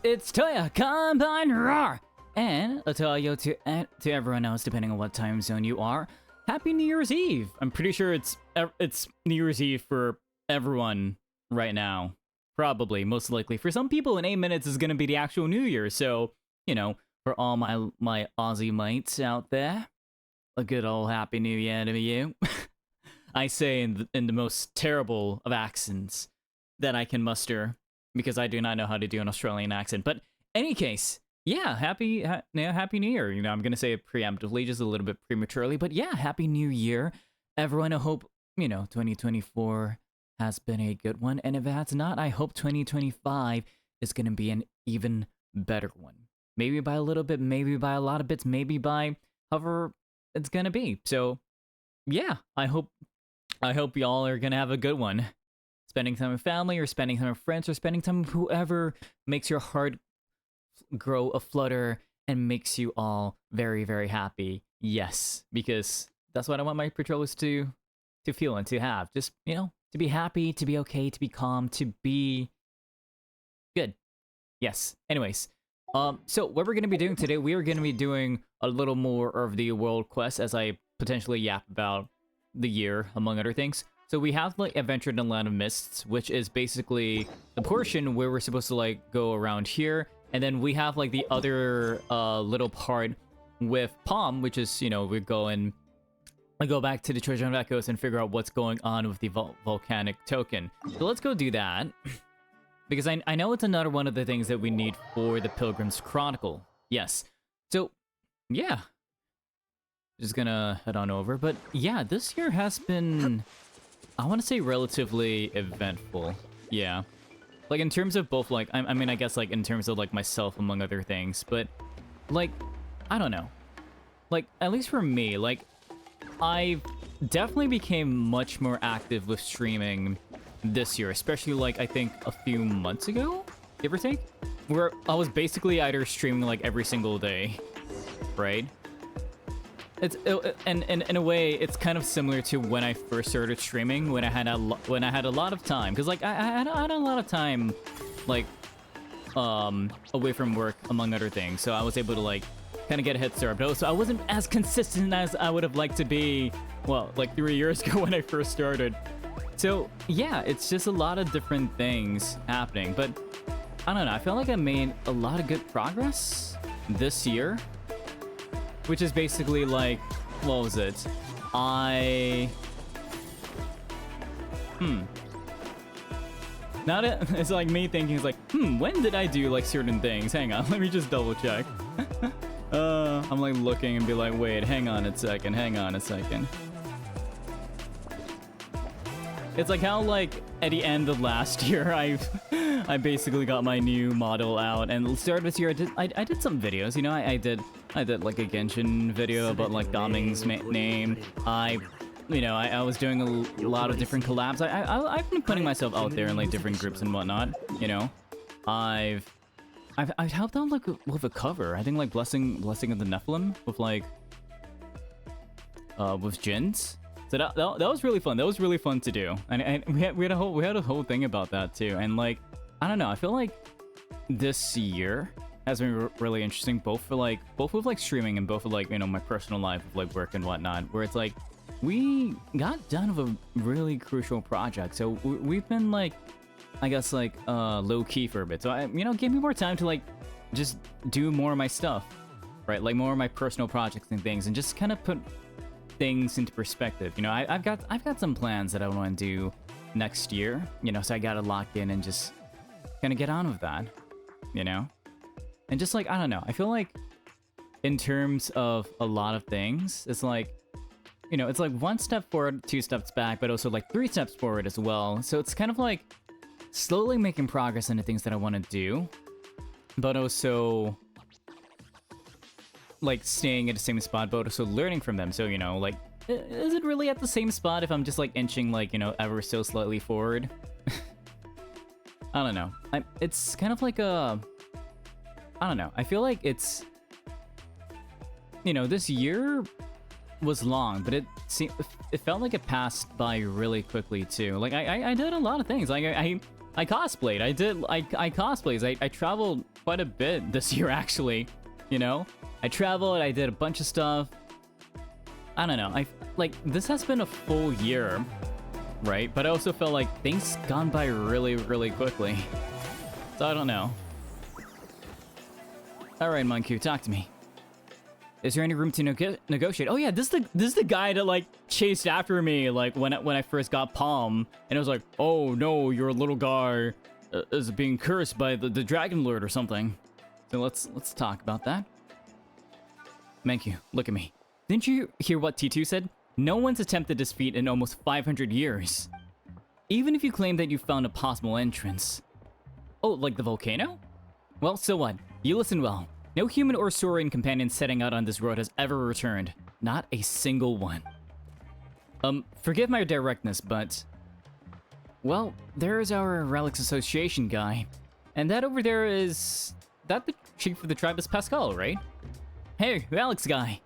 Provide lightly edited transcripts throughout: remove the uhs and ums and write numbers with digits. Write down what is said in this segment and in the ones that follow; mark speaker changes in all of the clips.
Speaker 1: it's Toya Combine Roar! And I'll tell you to everyone else, depending on what time zone you are, Happy New Year's Eve! I'm pretty sure it's New Year's Eve for everyone right now. Probably, most likely. For some people, in 8 minutes is gonna be the actual New Year, so, you know, for all my Aussie mates out there, a good old Happy New Year to you. I say in the most terrible of accents that I can muster, because I do not know how to do an Australian accent. But any case, yeah, Happy New Year. You know, I'm gonna say it preemptively, just a little bit prematurely, but yeah, Happy New Year, everyone. I hope 2024 has been a good one, and if it has not, I hope 2025 is gonna be an even better one. Maybe by a little bit, maybe by a lot of bits, maybe by however it's gonna be. So, yeah, I hope y'all are gonna have a good one. Spending time with family, or spending time with friends, or spending time with whoever makes your heart grow a flutter and makes you all very, very happy. Yes, because that's what I want my patrollers to feel and to have. Just, to be happy, to be okay, to be calm, to be good. Yes. Anyways, so what we're going to be doing today, we are going to be doing a little more of the world quest as I potentially yap about the year, among other things. So we have like Adventure in the Land of Mists, which is basically the portion where we're supposed to like go around here, and then we have like the other little part with Palm, which is we go back to the Treasure of Echoes and figure out what's going on with the volcanic token. So let's go do that, because I know it's another one of the things that we need for the Pilgrim's Chronicle. Yes. So yeah, just gonna head on over. But yeah, this year has been, I want to say, relatively eventful. Yeah. Like, in terms of both, like, I mean, I guess, like, in terms of, like, myself, among other things. But, like, I don't know. Like, at least for me, like, I definitely became much more active with streaming this year. Especially, like, I think a few months ago, give or take? Where I was basically either streaming, like, every single day. Right? And in a way, it's kind of similar to when I first started streaming, when I had a lot of time, because like I had a lot of time, like away from work, among other things, so I was able to like kind of get a head start. But also, I wasn't as consistent as I would have liked to be. Well, like 3 years ago when I first started. So yeah, it's just a lot of different things happening. But I don't know. I feel like I made a lot of good progress this year. Which is basically like, what was it? Now that it's like me thinking, it's like, when did I do like certain things? Hang on, let me just double check. I'm like looking and be like, wait, hang on a second. It's like how like at the end of last year, I basically got my new model out, and started this year I did some videos. I did like a Genshin video about like Doming's name. I was doing a lot of different collabs. I've been putting myself out there in like different groups and whatnot. I've helped out like with a cover. I think like Blessing of the Nephilim with like with Jins. So that was really fun. That was really fun to do, and we had a whole thing about that too. And like, I don't know, I feel like this year has been really interesting, both with like streaming and both with like my personal life with like work and whatnot. Where it's like we got done with a really crucial project, so we've been like, I guess like low key for a bit. So I gave me more time to like just do more of my stuff, right? Like more of my personal projects and things, and just kind of put things into perspective. I've got some plans that I want to do next year, so I gotta lock in and just kind of get on with that, and just like, I don't know, I feel like in terms of a lot of things, it's like, it's like 1 step forward, 2 steps back, but also like 3 steps forward as well. So it's kind of like slowly making progress into things that I want to do, but also like staying at the same spot, but also learning from them. So like, is it really at the same spot if I'm just like inching like ever so slightly forward? I don't know. It's kind of like I don't know. I feel like it's, this year was long, but it felt like it passed by really quickly too. Like I did a lot of things. Like I cosplayed. I cosplays. I traveled quite a bit this year, actually. You know? I traveled, I did a bunch of stuff. I don't know. This has been a full year, right? But I also felt like things gone by really, really quickly. So I don't know. Alright, Monku, talk to me. Is there any room to negotiate? Oh yeah, this is the guy that like chased after me like when I first got Palm, and it was like, oh no, your little guy is being cursed by the Dragon Lord or something. So let's talk about that. Manku, look at me. Didn't you hear what T2 said? No one's attempted this feat in almost 500 years. Even if you claim that you found a possible entrance. Oh, like the volcano? Well, so what? You listen well. No human or Saurian companion setting out on this road has ever returned. Not a single one. Forgive my directness, but... Well, there's our Relics Association guy. And that over there is... That the chief of the tribe is Pascal, right? Hey, Relics guy.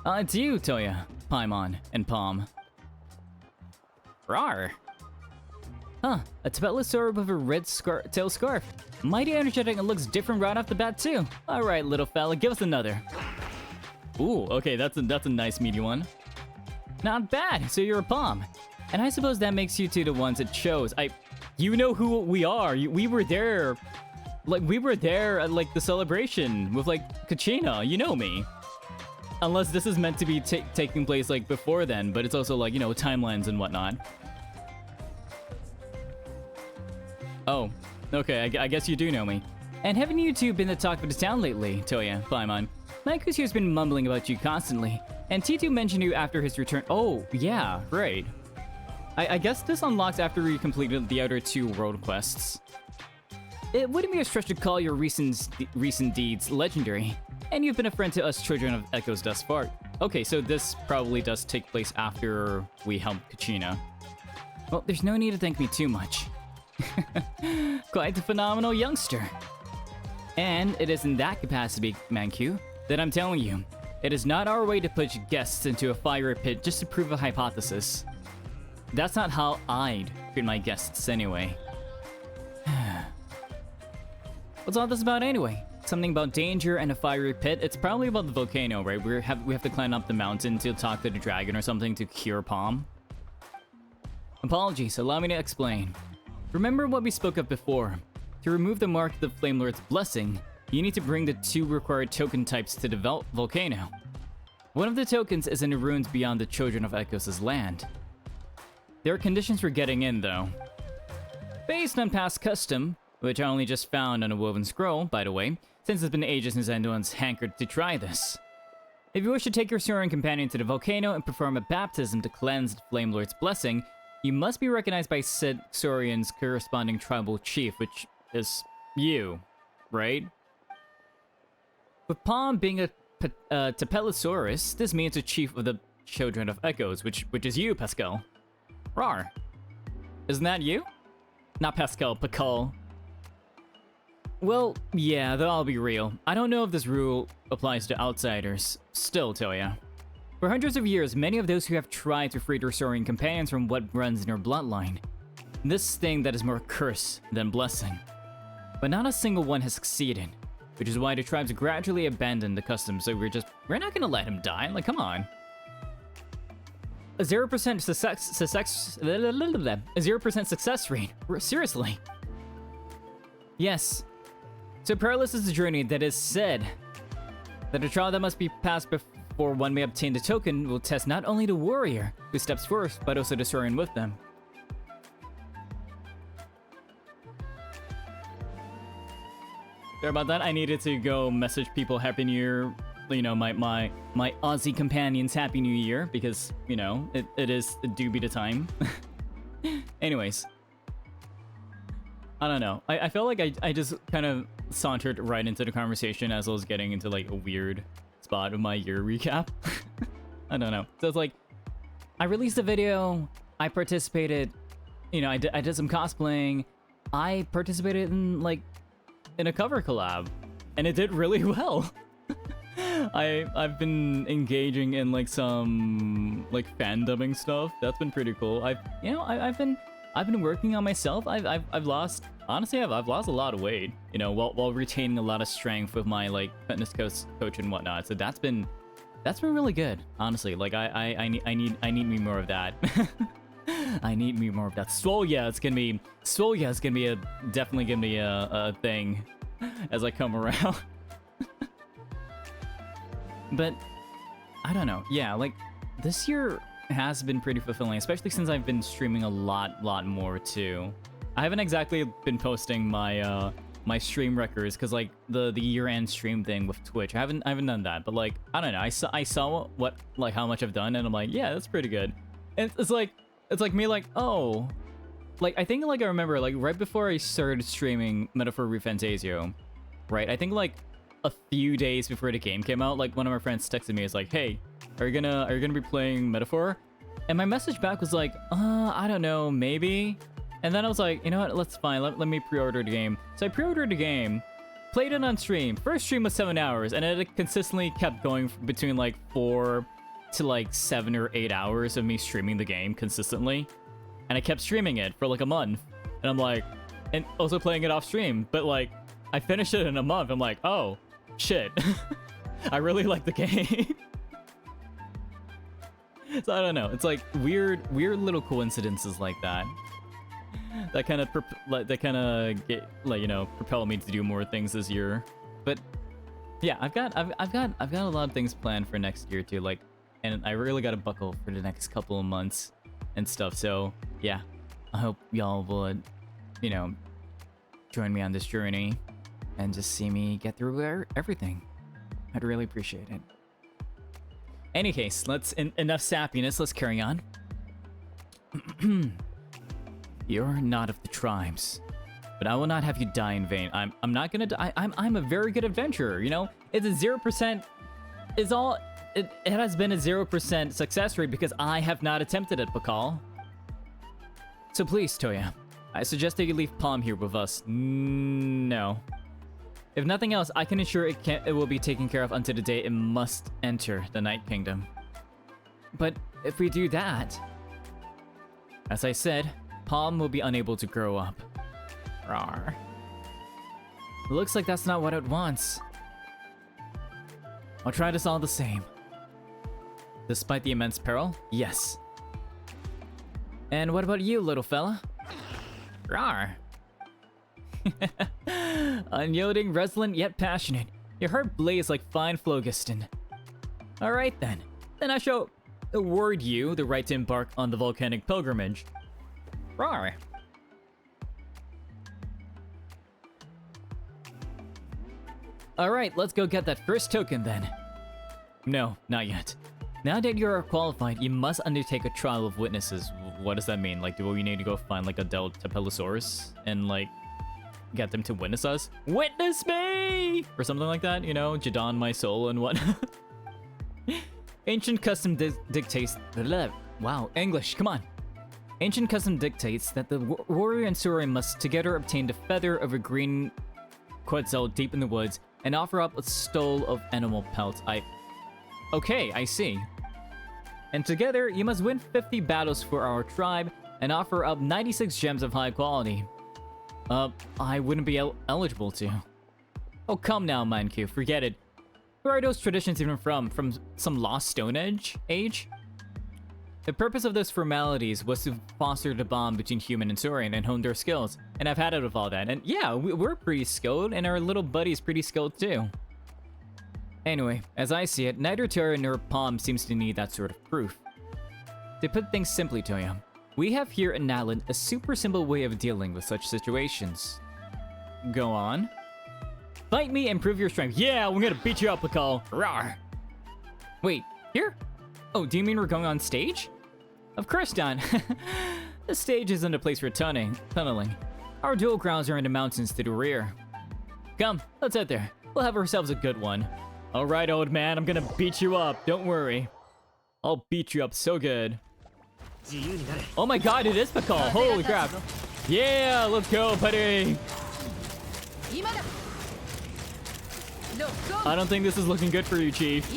Speaker 1: It's you, Toya, Paimon, and Palm. Rawr. Huh, a Tibetless orb with a red tail scarf. Mighty energetic and looks different right off the bat too. Alright, little fella, give us another. Ooh, okay, that's a nice meaty one. Not bad, so you're a Palm. And I suppose that makes you two the ones it chose. You know who we are. We were there. Like, we were there at, like, the celebration with, like, Kachina. You know me. Unless this is meant to be taking place, like, before then. But it's also, like, you know, timelines and whatnot. Oh, okay, I guess you do know me. And haven't you two been the talk of the town lately, Toya, Paimon? Miku's here's been mumbling about you constantly. And T2 mentioned you after his return. Oh, yeah, right. I guess this unlocks after you completed the outer 2 world quests. It wouldn't be a stretch to call your recent deeds legendary. And you've been a friend to us children of Echoes thus far. Okay, so this probably does take place after we helped Kachina. Well, there's no need to thank me too much. Quite a phenomenal youngster. And it is in that capacity, Manku, that I'm telling you, it is not our way to push guests into a fiery pit just to prove a hypothesis. That's not how I'd treat my guests anyway. What's all this about anyway? Something about danger and a fiery pit? It's probably about the volcano, right? We have to climb up the mountain to talk to the dragon or something to cure Palm. Apologies, allow me to explain. Remember what we spoke of before. To remove the mark of the Flame Lord's blessing, you need to bring the 2 required token types to the volcano. One of the tokens is in the ruins beyond the Children of Echoes' land. There are conditions for getting in, though. Based on past custom, which I only just found on a woven scroll, by the way, since it's been ages since anyone's hankered to try this. If you wish to take your Saurian companion to the volcano and perform a baptism to cleanse the Flame Lord's blessing, you must be recognized by said Saurian's corresponding tribal chief, which is you, right? With Palm being a Tapellosaurus, this means a chief of the Children of Echoes, which is you, Pascal. Rawr. Isn't that you? Not Pascal, Pakal. Well, yeah, though I'll be real. I don't know if this rule applies to outsiders. Still, Toya. For hundreds of years, many of those who have tried to free their Saurian companions from what runs in their bloodline. This thing that is more curse than blessing. But not a single one has succeeded. Which is why the tribes gradually abandoned the custom, so we're not gonna let him die, like, come on. A 0% success rate? Seriously? Yes. So perilous is the journey that is said that a trial that must be passed before one may obtain the token will test not only the warrior who steps first, but also the Saurian with them. Sorry about that, I needed to go message people Happy New Year, you know, my Aussie companions Happy New Year, because, you know, it is a doobie to time. Anyways. I don't know. I felt like I just kind of sauntered right into the conversation as I was getting into, like, a weird spot of my year recap. I don't know. So it's like, I released a video, I participated, you know, I did some cosplaying, I participated in, like, in a cover collab, and it did really well. I've been engaging in like some like fan dubbing stuff. That's been pretty cool. I've been I've been working on myself. I've lost, honestly, I've lost a lot of weight, you know, while retaining a lot of strength with my like fitness coach and whatnot. So that's been really good, honestly. Like I need me more of that. I need me more of that. Swoya is gonna be definitely gonna be a thing as I come around. But I don't know. Yeah, like this year has been pretty fulfilling, especially since I've been streaming a lot more too. I haven't exactly been posting my my stream records because like the year-end stream thing with Twitch. I haven't done that, but like I don't know. I saw what like how much I've done, and I'm like, yeah, that's pretty good. And it's like me like, oh, like I think like I remember like right before I started streaming Metaphor ReFantasio, right? I think like a few days before the game came out, like one of my friends texted me, is like, hey, are you gonna be playing Metaphor? And my message back was like, I don't know, maybe. And then I was like, you know what, let's fine, let me pre-order the game. So I pre-ordered the game, played it on stream. First stream was 7 hours, and it consistently kept going between like 4 to like 7 or 8 hours of me streaming the game consistently. And I kept streaming it for like a month. And I'm like, and also playing it off stream, but like, I finished it in a month. I'm like, oh, shit. I really like the game. So I don't know. It's like weird little coincidences like that. That kind of get like, you know, propel me to do more things this year. But yeah, I've got a lot of things planned for next year too. Like, and I really got to buckle for the next couple of months and stuff. So yeah, I hope y'all would, you know, join me on this journey and just see me get through everything. I'd really appreciate it. Any case, enough sappiness, let's carry on. You're not of the tribes, but I will not have you die in vain. I'm not gonna die. I'm a very good adventurer, you know? It's a 0%, it has been a 0% success rate because I have not attempted it, Pakal. So please, Toya, I suggest that you leave Palm here with us. No. If nothing else, I can ensure it will be taken care of until the day it must enter the Night Kingdom. But if we do that, as I said, Palm will be unable to grow up. Rawr. Looks like that's not what it wants. I'll try this all the same. Despite the immense peril, yes. And what about you, little fella? Rawr. Unyielding, resilient, yet passionate. Your heart blazes like fine phlogiston. Alright then. Then I shall award you the right to embark on the volcanic pilgrimage. Rawr. Alright, let's go get that first token then. No, not yet. Now that you are qualified, you must undertake a trial of witnesses. What does that mean? Like, do we need to go find like a Deltapelosaurus and like get them to witness us? Witness me! Or something like that, you know? Jadon my soul and whatnot. Ancient custom dictates... Wow, English, come on. Ancient custom dictates that the warrior and Suri must together obtain the feather of a green quetzal deep in the woods and offer up a stole of animal pelts. Okay, I see. And together, you must win 50 battles for our tribe and offer up 96 gems of high quality. I wouldn't be eligible to. Oh, come now, Manku, forget it. Where are those traditions even from? From some lost Stone Age? The purpose of those formalities was to foster the bond between human and Saurian and hone their skills. And I've had it with all that. And yeah, we're pretty skilled, and our little buddy's pretty skilled too. Anyway, as I see it, neither Toya nor Palm seems to need that sort of proof. To put things simply, Toya, we have here in Natlan a super simple way of dealing with such situations. Go on. Fight me and prove your strength. Yeah, we're gonna beat you up, Pakal. Rawr. Wait, here? Oh, do you mean we're going on stage? Of course, Don. The stage isn't a place for tunneling. Our duel grounds are in the mountains to the rear. Come, let's head there. We'll have ourselves a good one. Alright, old man, I'm gonna beat you up. Don't worry. I'll beat you up so good. Oh my god, it is Pakal. Holy crap. Yeah, let's go, buddy. I don't think this is looking good for you, Chief.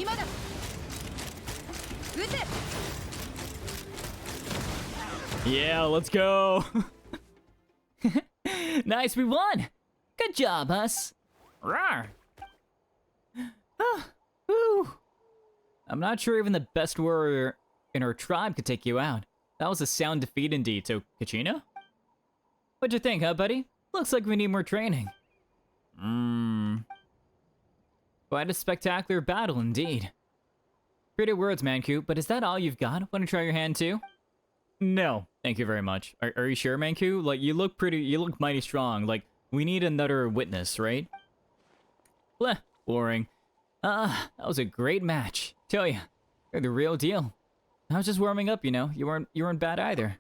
Speaker 1: Yeah, let's go. Nice, we won. Good job, us. Rawr. Whew. I'm not sure even the best warrior in our tribe could take you out. That was a sound defeat indeed, so Kachina? What'd you think, huh, buddy? Looks like we need more training. Quite a spectacular battle indeed. Pretty words, Manku, but is that all you've got? Wanna try your hand too? No, thank you very much. Are you sure, Manku? Like, you look mighty strong. Like, we need another witness, right? Bleh, boring. That was a great match. Tell ya, you're the real deal. I was just warming up, you know. You weren't bad either.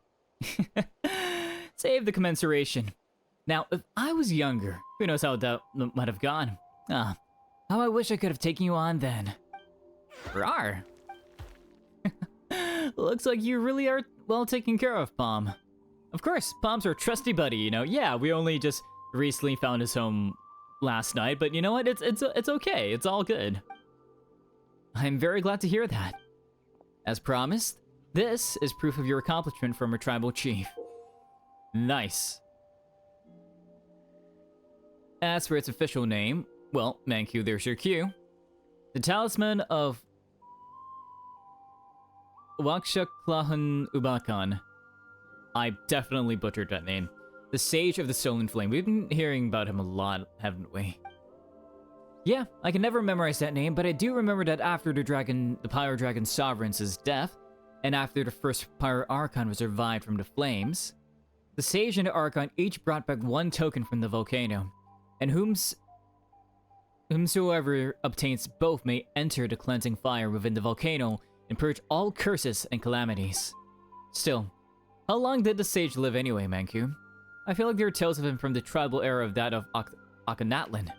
Speaker 1: Save the commensuration. Now, if I was younger, who knows how that might have gone. How I wish I could have taken you on then. Rawr. Looks like you really are well taken care of, Palm. Of course, Palm's our trusty buddy, you know. Yeah, we only just recently found his home last night, but you know what? It's okay. It's all good. I'm very glad to hear that. As promised, this is proof of your accomplishment from a tribal chief. Nice. As for its official name, well, Manku, there's your cue. The Talisman of Wakshaklahun Ubakan. I definitely butchered that name. The Sage of the Stolen Flame. We've been hearing about him a lot, haven't we? Yeah, I can never memorize that name, but I do remember that after the Pyro Dragon Sovereign's death, and after the first Pyro Archon was revived from the flames, the Sage and the Archon each brought back one token from the volcano, and whomsoever obtains both may enter the cleansing fire within the volcano and purge all curses and calamities. Still, how long did the Sage live anyway, Manku? I feel like there are tales of him from the tribal era of that of Natlan.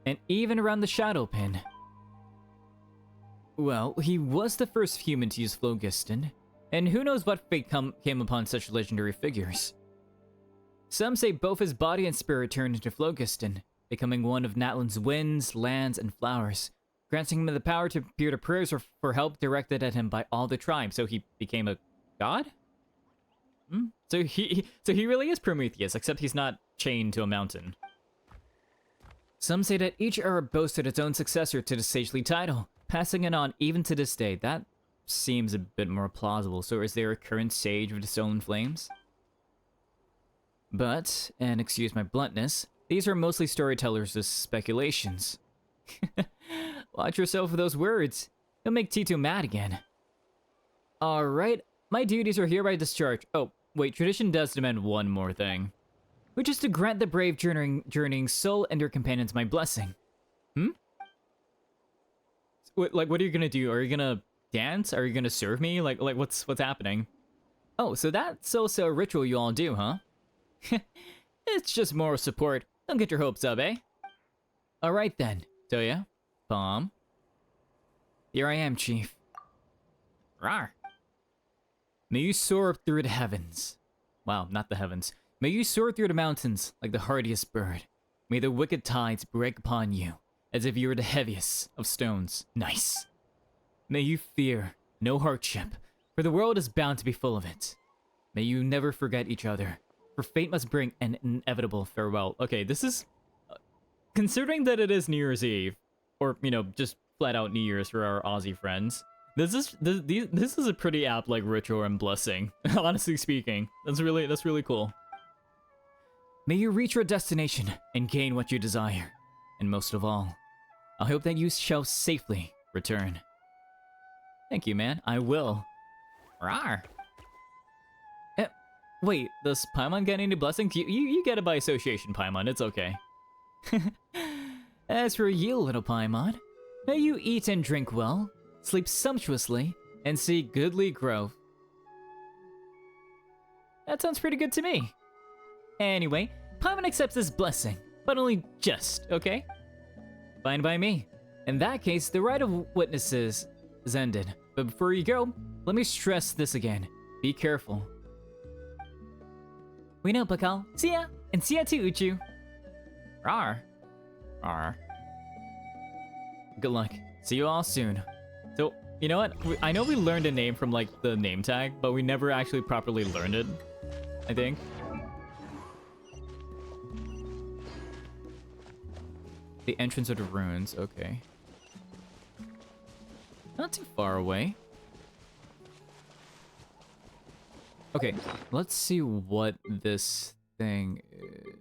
Speaker 1: And even around the Shadow Pin. Well, he was the first human to use Phlogiston, and who knows what fate came upon such legendary figures. Some say both his body and spirit turned into Phlogiston, becoming one of Natlan's winds, lands, and flowers, granting him the power to appear to prayers for help directed at him by all the tribes, so he became a god? So he really is Prometheus, except he's not chained to a mountain. Some say that each era boasted its own successor to the sagely title, passing it on even to this day. That seems a bit more plausible. So is there a current Sage of the Stolen Flames? But, and excuse my bluntness, these are mostly storytellers' speculations. Watch yourself with those words. You'll make Tito mad again. Alright, my duties are hereby discharged. Oh, wait, tradition does demand one more thing. Which is to grant the brave journeying soul and their companions my blessing. What are you gonna do? Are you gonna dance? Are you gonna serve me? Like what's happening? Oh, so that's also a ritual you all do, huh? It's just moral support. Don't get your hopes up, eh? Alright then, Toya, Palm. Here I am, Chief. Rawr. May you soar up through the heavens. Wow, not the heavens. May you soar through the mountains like the hardiest bird. May the wicked tides break upon you, as if you were the heaviest of stones. Nice. May you fear no hardship, for the world is bound to be full of it. May you never forget each other, for fate must bring an inevitable farewell. Okay, this is... considering that it is New Year's Eve, or, you know, just flat out New Year's for our Aussie friends, this is a pretty apt, like, ritual and blessing, honestly speaking. That's really cool. May you reach your destination and gain what you desire. And most of all, I hope that you shall safely return. Thank you, man. I will. Rawr. Wait, does Paimon get any blessings? You get it by association, Paimon. It's okay. As for you, little Paimon, may you eat and drink well, sleep sumptuously, and see goodly growth. That sounds pretty good to me. Anyway, Paimon accepts this blessing, but only just, okay? Fine by me. In that case, the right of witnesses is ended. But before you go, let me stress this again. Be careful. We know, Pakal. See ya! And see ya too, Uchu. Rawr. Rawr. Good luck. See you all soon. So, You know what? I know we learned a name from, like, the name tag, but we never actually properly learned it, I think. The entrance of the ruins, okay. Not too far away. Okay, let's see what this thing is.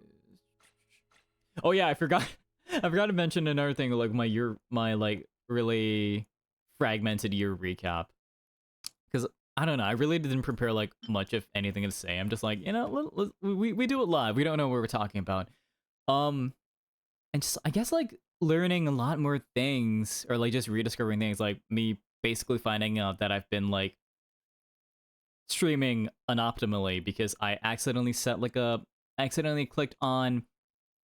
Speaker 1: Oh yeah, I forgot. I forgot to mention another thing, like my like really fragmented year recap. Because I don't know, I really didn't prepare like much if anything to say. I'm just like, you know, we do it live. We don't know what we're talking about. And just I guess like learning a lot more things or like just rediscovering things, like me basically finding out that I've been like streaming unoptimally because I accidentally accidentally clicked on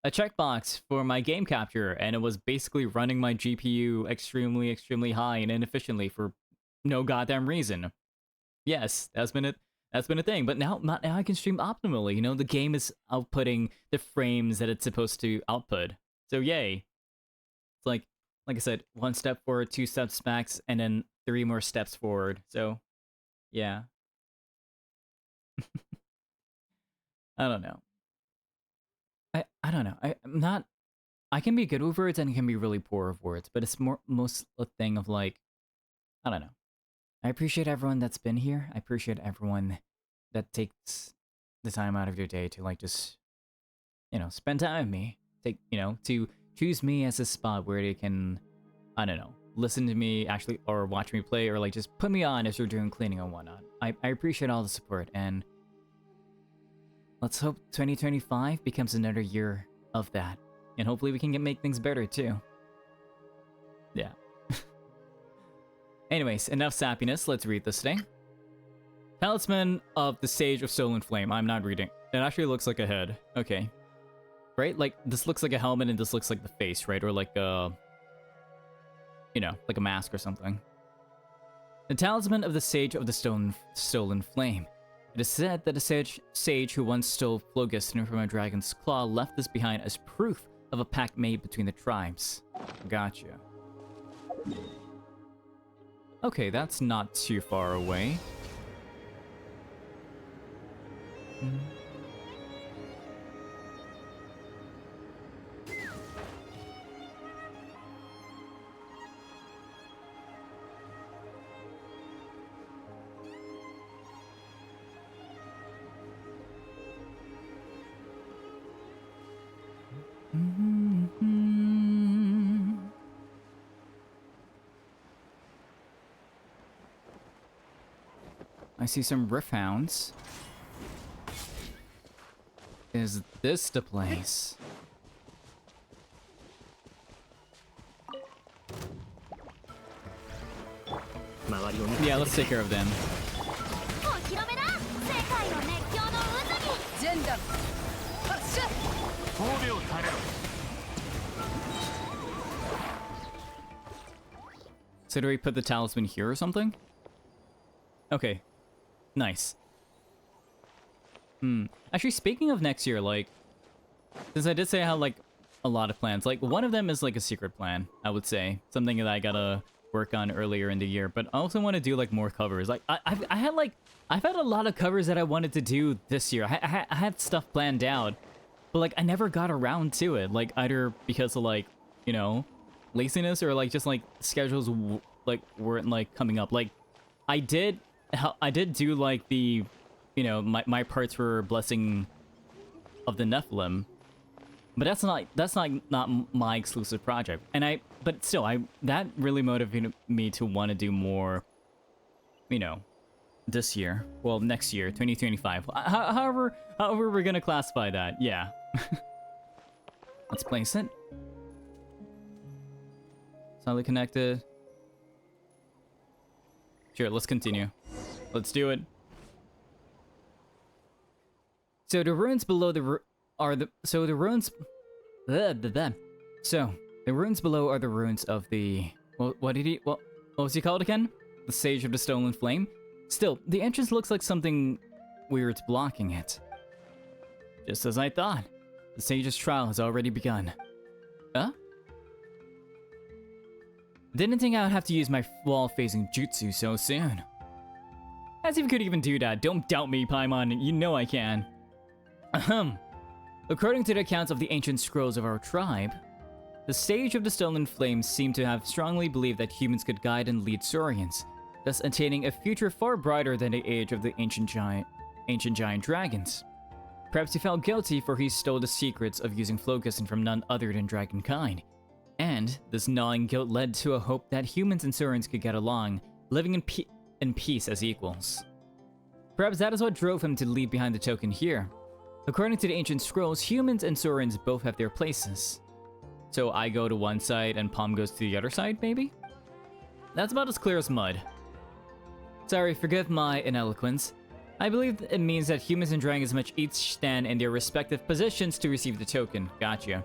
Speaker 1: a checkbox for my game capture, and it was basically running my GPU extremely high and inefficiently for no goddamn reason. Yes, that's been it. That's been a thing, but now I can stream optimally. You know, the game is outputting the frames that it's supposed to output. So yay! It's like I said, 1 step forward, 2 steps back, and then 3 more steps forward. So yeah. I don't know. I don't know. I'm not. I can be good with words and can be really poor with words, but it's most a thing of like, I don't know. I appreciate everyone that's been here. I appreciate everyone that takes the time out of your day to like just, you know, spend time with me. To choose me as a spot where they can, I don't know, listen to me actually or watch me play or like just put me on as you're doing cleaning and whatnot. I appreciate all the support, and let's hope 2025 becomes another year of that. And hopefully we can make things better too. Yeah. Anyways, enough sappiness. Let's read this thing. Talisman of the Sage of Stolen Flame. I'm not reading. It actually looks like a head. Okay. Right? Like, this looks like a helmet and this looks like the face, right? Or like a... You know, like a mask or something. The Talisman of the Sage of the Stolen Flame. It is said that a sage who once stole Phlogiston from a dragon's claw left this behind as proof of a pact made between the tribes. Gotcha. Okay, that's not too far away. I see some riffhounds. Is this the place? Yeah, let's take care of them. So do we put the talisman here or something? Okay. Nice. Actually, speaking of next year, like, since I did say I had, like, a lot of plans, like, one of them is, like, a secret plan, I would say. Something that I gotta work on earlier in the year, but I also want to do, like, more covers. Like, I've had a lot of covers that I wanted to do this year. I had stuff planned out, but, like, I never got around to it. Like, either because of, like, you know, laziness or, like, just, like, schedules, like, weren't, like, coming up. Like, I did do, like, the... You know, my parts for Blessing of the Nephilim, but that's not my exclusive project. And but still, that really motivated me to want to do more. You know, this year, well, next year, 2025. However we're gonna classify that. Yeah. Let's place it. Solidly connected. Sure, let's continue. Let's do it. So the ruins below the ruins below are the ruins of the what was he called again? The Sage of the Stolen Flame. Still, the entrance looks like something weird's blocking it. Just as I thought, the Sage's trial has already begun. Huh? Didn't think I would have to use my wall-facing jutsu so soon. As if you could even do that. Don't doubt me, Paimon. You know I can. Ahem. According to the accounts of the ancient scrolls of our tribe, the Sage of the Stolen Flames seemed to have strongly believed that humans could guide and lead Saurians, thus attaining a future far brighter than the age of the ancient giant dragons. Perhaps he felt guilty for he stole the secrets of using Flocussen from none other than dragonkind. And this gnawing guilt led to a hope that humans and Saurians could get along, living in peace as equals. Perhaps that is what drove him to leave behind the token here. According to the ancient scrolls, humans and Saurians both have their places. So I go to one side and Palm goes to the other side, maybe? That's about as clear as mud. Sorry, forgive my ineloquence. I believe it means that humans and dragons must each stand in their respective positions to receive the token. Gotcha.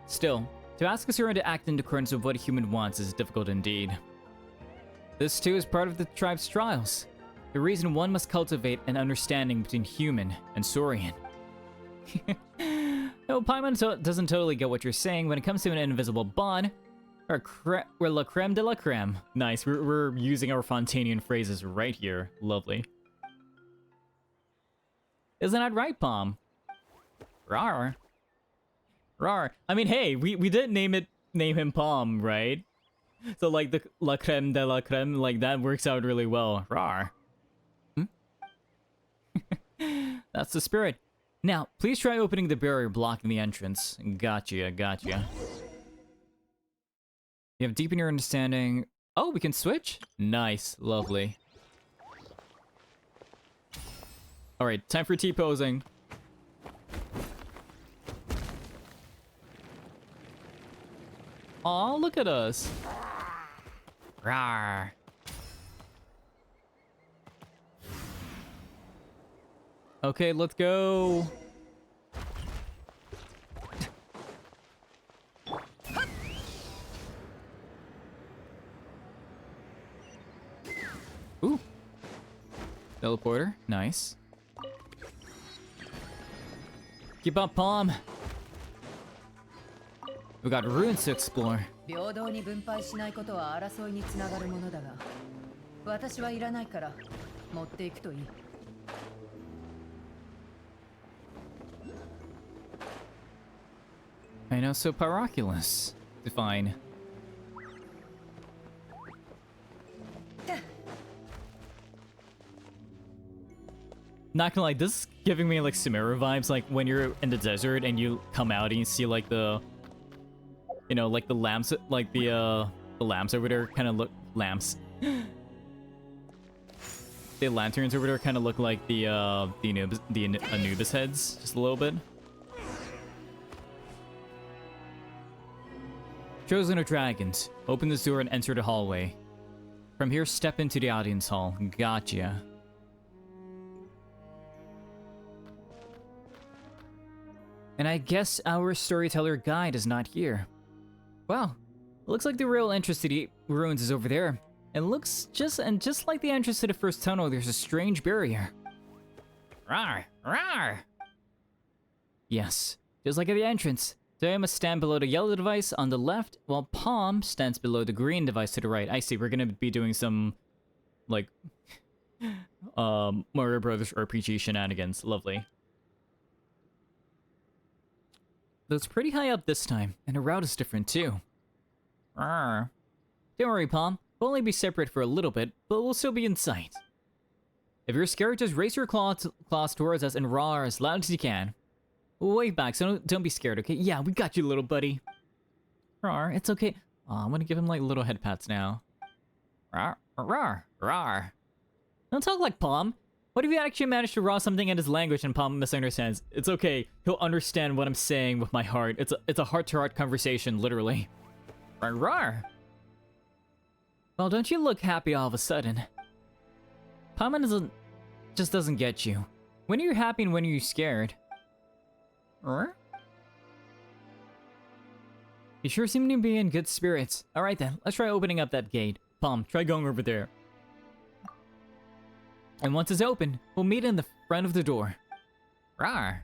Speaker 1: Still, to ask a Saurian to act in accordance with what a human wants is difficult indeed. This too is part of the tribe's trials. The reason one must cultivate an understanding between human and Saurian. No, Paimon doesn't totally get what you're saying when it comes to an invisible bond. We're la creme de la creme. Nice, we're using our Fontanian phrases right here. Lovely. Isn't that right, Palm? Rawr. Rawr. I mean, hey, we did name him Palm, right? So like the la creme de la creme, like that works out really well. Rawr. That's the spirit. Now, please try opening the barrier blocking the entrance. Gotcha, gotcha. You have deepened your understanding. Oh, we can switch? Nice, lovely. Alright, time for T-posing. Aw, look at us. Rawr. Okay, let's go. Ooh. Teleporter, nice. Keep up, Palm. We got ruins to explore.
Speaker 2: 平等に分配しないことは争いにつながるものだが、私はいらないから持っていくといい。
Speaker 1: I know, so Pyroculus. Define. Not gonna lie, this is giving me like Samara vibes, like when you're in the desert and you come out and you see like the, you know, like the lamps, like the lamps over there kind of look, lamps. The lanterns over there kind of look like the Anubis heads, just a little bit. Chosen of Dragons. Open this door and enter the hallway. From here, step into the audience hall. Gotcha. And I guess our storyteller guide is not here. Wow. Looks like the real entrance to the ruins is over there. And looks just like the entrance to the first tunnel, there's a strange barrier. Rawr! Rawr! Yes, just like at the entrance. So I must stand below the yellow device on the left, while Palm stands below the green device to the right. I see, we're gonna be doing some, like, Mario Brothers RPG shenanigans. Lovely. Though it's pretty high up this time, and the route is different too. Rawr. Don't worry, Palm. We'll only be separate for a little bit, but we'll still be in sight. If you're scared, just raise your claws towards us and roar as loud as you can. We'll wave back, so don't be scared, okay? Yeah, we got you, little buddy. Rawr, it's okay. Aw, I'm gonna give him like little head pats now. Rawr, rawr, rawr. Don't talk like Palm. What if you actually manage to raw something in his language and Palm misunderstands? It's okay. He'll understand what I'm saying with my heart. It's a heart-to-heart conversation, literally. Rawr, rawr. Well, don't you look happy all of a sudden? Palm just doesn't get you. When are you happy and when are you scared? You sure seem to be in good spirits. Alright then, let's try opening up that gate. Palm, try going over there. And once it's open, we'll meet in the front of the door. Rawr.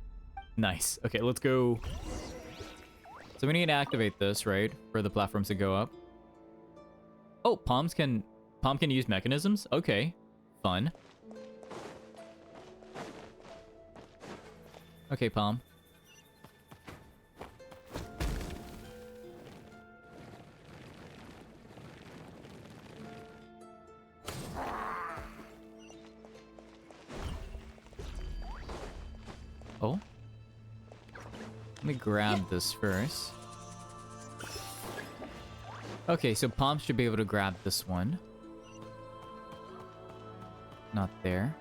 Speaker 1: Nice. Okay, let's go. So we need to activate this, right? For the platforms to go up. Oh, Palm can use mechanisms? Okay. Fun. Okay, Palm. Oh. Let me grab this first. Okay, so Palm should be able to grab this one. Not there.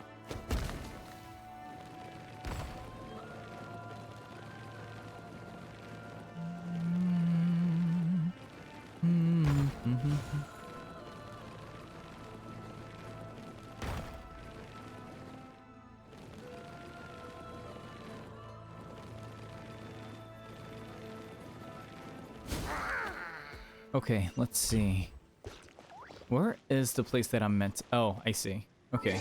Speaker 1: Okay, let's see. Where is the place that I'm meant to... Oh, I see. Okay.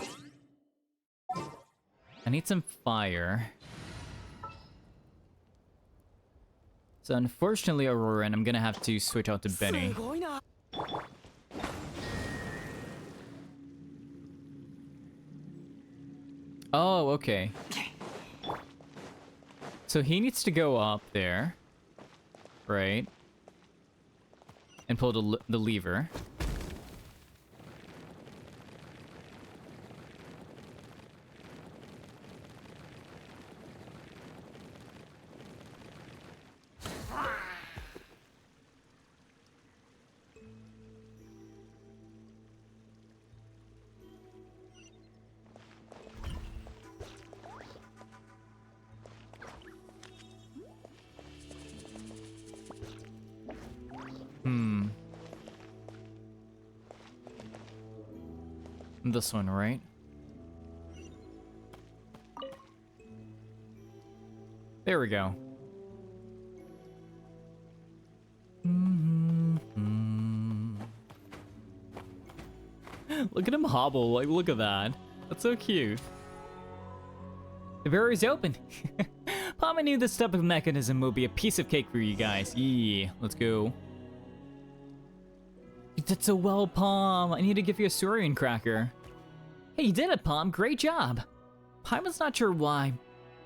Speaker 1: I need some fire. So unfortunately, Aurora, and I'm gonna have to switch out to Benny. Oh, okay. So he needs to go up there. Right? And pull the lever. This one, right? There we go. Look at him hobble, like look at that. That's so cute. The barrier's open. Palm, I knew this type of mechanism will be a piece of cake for you guys. Yeah, let's go. You did so well, Palm. I need to give you a Saurian cracker. Hey, you did it, Palm. Great job. Paimon's not sure why,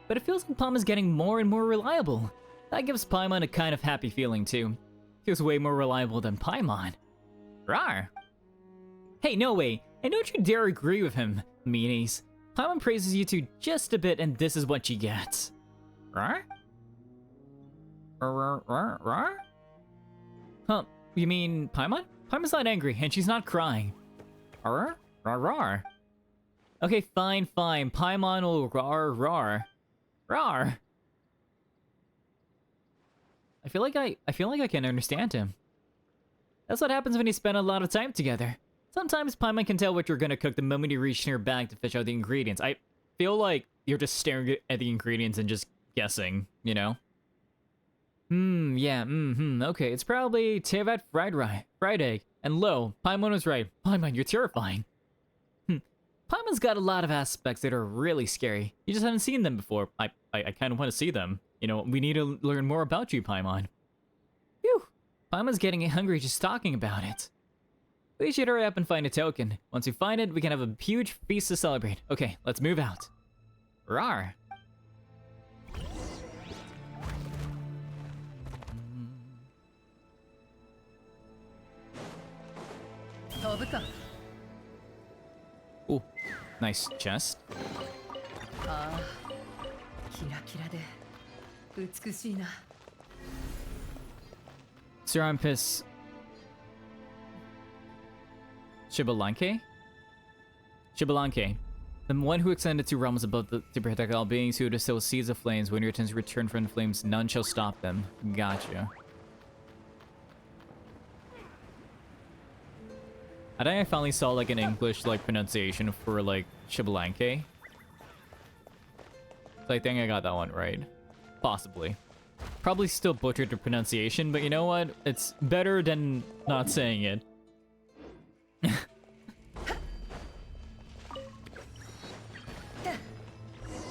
Speaker 1: but it feels like Palm is getting more and more reliable. That gives Paimon a kind of happy feeling, too. Feels way more reliable than Paimon. Rawr. Hey, no way. And don't you dare agree with him, meanies. Paimon praises you two just a bit, and this is what you get. Rawr? Rawr? Huh, you mean Paimon? Paimon's not angry, and she's not crying. Rawr? Rawr. Okay, fine. Paimon will rawr. Rawr. I feel like I can understand him. That's what happens when you spend a lot of time together. Sometimes Paimon can tell what you're gonna cook the moment you reach in your bag to fish out the ingredients. I feel like you're just staring at the ingredients and just guessing, you know? Yeah, okay, it's probably Tevat fried egg. And lo, Paimon was right. Paimon, you're terrifying. Paimon's got a lot of aspects that are really scary. You just haven't seen them before. I kind of want to see them. You know, we need to learn more about you, Paimon. Phew! Paimon's getting hungry just talking about it. We should hurry up and find a token. Once we find it, we can have a huge feast to celebrate. Okay, let's move out. Rawr! Ooh, nice chest. Serampis Shibalanke? Shibalanke. The one who extended 2 realms above to protect all beings who distill seeds of flames. When your tends return from the flames, none shall stop them. Gotcha. I think I finally saw like an English like pronunciation for like Shibalanke. So I think I got that one right. Possibly. Probably still butchered the pronunciation, but you know what? It's better than not saying it.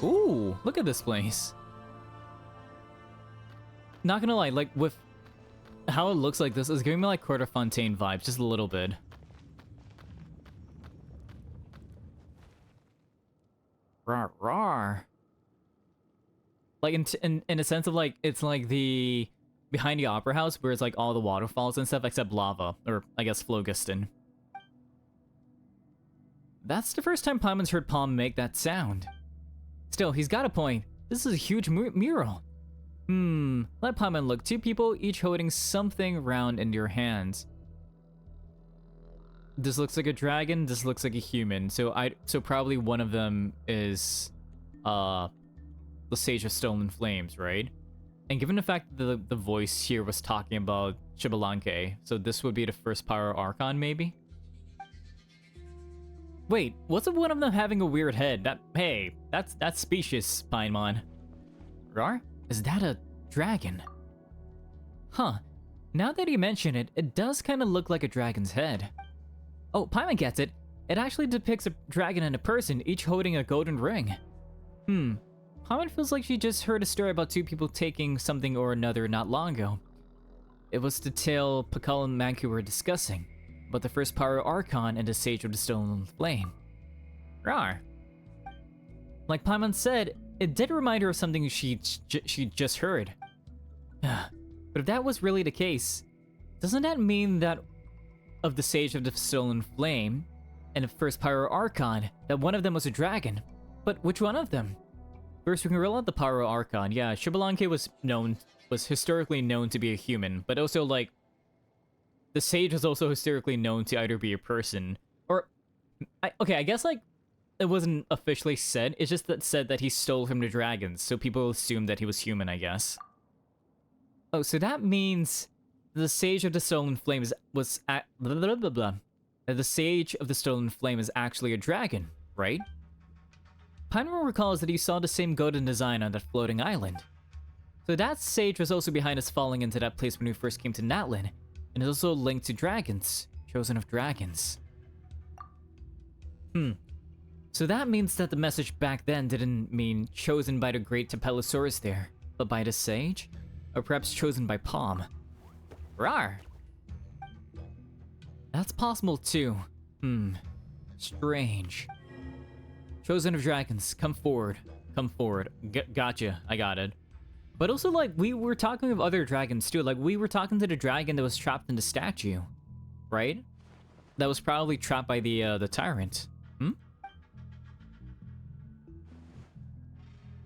Speaker 1: Ooh, look at this place. Not gonna lie, like with how it looks like this is giving me like Court of Fontaine vibes, just a little bit. Rawr, rawr. Like in a sense of like it's like the behind the opera house where it's like all the waterfalls and stuff except lava, or I guess Phlogiston. That's the first time Paimon's heard Palm make that sound. Still, he's got a point. This is a huge mural. Let Paimon look. Two people, each holding something round in their hands. This looks like a dragon, this looks like a human. So probably one of them is the Sage of Stolen Flames, right? And given the fact that the voice here was talking about Xbalanque, so this would be the first Pyro Archon, maybe? Wait, wasn't one of them having a weird head? That's specious, Paimon. Rar? Is that a dragon? Huh. Now that you mention it, it does kind of look like a dragon's head. Oh, Paimon gets it. It actually depicts a dragon and a person, each holding a golden ring. Paimon feels like she just heard a story about two people taking something or another not long ago. It was the tale Pakal and Manku were discussing, about the first Pyro Archon and the Sage of the Stolen Flame. Rar. Like Paimon said, it did remind her of something she just heard. But if that was really the case, doesn't that mean that of the Sage of the Stolen Flame and the first Pyro Archon, that one of them was a dragon? But which one of them? First, we can rule out the Pyro Archon. Yeah, Xbalanque was historically known to be a human, but also like the Sage was also historically known to either be a person or I guess like it wasn't officially said. It's just that said that he stole from the dragons, so people assumed that he was human, I guess. Oh, so that means the Sage of the Stolen Flame was the Sage of the Stolen Flame is actually a dragon, right? Paimon recalls that he saw the same golden design on that floating island. So that Sage was also behind us falling into that place when we first came to Natlan, and is also linked to dragons, chosen of dragons. So that means that the message back then didn't mean chosen by the great Tapelosaurus there, but by the Sage? Or perhaps chosen by Palm. Rar! That's possible too. Strange. Chosen of dragons, come forward. Come forward. Gotcha, I got it. But also, like, we were talking of other dragons too. Like, we were talking to the dragon that was trapped in the statue, right? That was probably trapped by the tyrant.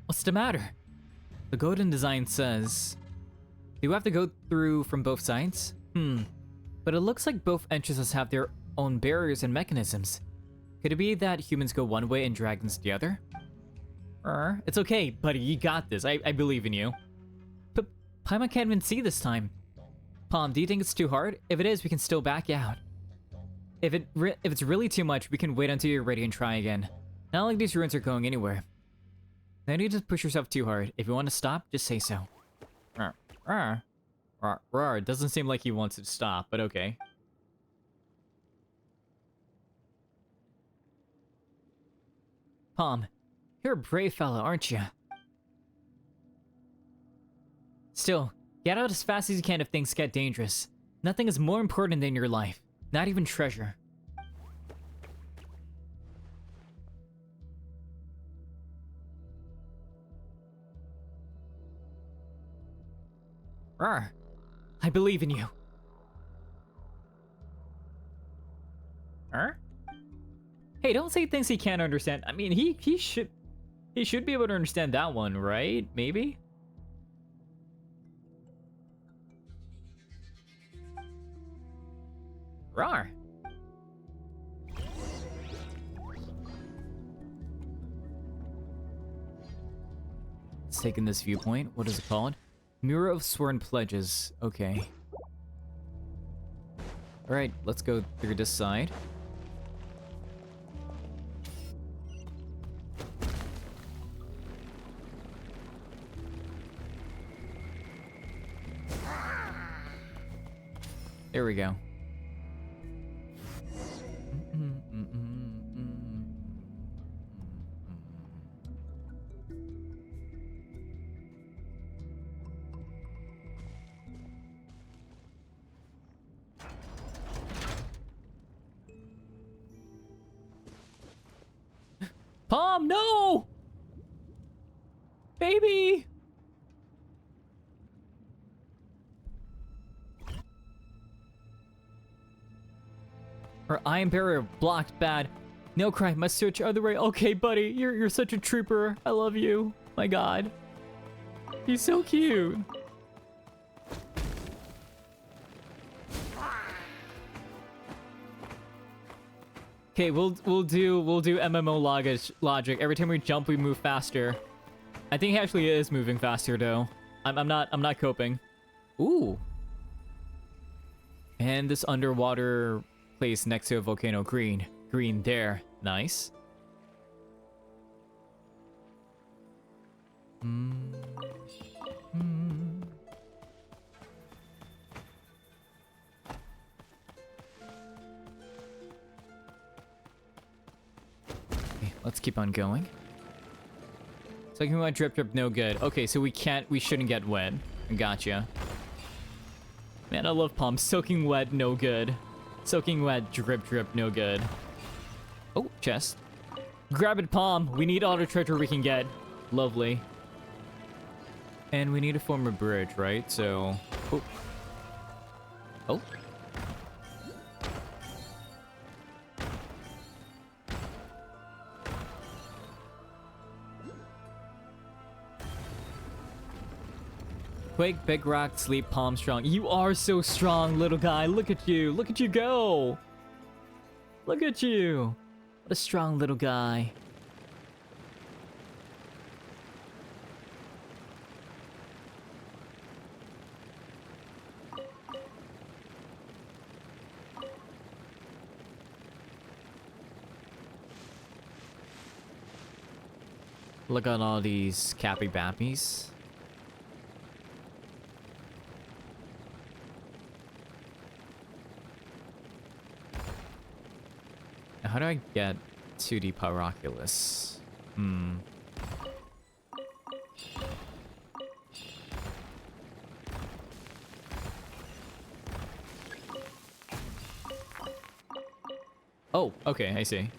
Speaker 1: What's the matter? The golden design says... Do you have to go through from both sides? But it looks like both entrances have their own barriers and mechanisms. Could it be that humans go one way and dragons the other? It's okay, buddy, you got this. I believe in you. But Paimon can't even see this time. Palm, do you think it's too hard? If it is, we can still back out. If it's really too much, we can wait until you're ready and try again. Not like these ruins are going anywhere. No need to push yourself too hard. If you want to stop, just say so. It doesn't seem like he wants to stop, but okay. Palm, you're a brave fella, aren't you? Still, get out as fast as you can if things get dangerous. Nothing is more important than your life. Not even treasure. I believe in you. Hey, don't say things he can't understand. I mean, he should be able to understand that one, right? Maybe? Rar. Let's take in this viewpoint. What is it called? Mirror of Sworn Pledges. Okay. Alright, let's go through this side. There we go. Palm, no! Baby! Our iron barrier blocked, bad. No cry, must search other way. Okay, buddy, you're such a trooper. I love you. My god. He's so cute. Okay, we'll do MMO logic. Every time we jump, we move faster. I think he actually is moving faster though. I'm not coping. Ooh. And this underwater place next to a volcano, green there. Nice. Okay, let's keep on going. Soaking wet, drip, no good. Okay, so we shouldn't get wet. Gotcha. Man, I love palms. Soaking wet, no good. Soaking wet, drip, no good. Oh, chest. Grab it, palm. We need all the treasure we can get. Lovely. And we need to form a bridge, right? So... Oh. Oh. Quake, big rock, sleep, palm strong. You are so strong, little guy. Look at you. Look at you go. Look at you. What a strong little guy. Look at all these Cappy Bappies. How do I get to the Pyroculus? Oh, okay, I see.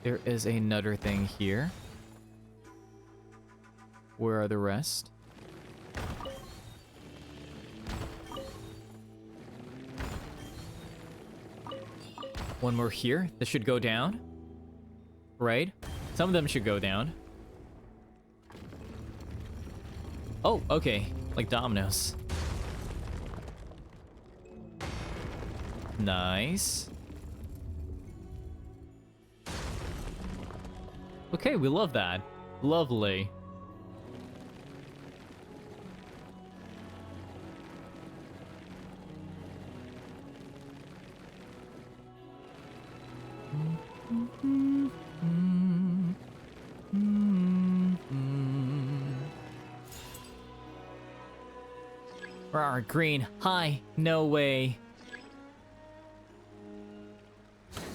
Speaker 1: There is another thing here. Where are the rest? One more here. This should go down. Right? Some of them should go down. Oh, okay. Like dominoes. Nice. Okay, we love that. Lovely. Rawr, green. Hi. No way.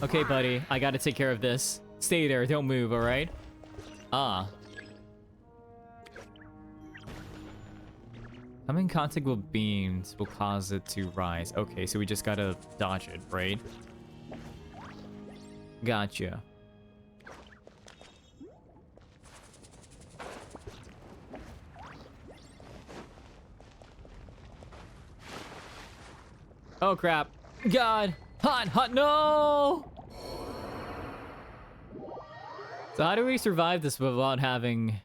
Speaker 1: Okay, buddy. I gotta take care of this. Stay there. Don't move, alright? Ah. Coming in contact with beams will cause it to rise. Okay, so we just gotta dodge it, right? Gotcha. Oh crap. God! Hot, no! So how do we survive this without having...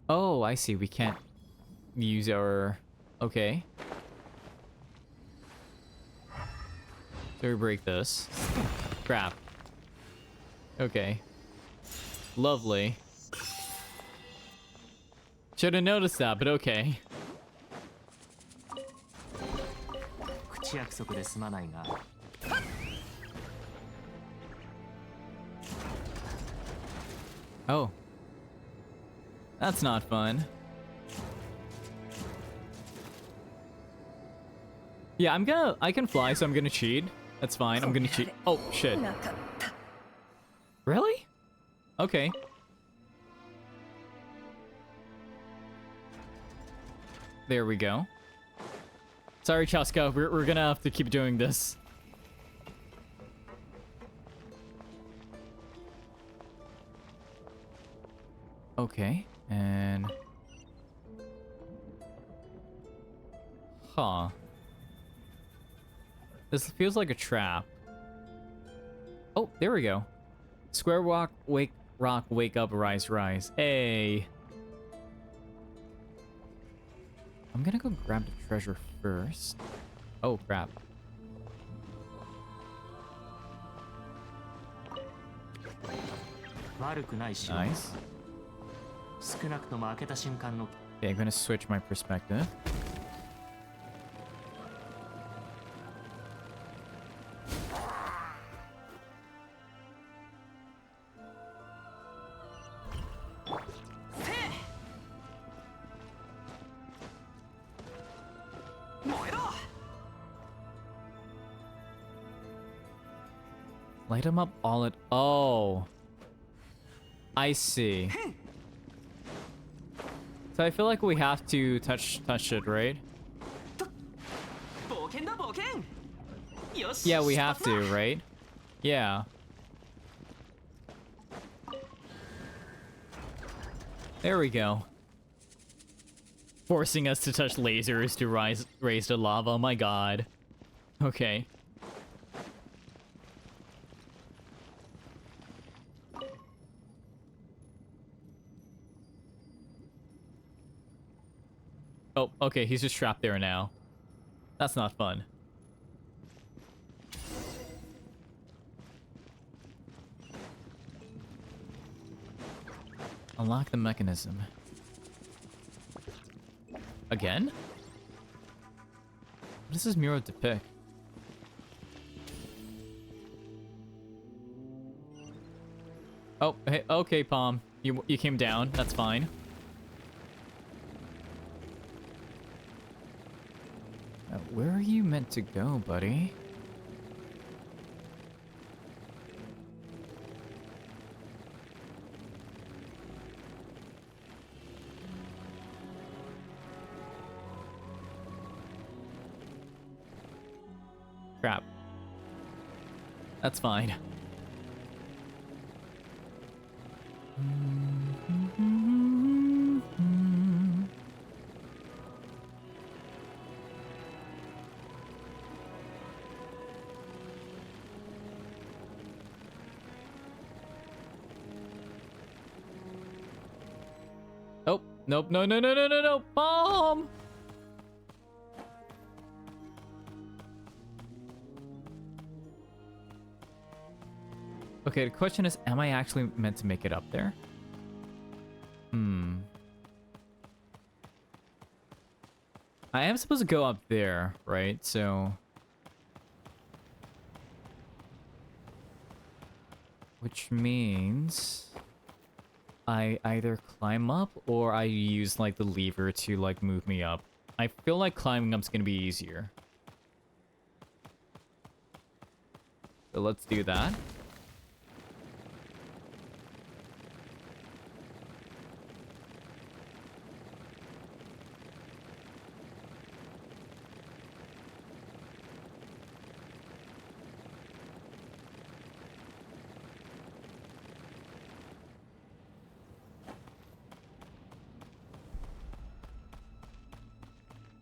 Speaker 1: Oh, I see. We can't use our... Okay. So we break this. Crap. Okay. Lovely. Should have noticed that, but okay. Oh. That's not fun. Yeah, I can fly, so I'm gonna cheat. That's fine, I'm gonna cheat. Oh, shit. Really? Okay. There we go. Sorry, Chaska. We're gonna have to keep doing this. Okay, and... Huh. This feels like a trap. Oh, there we go. Square rock, wake up, rise, rise. Hey! I'm gonna go grab the treasure first. Oh, crap. Nice. Okay, I'm gonna switch my perspective. Light him up all at... Oh. I see. So I feel like we have to touch it, right? Yeah, we have to, right? Yeah. There we go. Forcing us to touch lasers to raise the lava. Oh my god. Okay. Oh, okay, he's just trapped there now. That's not fun. Unlock the mechanism. Again? What does this mirror depict? Oh, hey, okay, Palm. You came down. That's fine. Where are you meant to go, buddy? Crap. That's fine. Oh, nope, no, bomb! Okay, the question is, am I actually meant to make it up there? I am supposed to go up there, right? So... which means... I either climb up or I use like the lever to like move me up. I feel like climbing up's gonna be easier. So let's do that.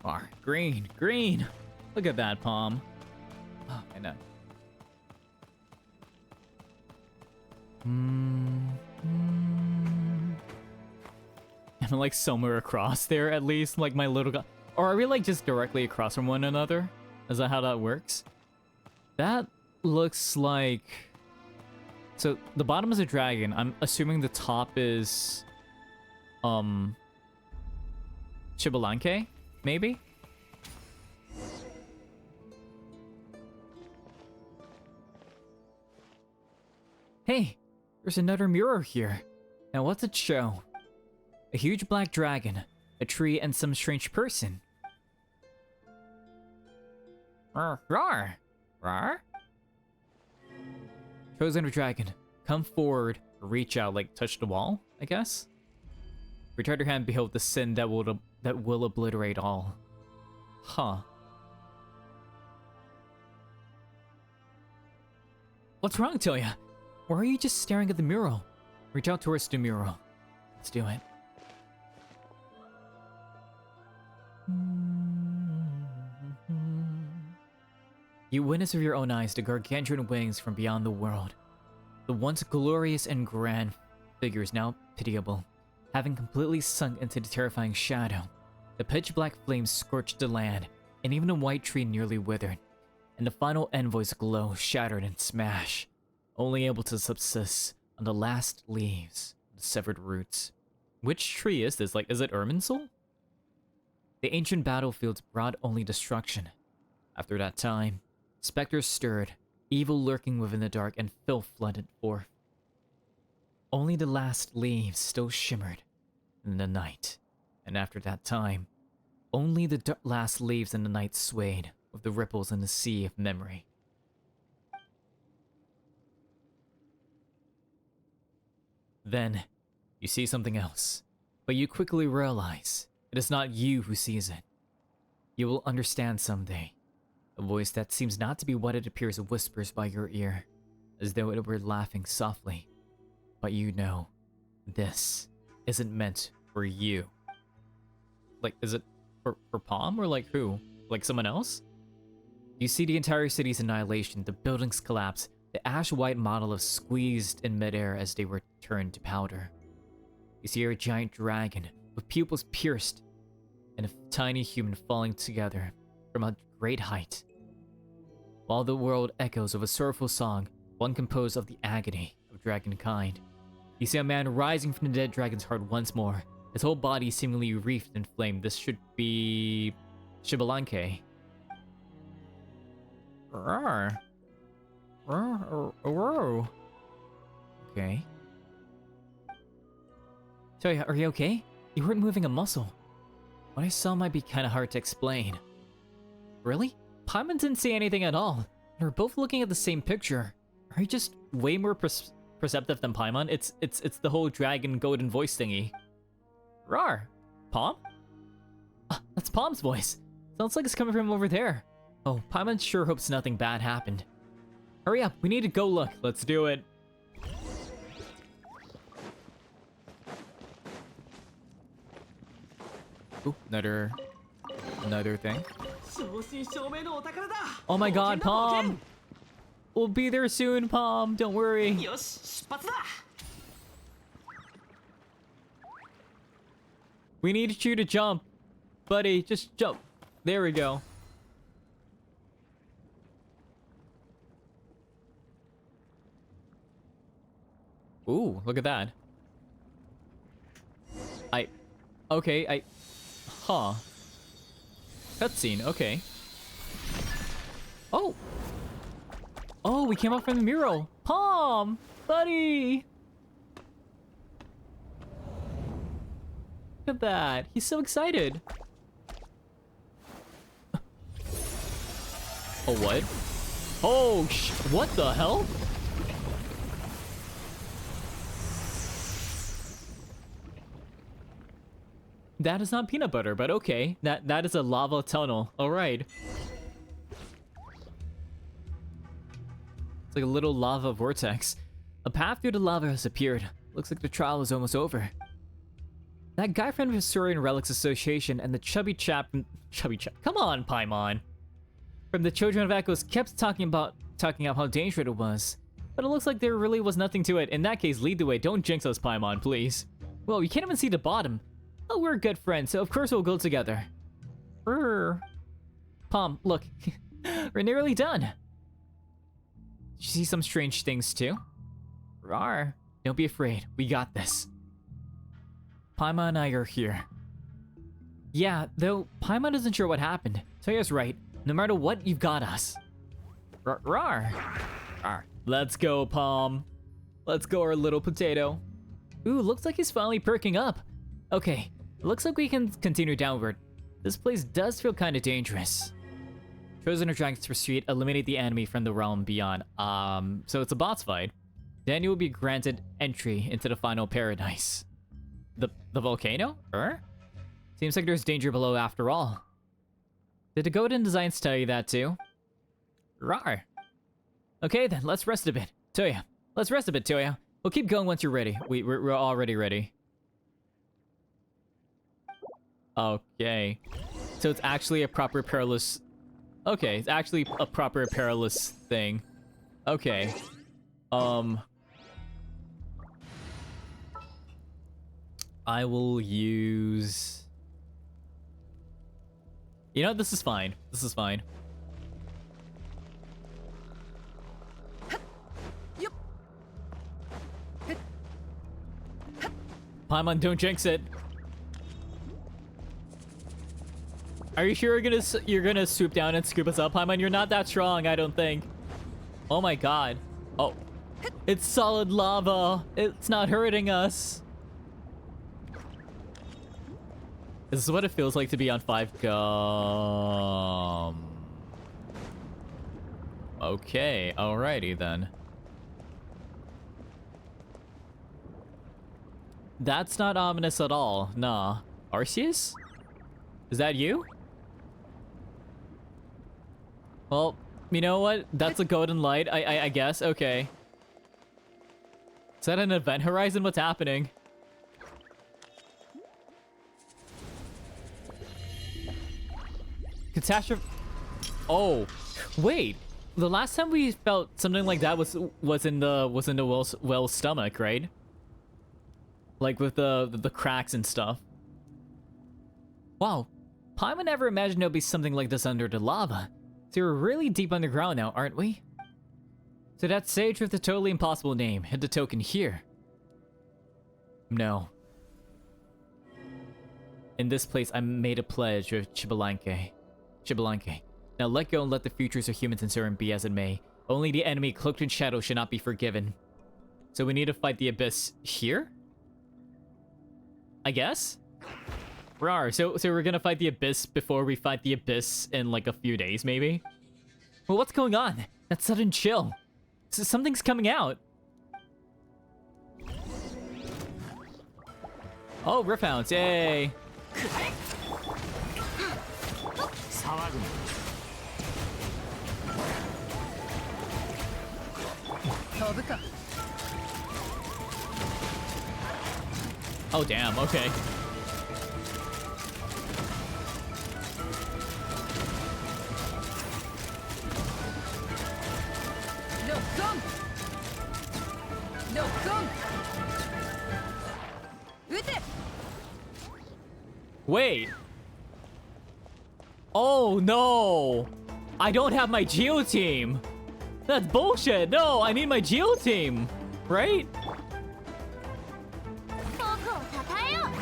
Speaker 1: Oh, green, green. Look at that, Palm. Oh, I know. I'm like somewhere across there at least, like my little guy. Or are we like just directly across from one another? Is that how that works? That looks like... So the bottom is a dragon. I'm assuming the top is... Chibalanke? Maybe? Hey, there's another mirror here. Now what's it show? A huge black dragon, a tree, and some strange person. Rawr! Rawr? Chosen dragon, come forward, reach out, like touch the wall, I guess? Return your hand, behold the sin that will obliterate all. Huh. What's wrong, Toya? Why are you just staring at the mural? Reach out towards the mural. Let's do it. You witness with your own eyes the gargantuan wings from beyond the world. The once glorious and grand figure is now pitiable, having completely sunk into the terrifying shadow. The pitch-black flames scorched the land, and even a white tree nearly withered, and the final envoy's glow shattered and smashed, only able to subsist on the last leaves, the severed roots. Which tree is this? Like, is it Irminsul? The ancient battlefields brought only destruction. After that time, specters stirred, evil lurking within the dark, and filth flooded forth. Only the last leaves still shimmered in the night, and after that time, only the last leaves in the night swayed with the ripples in the sea of memory. Then, you see something else, but you quickly realize it is not you who sees it. You will understand someday. A voice that seems not to be what it appears whispers by your ear, as though it were laughing softly. But you know, this isn't meant for you. Like, is it for Palm or like who? Like someone else? You see the entire city's annihilation, the buildings collapse, the ash-white monoliths squeezed in midair as they were turned to powder. You see a giant dragon with pupils pierced and a tiny human falling together from a great height. While the world echoes of a sorrowful song, one composed of the agony of dragonkind, you see a man rising from the dead dragon's heart once more, his whole body seemingly wreathed in flame. This should be Shibalanke. Rawr. Rawr. Okay. Sorry, are you okay? You weren't moving a muscle. What I saw might be kind of hard to explain. Really? Paimon didn't say anything at all. We're both looking at the same picture. Are you just way more perceptive than Paimon? It's the whole dragon golden voice thingy. Rar. Palm? That's Palm's voice. Sounds like it's coming from over there. Oh, Paimon sure hopes nothing bad happened. Hurry up, we need to go look. Let's do it. Ooh, another thing. Oh my god, Palm! We'll be there soon, Palm. Don't worry. We need you to jump. Buddy, just jump. There we go. Ooh, look at that. Huh. Cutscene, okay. Oh! Oh, we came up from the mural! Palm! Buddy! Look at that. He's so excited. Oh, what? Oh, what the hell? That is not peanut butter, but okay. That is a lava tunnel. All right. It's like a little lava vortex. A path through the lava has appeared. Looks like the trial is almost over. That guy from the Historian Relics Association and the chubby chap. Come on, Paimon. From the Children of Echoes kept talking up how dangerous it was. But it looks like there really was nothing to it. In that case, lead the way. Don't jinx us, Paimon, please. Well, you can't even see the bottom. Oh, we're good friends, so of course we'll go together. Palm, look. We're nearly done. Did you see some strange things too? Rawr. Don't be afraid. We got this. Paimon and I are here. Yeah, though Paimon isn't sure what happened. Toya's right. No matter what, you've got us. Rawr. Rawr. Let's go, Palm. Let's go, our little potato. Ooh, looks like he's finally perking up. Okay, looks like we can continue downward. This place does feel kind of dangerous. Chosen Dragons Pursuit, eliminate the enemy from the realm beyond. So it's a boss fight. Then you will be granted entry into the final paradise. The volcano? Seems like there's danger below after all. Did the Golden Designs tell you that too? Rawr. Okay then, let's rest a bit. Toya, let's rest a bit, Toya. We'll keep going once you're ready. We're already ready. Okay. So it's actually a proper perilous... Okay, it's actually a proper perilous thing. Okay. I will use... You know, this is fine. This is fine. Paimon, don't jinx it. Are you sure you're gonna swoop down and scoop us up, Paimon? You're not that strong, I don't think. Oh my god. Oh. It's solid lava. It's not hurting us. This is what it feels like to be on 5 gum. Okay, alrighty then. That's not ominous at all. Nah. Arceus? Is that you? Well, you know what? That's a golden light, I guess. Okay. Is that an event horizon? What's happening? Catastrophe. Oh, wait. The last time we felt something like that was in the whale's stomach, right? Like with the cracks and stuff. Wow. Paimon never imagined there'd be something like this under the lava. So we're really deep underground now, aren't we? So that sage with the totally impossible name, hit the token here. No. In this place, I made a pledge with Chibalanque. Now let go and let the futures of humans and Surin be as it may. Only the enemy cloaked in shadow should not be forgiven. So we need to fight the abyss here? I guess? Rawr, so we're gonna fight the abyss before we fight the abyss in like a few days, maybe? Well, what's going on? That sudden chill. Something's coming out. Oh, Rifthounds, yay! Oh damn, okay. Wait. Oh no! I don't have my Geo team! That's bullshit! No, I need my Geo team! Right?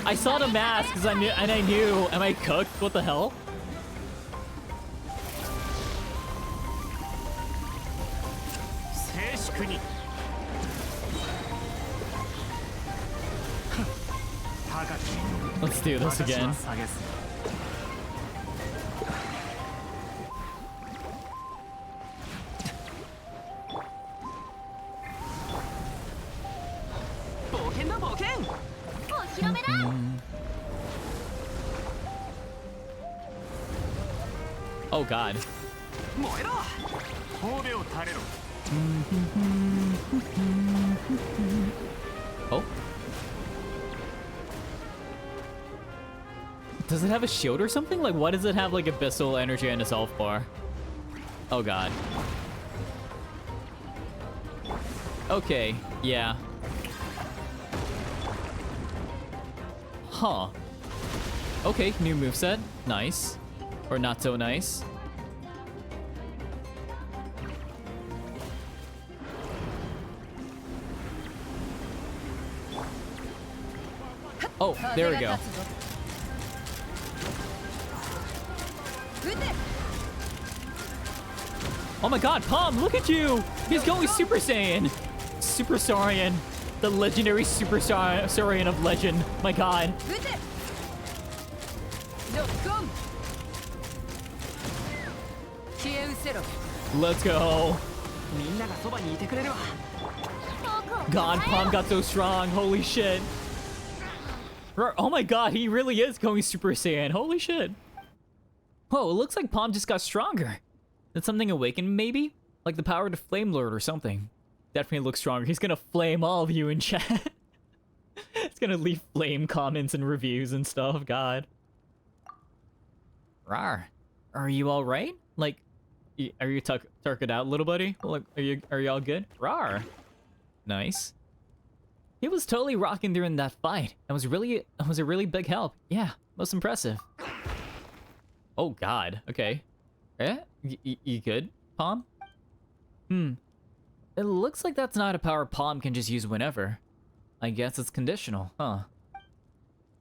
Speaker 1: I saw the masks and I knew. Am I cooked? What the hell? Let's do this again. Oh god. Oh. Does it have a shield or something? Like, why does it have like abyssal energy and a self bar? Oh god. Okay, yeah. Huh. Okay, new moveset. Nice. Or not so nice. Oh, there we go. Oh my god, Palm, look at you! He's going Super Saiyan! Super Saurian. The legendary Super Saurian of legend. My god. Let's go. God, Palm got so strong. Holy shit. Oh my god, he really is going Super Saiyan. Holy shit. Whoa, it looks like Palm just got stronger. Did something awaken, maybe? Like the power to Flame Lord or something. definitely look stronger. He's gonna flame all of you in chat. He's gonna leave flame comments and reviews and stuff. God. Rar. Are you all right? Like, are you tuckered out, little buddy? Look, are you all good? Rar. Nice. He was totally rocking during that fight. It was a really big help. Yeah, most impressive. Oh God. Okay. Eh? You good, Palm? It looks like that's not a power Palm can just use whenever. I guess it's conditional, huh?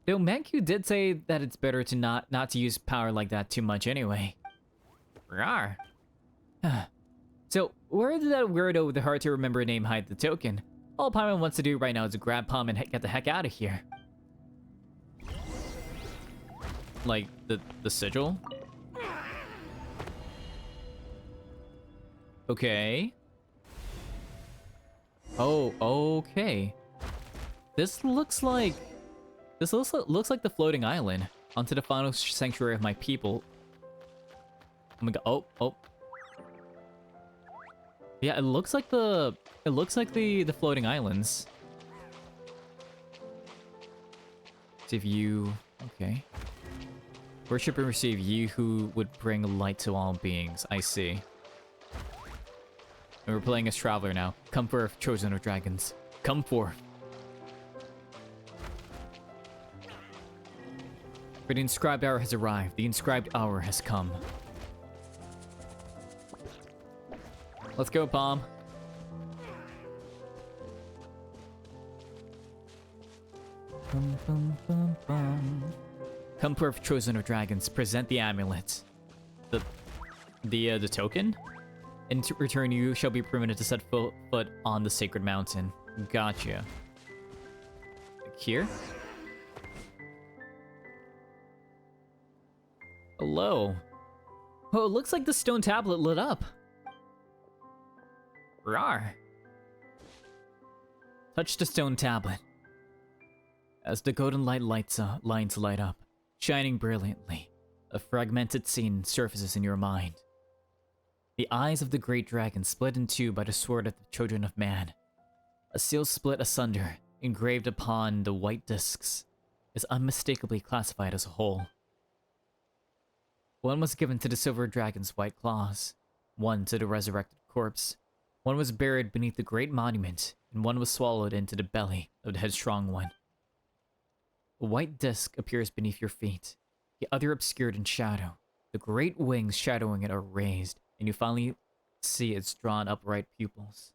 Speaker 1: Though Manku did say that it's better to not to use power like that too much anyway. Rawr. So, where did that weirdo with the hard to remember name hide the token? All Paimon wants to do right now is grab Palm and get the heck out of here. Like, the sigil? Okay. Oh, okay. This looks like the floating island onto the final sanctuary of my people. Oh my god. Oh. Yeah, it looks like the floating islands. Receive you. Okay. Worship and receive you who would bring light to all beings. I see. And we're playing as Traveler now. Come forth, chosen of dragons. Come forth. For the inscribed hour has arrived. The inscribed hour has come. Let's go, Palm. Come forth, chosen of dragons. Present the amulet. The token? In return, you shall be permitted to set foot on the sacred mountain. Gotcha. Here? Hello. Oh, it looks like the stone tablet lit up. Rawr. Touch the stone tablet. As the golden lines light up, shining brilliantly, a fragmented scene surfaces in your mind. The eyes of the great dragon split in two by the sword of the children of man. A seal split asunder, engraved upon the white discs, is unmistakably classified as a whole. One was given to the silver dragon's white claws, one to the resurrected corpse, one was buried beneath the great monument, and one was swallowed into the belly of the headstrong one. A white disc appears beneath your feet, the other obscured in shadow. The great wings shadowing it are raised, and you finally see its drawn upright pupils.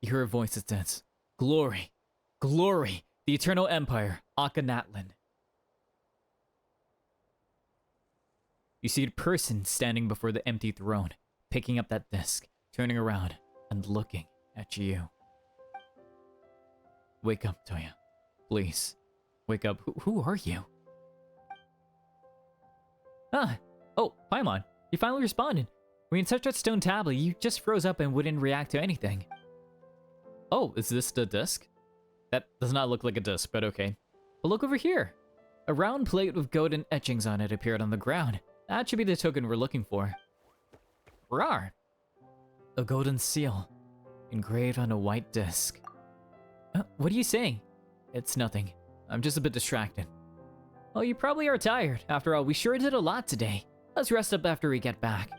Speaker 1: You hear a voice that says, "Glory! Glory! The eternal empire, Natlan." You see a person standing before the empty throne, picking up that disc, turning around, and looking at you. Wake up, Toya. Please. Wake up. Who are you? Oh, Paimon. You finally responded. When you touched that stone tablet, you just froze up and wouldn't react to anything. Oh, is this the disc? That does not look like a disc, but okay. But look over here. A round plate with golden etchings on it appeared on the ground. That should be the token we're looking for. Rawr! A golden seal, engraved on a white disc. What are you saying? It's nothing. I'm just a bit distracted. Oh, you probably are tired. After all, we sure did a lot today. Let's rest up after we get back.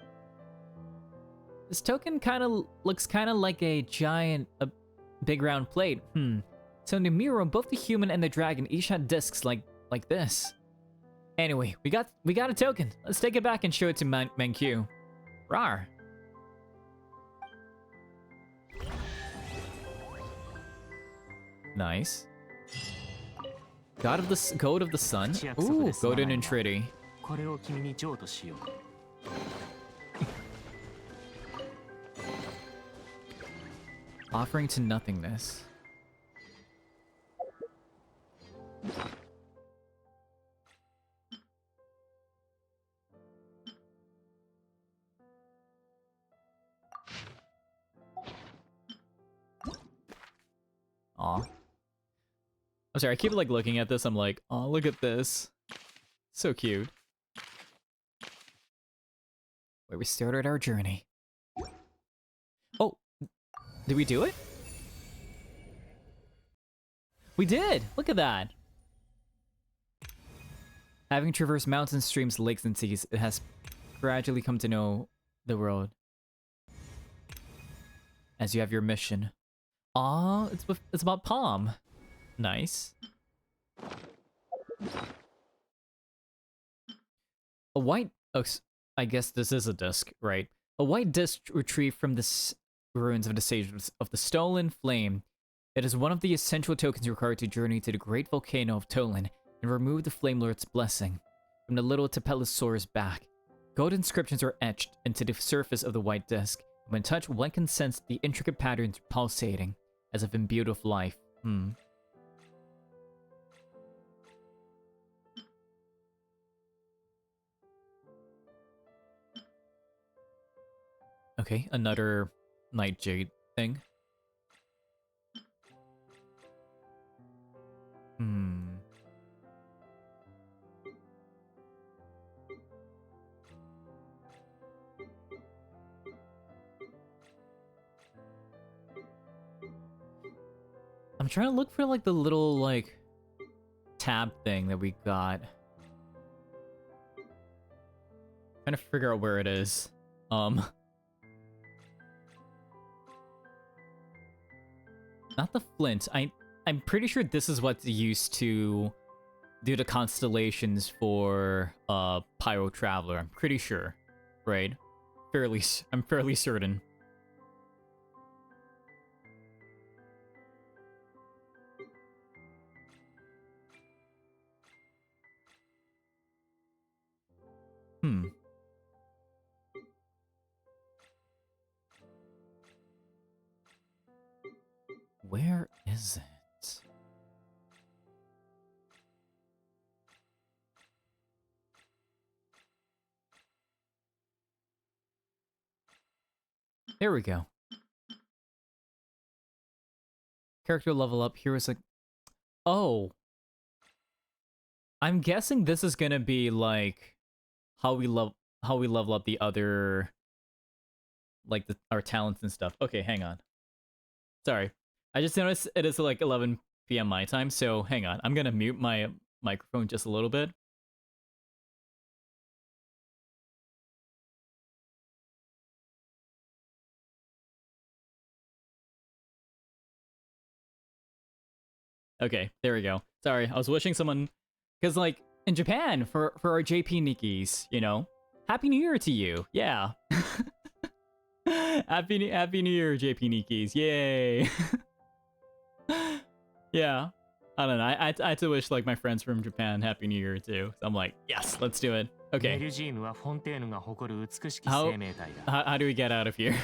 Speaker 1: This token looks kind of like a big round plate. So in the mirror, both the human and the dragon each had discs like this. Anyway, we got a token. Let's take it back and show it to Manku. Rawr. Nice. God of the Sun. Ooh, golden entreaty. Offering to nothingness. Aw. I'm sorry, I keep looking at this, I'm like, aw, look at this. So cute. where we started our journey. Oh, did we do it? We did! Look at that! Having traversed mountains, streams, lakes, and seas, it has gradually come to know the world. As you have your mission. Aw, it's about Palm. Nice. A white... Oh, I guess this is a disc, right? A white disc retrieved from the ruins of the Sage of the Stolen Flame. It is one of the essential tokens required to journey to the great volcano of Tolan and remove the Flame Lord's blessing from the little Tapelisaur's back. Gold inscriptions are etched into the surface of the white disc. When touched, one can sense the intricate patterns pulsating, as if imbued with life. Okay, another Night Jade thing. I'm trying to look for like the little like tab thing that we got. Trying to figure out where it is. Not the flint. I'm pretty sure this is what's used to do the constellations for Pyro Traveler. I'm pretty sure, right? I'm fairly certain. Where is it? There we go. Character level up. Here is a... Oh. I'm guessing this is gonna be like how we level up the other, like our talents and stuff. Okay, hang on. Sorry. I just noticed it is like 11 p.m. my time, so hang on. I'm gonna mute my microphone just a little bit. Okay, there we go. Sorry, I was wishing someone... Because, like, in Japan, for our JP Nikis, you know? Happy New Year to you! Yeah! Happy New Year, JP Nikis! Yay! Yeah. I don't know, I had to wish, like, my friends from Japan Happy New Year, too. So I'm like, yes, let's do it. Okay. How do we get out of here?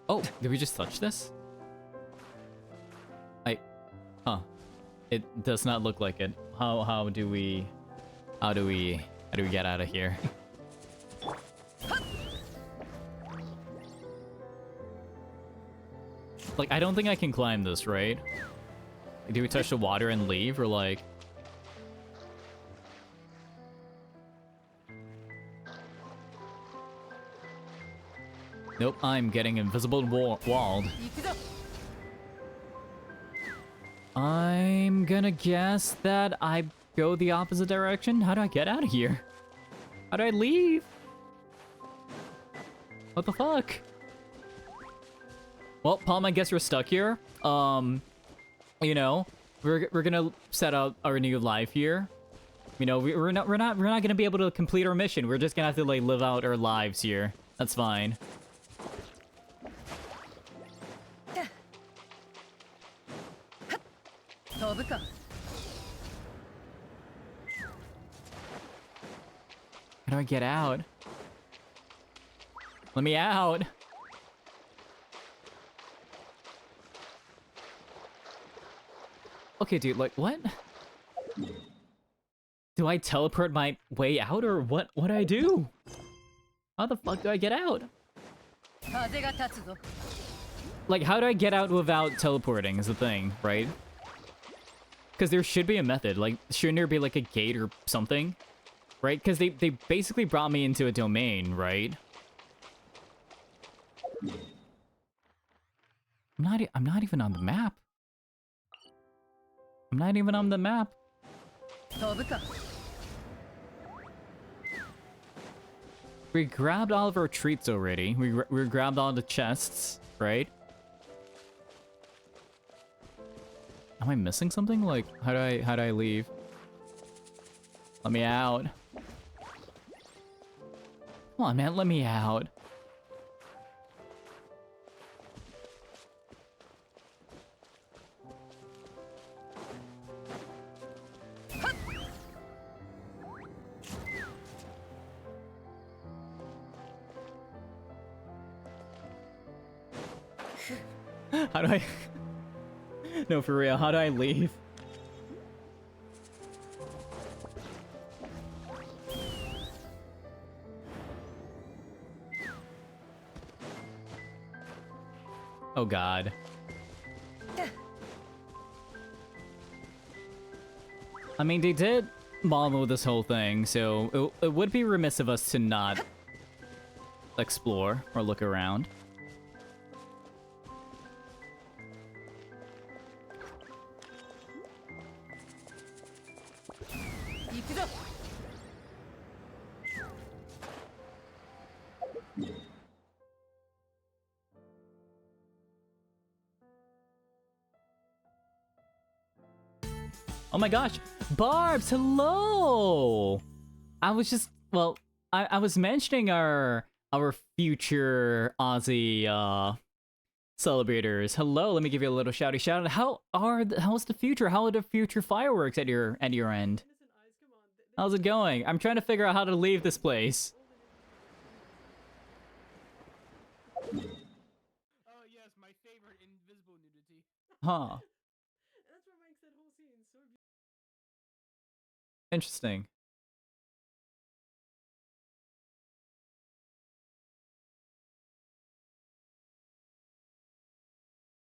Speaker 1: Oh, did we just touch this? Huh. It does not look like it. How do we get out of here? Like, I don't think I can climb this, right? Like, do we touch the water and leave, or like... Nope, I'm getting invisible walled. I'm gonna guess that I go the opposite direction. How do I get out of here? How do I leave? What the fuck? Well, Palm, I guess we're stuck here. You know, we're gonna set out our new life here. You know, we're not gonna be able to complete our mission. We're just gonna have to like live out our lives here. That's fine. How do I get out? Let me out! Okay, dude, like, what? Do I teleport my way out, or what do I do? How the fuck do I get out? Like, how do I get out without teleporting is the thing, right? Because there should be a method. Like, shouldn't there be like a gate or something? Right? Because they basically brought me into a domain, right? I'm not even on the map. I'm not even on the map. We grabbed all of our treats already. We grabbed all the chests, right? Am I missing something? Like, how do I leave? Let me out. Come on, man, let me out. How do I... No, for real, how do I leave? Oh god. I mean, they did model this whole thing, so it would be remiss of us to not explore or look around. Oh my gosh, Barbs, hello! I was just, well, I was mentioning our future Aussie celebrators. Hello, let me give you a little shouty shout out. How's the future? How are the future fireworks at your end? How's it going? I'm trying to figure out how to leave this place.
Speaker 3: Oh yes, my favorite invisible nudity.
Speaker 1: Huh.
Speaker 3: That's what makes that whole scene so beautiful.
Speaker 1: Interesting.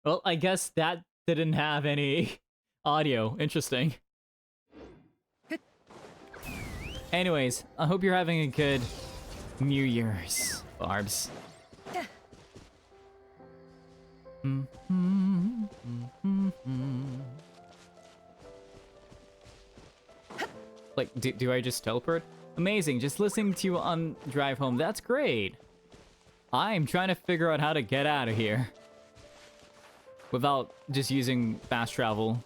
Speaker 1: Well, I guess that didn't have any audio. Interesting. Anyways, I hope you're having a good New Year's, Barbs. Like, do I just teleport? Amazing, just listening to you on drive home. That's great. I'm trying to figure out how to get out of here without just using fast travel.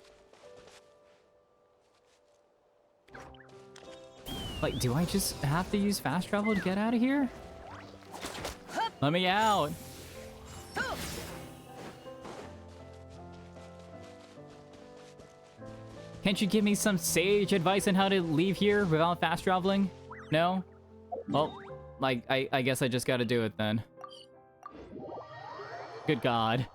Speaker 1: Like, do I just have to use fast travel to get out of here? Let me out. Can't you give me some sage advice on how to leave here without fast traveling? No? Well, like, I guess I just gotta do it then. Good God.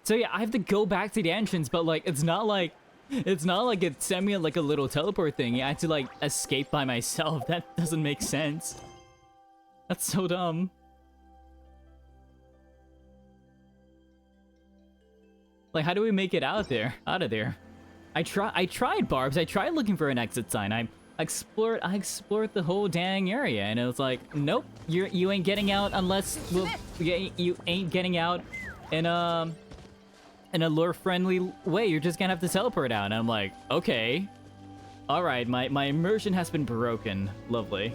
Speaker 1: So yeah, I have to go back to the entrance, but like, it's not like it sent me like a little teleport thing. I had to like escape by myself. That doesn't make sense. That's so dumb. Like, how do we make it out of there? I tried, Barbs. I tried looking for an exit sign. I explored the whole dang area, and it was like, nope, you ain't getting out unless, well, you ain't getting out in a lure-friendly way. You're just gonna have to teleport out. And I'm like, okay, all right, my immersion has been broken. Lovely.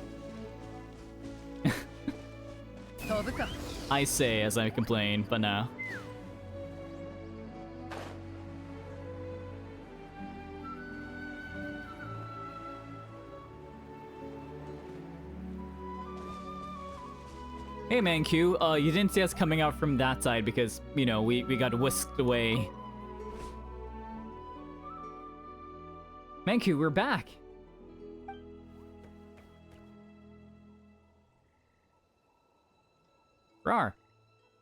Speaker 1: I say as I complain, but no. Hey man, Q, you didn't see us coming out from that side because, you know, we got whisked away. Man, Q, we're back. Rar.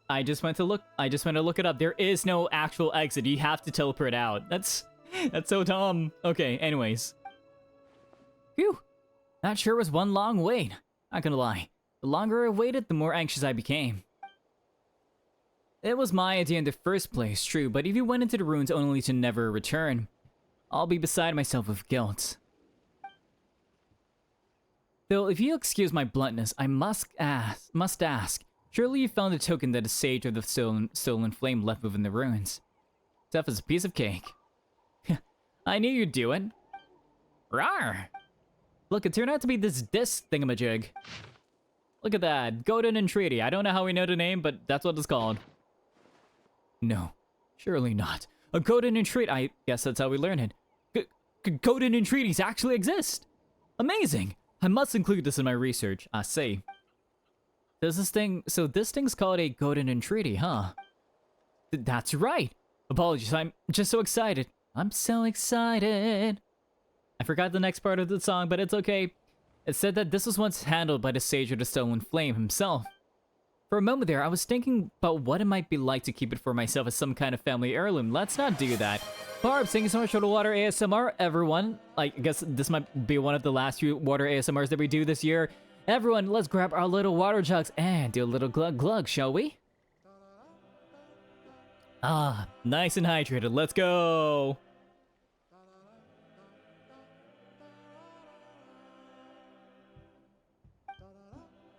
Speaker 1: I just went to look it up. There is no actual exit. You have to teleport out. That's so dumb. Okay, anyways. Phew. That sure was one long wait. Not gonna lie. The longer I waited, the more anxious I became. It was my idea in the first place, true, but if you went into the ruins only to never return, I'll be beside myself with guilt. Though, if you excuse my bluntness, I must ask, surely you found the token that the Sage of the Stolen Flame left within the ruins. Tough as a piece of cake. I knew you'd do it. Rawr! Look, it turned out to be this disc thingamajig. Look at that, Golden Entreaty. I don't know how we know the name, but that's what it's called. No, surely not. A Golden Entreaty, I guess that's how we learn it. Golden Entreaties actually exist! Amazing! I must include this in my research, I see. This thing's called a Golden Entreaty, huh? That's right! Apologies, I'm just so excited. I'm so excited. I forgot the next part of the song, but it's okay. It said that this was once handled by the Sage of the Stolen Flame himself. For a moment there, I was thinking about what it might be like to keep it for myself as some kind of family heirloom. Let's not do that. Barb, thank you so much for the water ASMR, everyone. I guess this might be one of the last few water ASMRs that we do this year. Everyone, let's grab our little water jugs and do a little glug glug, shall we? Ah, nice and hydrated. Let's go.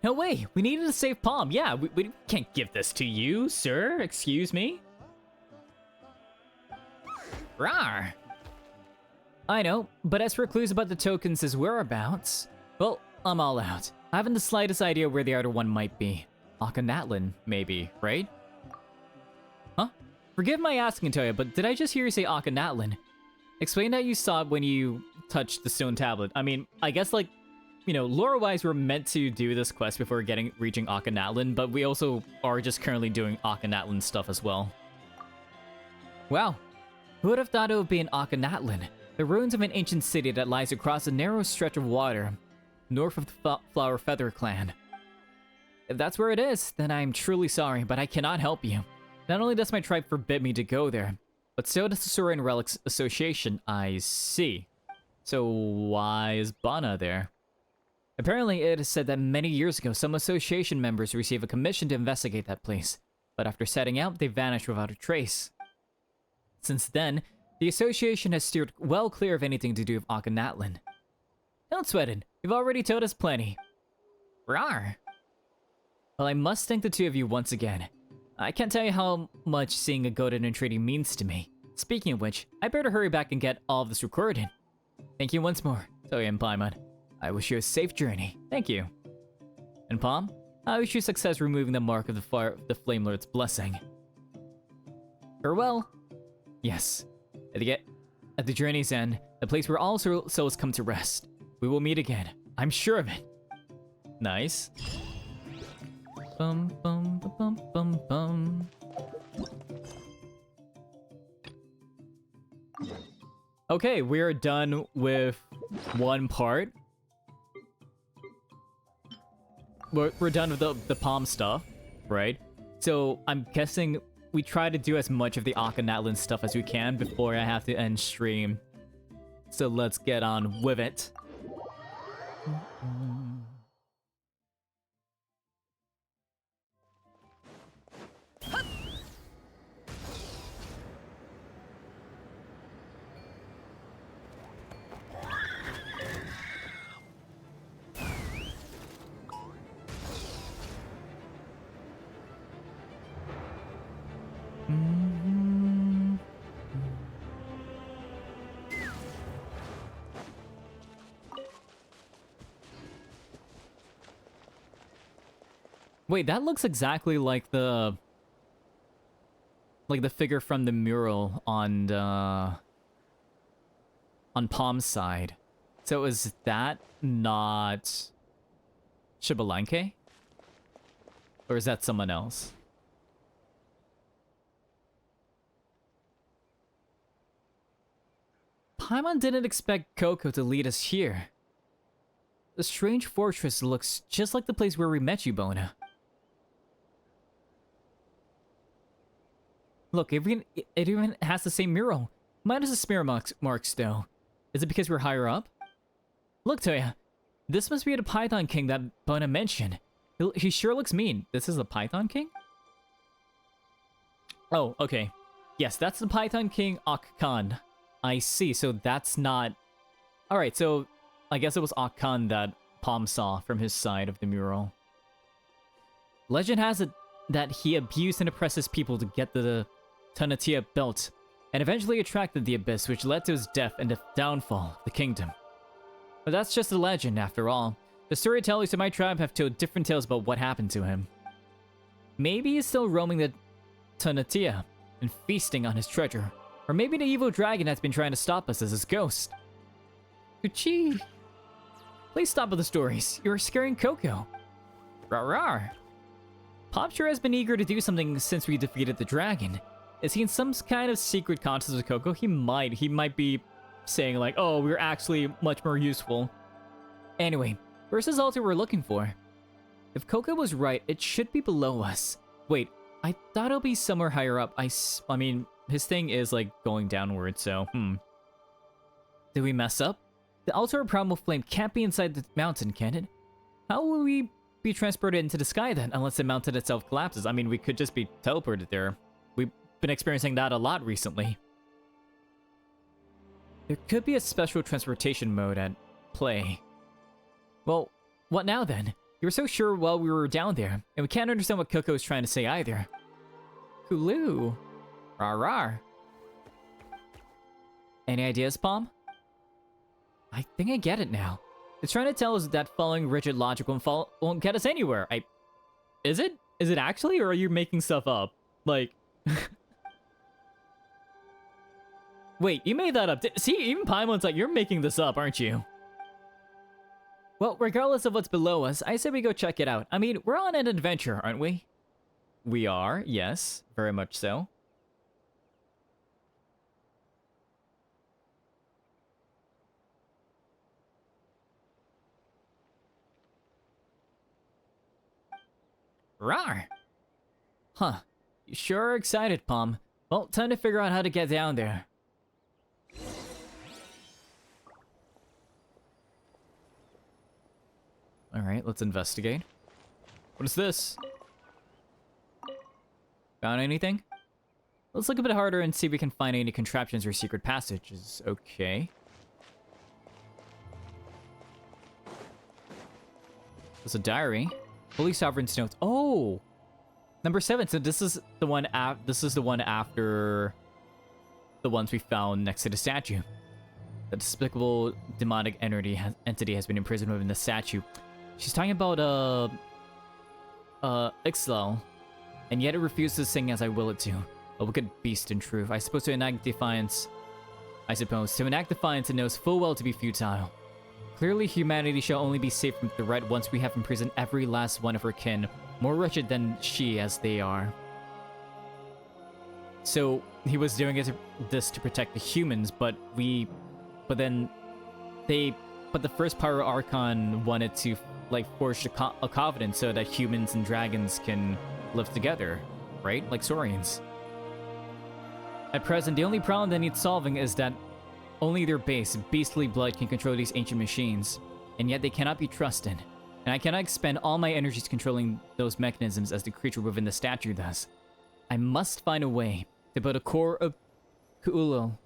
Speaker 1: No way, we needed to save Palm. Yeah, we can't give this to you, sir. Excuse me. Rawr. I know, but as for clues about the tokens' whereabouts, well, I'm all out. I haven't the slightest idea where the other one might be. Natlan, maybe, right? Huh? Forgive my asking, Toya, but did I just hear you say Natlan? Explain how you saw it when you touched the stone tablet. I mean, I guess like, you know, lore-wise, we're meant to do this quest before reaching Natlan, but we also are just currently doing Natlan stuff as well. Wow, who would have thought it would be an Natlan? The ruins of an ancient city that lies across a narrow stretch of water, north of the Flower Feather clan. If that's where it is, then I'm truly sorry, but I cannot help you. Not only does my tribe forbid me to go there, but so does the Saurian Relics Association. I see. So why is Bana there? Apparently, it is said that many years ago, some association members received a commission to investigate that place, but after setting out, they vanished without a trace. Since then, the association has steered well clear of anything to do with Natlan. Don't sweat it, you've already told us plenty. Rawr! Well, I must thank the two of you once again. I can't tell you how much seeing a Golden Entreaty means to me. Speaking of which, I better hurry back and get all of this recorded. Thank you once more, Toya and Paimon. I wish you a safe journey. Thank you. And Palm, I wish you success removing the mark of the Flame Lord's blessing. Farewell. Yes. At the journey's end, the place where all souls come to rest. We will meet again. I'm sure of it. Nice. Bum bum bum bum bum. Okay, we're done with one part. We're done with the Palm stuff, right? So I'm guessing we try to do as much of the Natlan stuff as we can before I have to end stream. So let's get on with it. Wait, that looks exactly like the figure from the mural on Palm's side. So is that not Shibalanke? Or is that someone else? Paimon didn't expect Coco to lead us here. The strange fortress looks just like the place where we met you, Bona. Look, it even has the same mural. Minus the smear marks, though. Is it because we're higher up? Look, Toya. This must be the Python King that Bona mentioned. He sure looks mean. This is the Python King? Oh, okay. Yes, that's the Python King Khan. I see, so that's not... Alright, so I guess it was Khan that Palm saw from his side of the mural. Legend has it that he abused and oppressed his people to get the Tanatia belt, and eventually attracted the Abyss, which led to his death and the downfall of the kingdom. But that's just a legend, after all. The storytellers in my tribe have told different tales about what happened to him. Maybe he's still roaming the Tanatia and feasting on his treasure. Or maybe the evil dragon has been trying to stop us as his ghost. Kuchi! Please stop with the stories. You're scaring Coco. Rawr. Pop sure has been eager to do something since we defeated the dragon. Is he in some kind of secret contest with Coco? He might be saying like, oh, we're actually much more useful. Anyway, where's this altar we're looking for? If Coco was right, it should be below us. Wait, I thought it'll be somewhere higher up. I mean, his thing is like going downward, so, Did we mess up? The altar of primal flame can't be inside the mountain, can it? How will we be transported into the sky then, unless the mountain itself collapses? I mean, we could just be teleported there. We've been experiencing that a lot recently. There could be a special transportation mode at play. Well, what now then? You were so sure while we were down there, and we can't understand what Coco is trying to say either. Kulu. Rawr. Any ideas, Palm? I think I get it now. It's trying to tell us that following rigid logic won't get us anywhere. Is it? Is it actually, or are you making stuff up? Like... Wait, you made that up. See, even Paimon's like, you're making this up, aren't you? Well, regardless of what's below us, I say we go check it out. I mean, we're on an adventure, aren't we? We are, yes. Very much so. Rawr! Huh. You sure are excited, Palm. Well, time to figure out how to get down there. Alright, let's investigate. What is this? Found anything? Let's look a bit harder and see if we can find any contraptions or secret passages. Okay. There's a diary. Holy Sovereign's notes. Oh! Number 7. So this is the one after the ones we found next to the statue. The despicable demonic entity has been imprisoned within the statue. She's talking about Ixlel, and yet it refuses to sing as I will it to. A wicked beast in truth. I suppose to enact defiance, it knows full well to be futile. Clearly humanity shall only be safe from threat once we have imprisoned every last one of her kin, more wretched than she as they are. So he was doing this to protect the humans, but the first Pyro Archon wanted to like forge a covenant so that humans and dragons can live together, right? Like Saurians. At present, the only problem that needs solving is that only their base, beastly blood, can control these ancient machines, and yet they cannot be trusted. And I cannot expend all my energies controlling those mechanisms as the creature within the statue does. I must find a way to build a core of Ku'ulo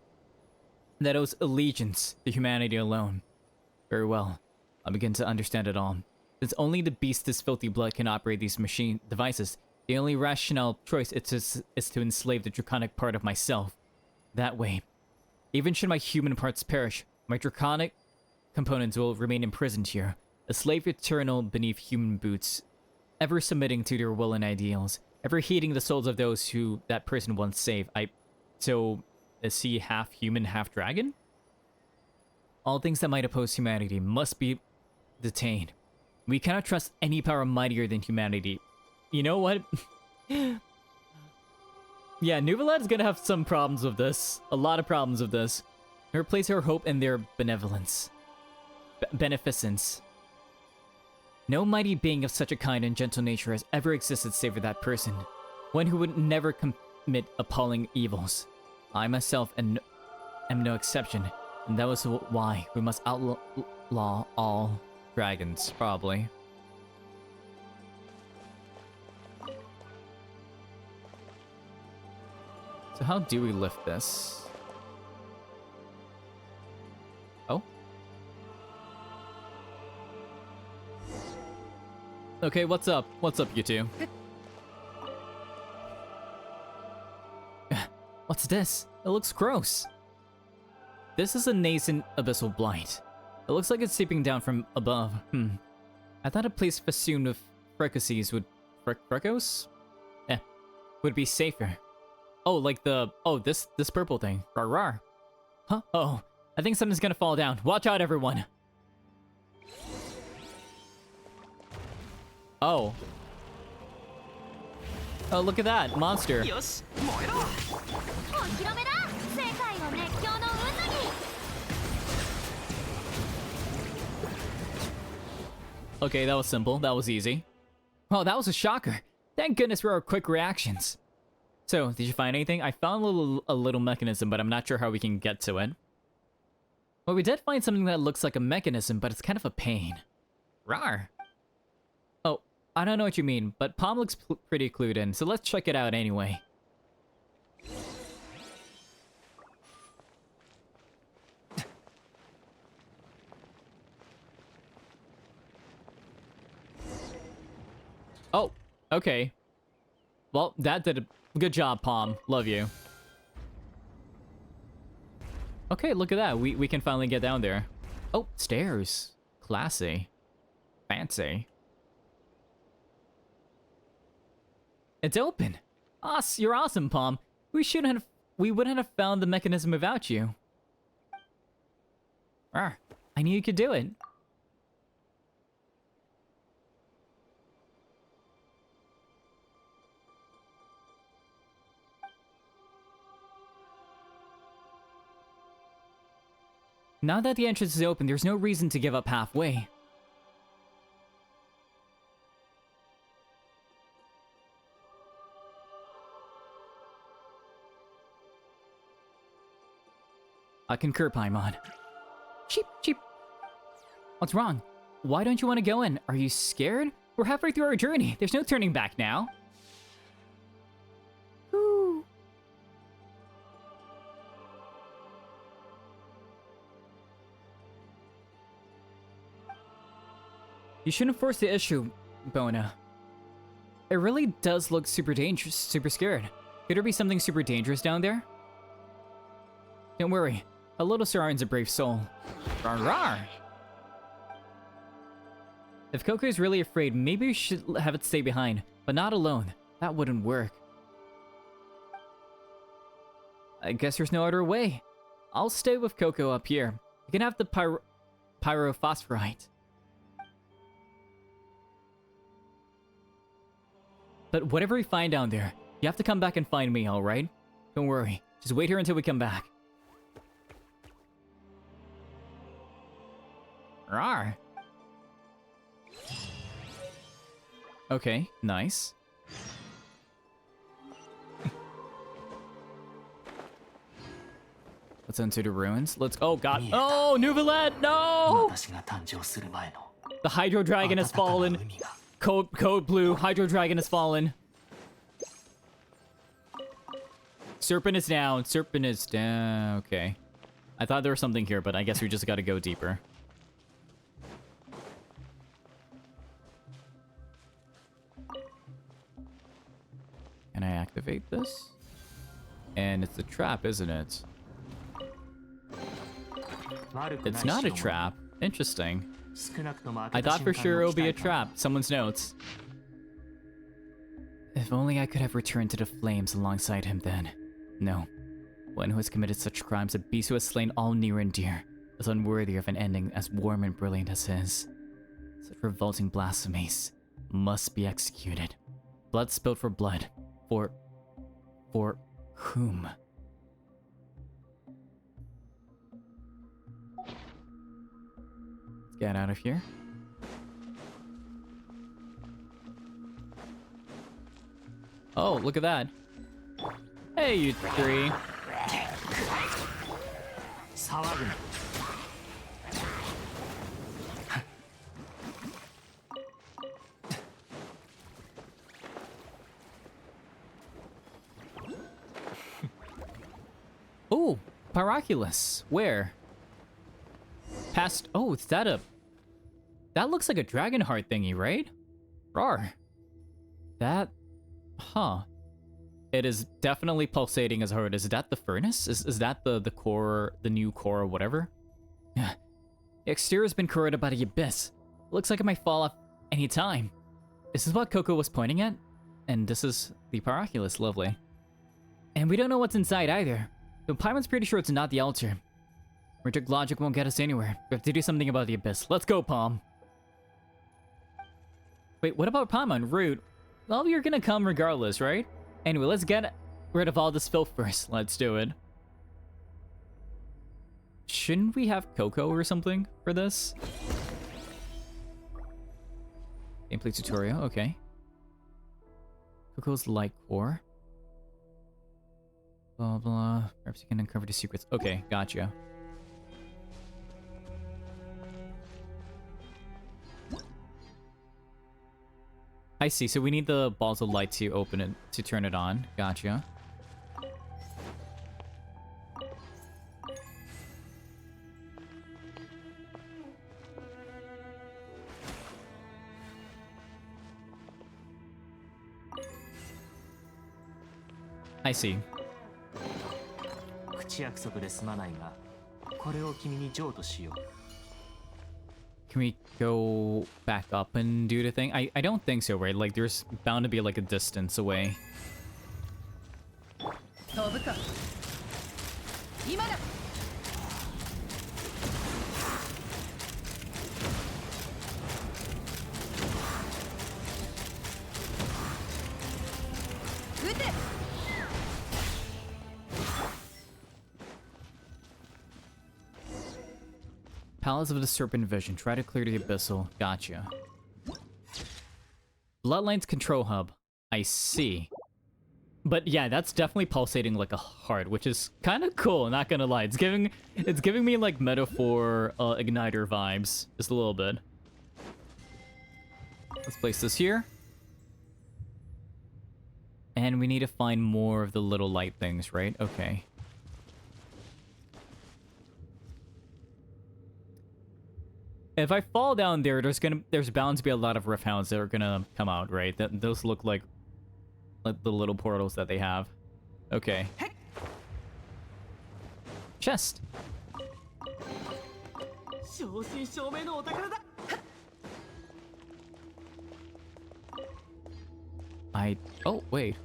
Speaker 1: that owes allegiance to humanity alone. Very well. I begin to understand it all. Since only the beast's filthy blood can operate these machine devices, the only rational choice is to enslave the draconic part of myself. That way, even should my human parts perish, my draconic components will remain imprisoned here, a slave eternal beneath human boots, ever submitting to their will and ideals, ever heeding the souls of those who that person once saved. So, is he half human, half dragon? All things that might oppose humanity must be detained. We cannot trust any power mightier than humanity. You know what? Yeah, Nuvalad's gonna have some problems with this. A lot of problems with this. Never place her hope in their benevolence. Beneficence. No mighty being of such a kind and gentle nature has ever existed save for that person. One who would never commit appalling evils. I myself am no exception, and that was why we must outlaw all dragons, probably. So how do we lift this? Oh. Okay, what's up? What's up, you two? What's this? It looks gross. This is a nascent abyssal blight. It looks like it's seeping down from above. I thought a place festooned with freckles would... Freckles? Would be safer. Oh, like the... Oh, this purple thing. Rar rar. Huh? Oh, I think something's gonna fall down. Watch out, everyone. Oh. Oh, look at that. Monster. Okay, that was simple. That was easy. Oh, that was a shocker. Thank goodness for our quick reactions. So, did you find anything? I found a little mechanism, but I'm not sure how we can get to it. Well, we did find something that looks like a mechanism, but it's kind of a pain. Rar. Oh, I don't know what you mean, but Palm looks pretty clued in, so let's check it out anyway. Oh, okay. Well, that did a good job, Palm. Love you. Okay, look at that. We can finally get down there. Oh, stairs. Classy. Fancy. It's open. You're awesome, Palm. We wouldn't have found the mechanism without you. I knew you could do it. Now that the entrance is open, there's no reason to give up halfway. I concur, Paimon. Cheep, cheep. What's wrong? Why don't you want to go in? Are you scared? We're halfway through our journey. There's no turning back now. Ooh. You shouldn't force the issue, Bona. It really does look super dangerous, super scared. Could there be something super dangerous down there? Don't worry. A little Saren's a brave soul. Rar rar! If Coco is really afraid, maybe we should have it stay behind, but not alone. That wouldn't work. I guess there's no other way. I'll stay with Coco up here. You can have the pyrophosphorite. But whatever we find down there, you have to come back and find me, alright? Don't worry. Just wait here until we come back. Rawr. Okay, nice. Let's enter the ruins. Let's... Oh, God. Oh, Nouvellette! No! The Hydro Dragon has fallen. Code Blue. Hydro Dragon has fallen. Serpent is down. Serpent is down. Okay. I thought there was something here, but I guess we just gotta go deeper. Can I activate this? And it's a trap, isn't it? It's not a trap. Interesting. I thought for sure it would be a trap. Someone's notes. If only I could have returned to the flames alongside him then. No. One who has committed such crimes, a beast who has slain all near and dear, is unworthy of an ending as warm and brilliant as his. Such revolting blasphemies must be executed. Blood spilled for blood. For whom? Let's get out of here. Oh, look at that. Hey, you three. Oh, Pyroculus. Where? Past. Oh, is that a. That looks like a dragon heart thingy, right? Rar. That. Huh. It is definitely pulsating as hard. Is that the furnace? Is that the core, the new core or whatever? Yeah. The exterior has been corroded by the abyss. Looks like it might fall off any time. Is this what Coco was pointing at? And this is the Pyroculus, lovely. And we don't know what's inside either. The Paimon's pretty sure it's not the altar. Strict logic won't get us anywhere. We have to do something about the abyss. Let's go, Palm. Wait, what about Paimon? Rude. Well, you're gonna come regardless, right? Anyway, let's get rid of all this filth first. Let's do it. Shouldn't we have Coco or something for this? Gameplay tutorial, okay. Coco's light core. Blah blah. Perhaps you can uncover the secrets. Okay, gotcha. I see, so we need the balls of light to open it, to turn it on. Gotcha. I see.
Speaker 4: 口約束で済まないが、これを君に譲渡しよう。
Speaker 1: Can we go back up and do the thing? I don't think so, right? Like, there's bound to be, like, a distance away.
Speaker 2: 飛ぶか。今だ。撃て。
Speaker 1: Palace of the Serpent Vision. Try to clear the Abyssal. Gotcha. Bloodlines Control Hub. I see. But yeah, that's definitely pulsating like a heart, which is kind of cool, not gonna lie. It's giving me like Metaphor Igniter vibes. Just a little bit. Let's place this here. And we need to find more of the little light things, right? Okay. If I fall down there, there's bound to be a lot of Rift Hounds that are gonna come out, right? Those look like the little portals that they have. Okay. Chest. Oh, wait.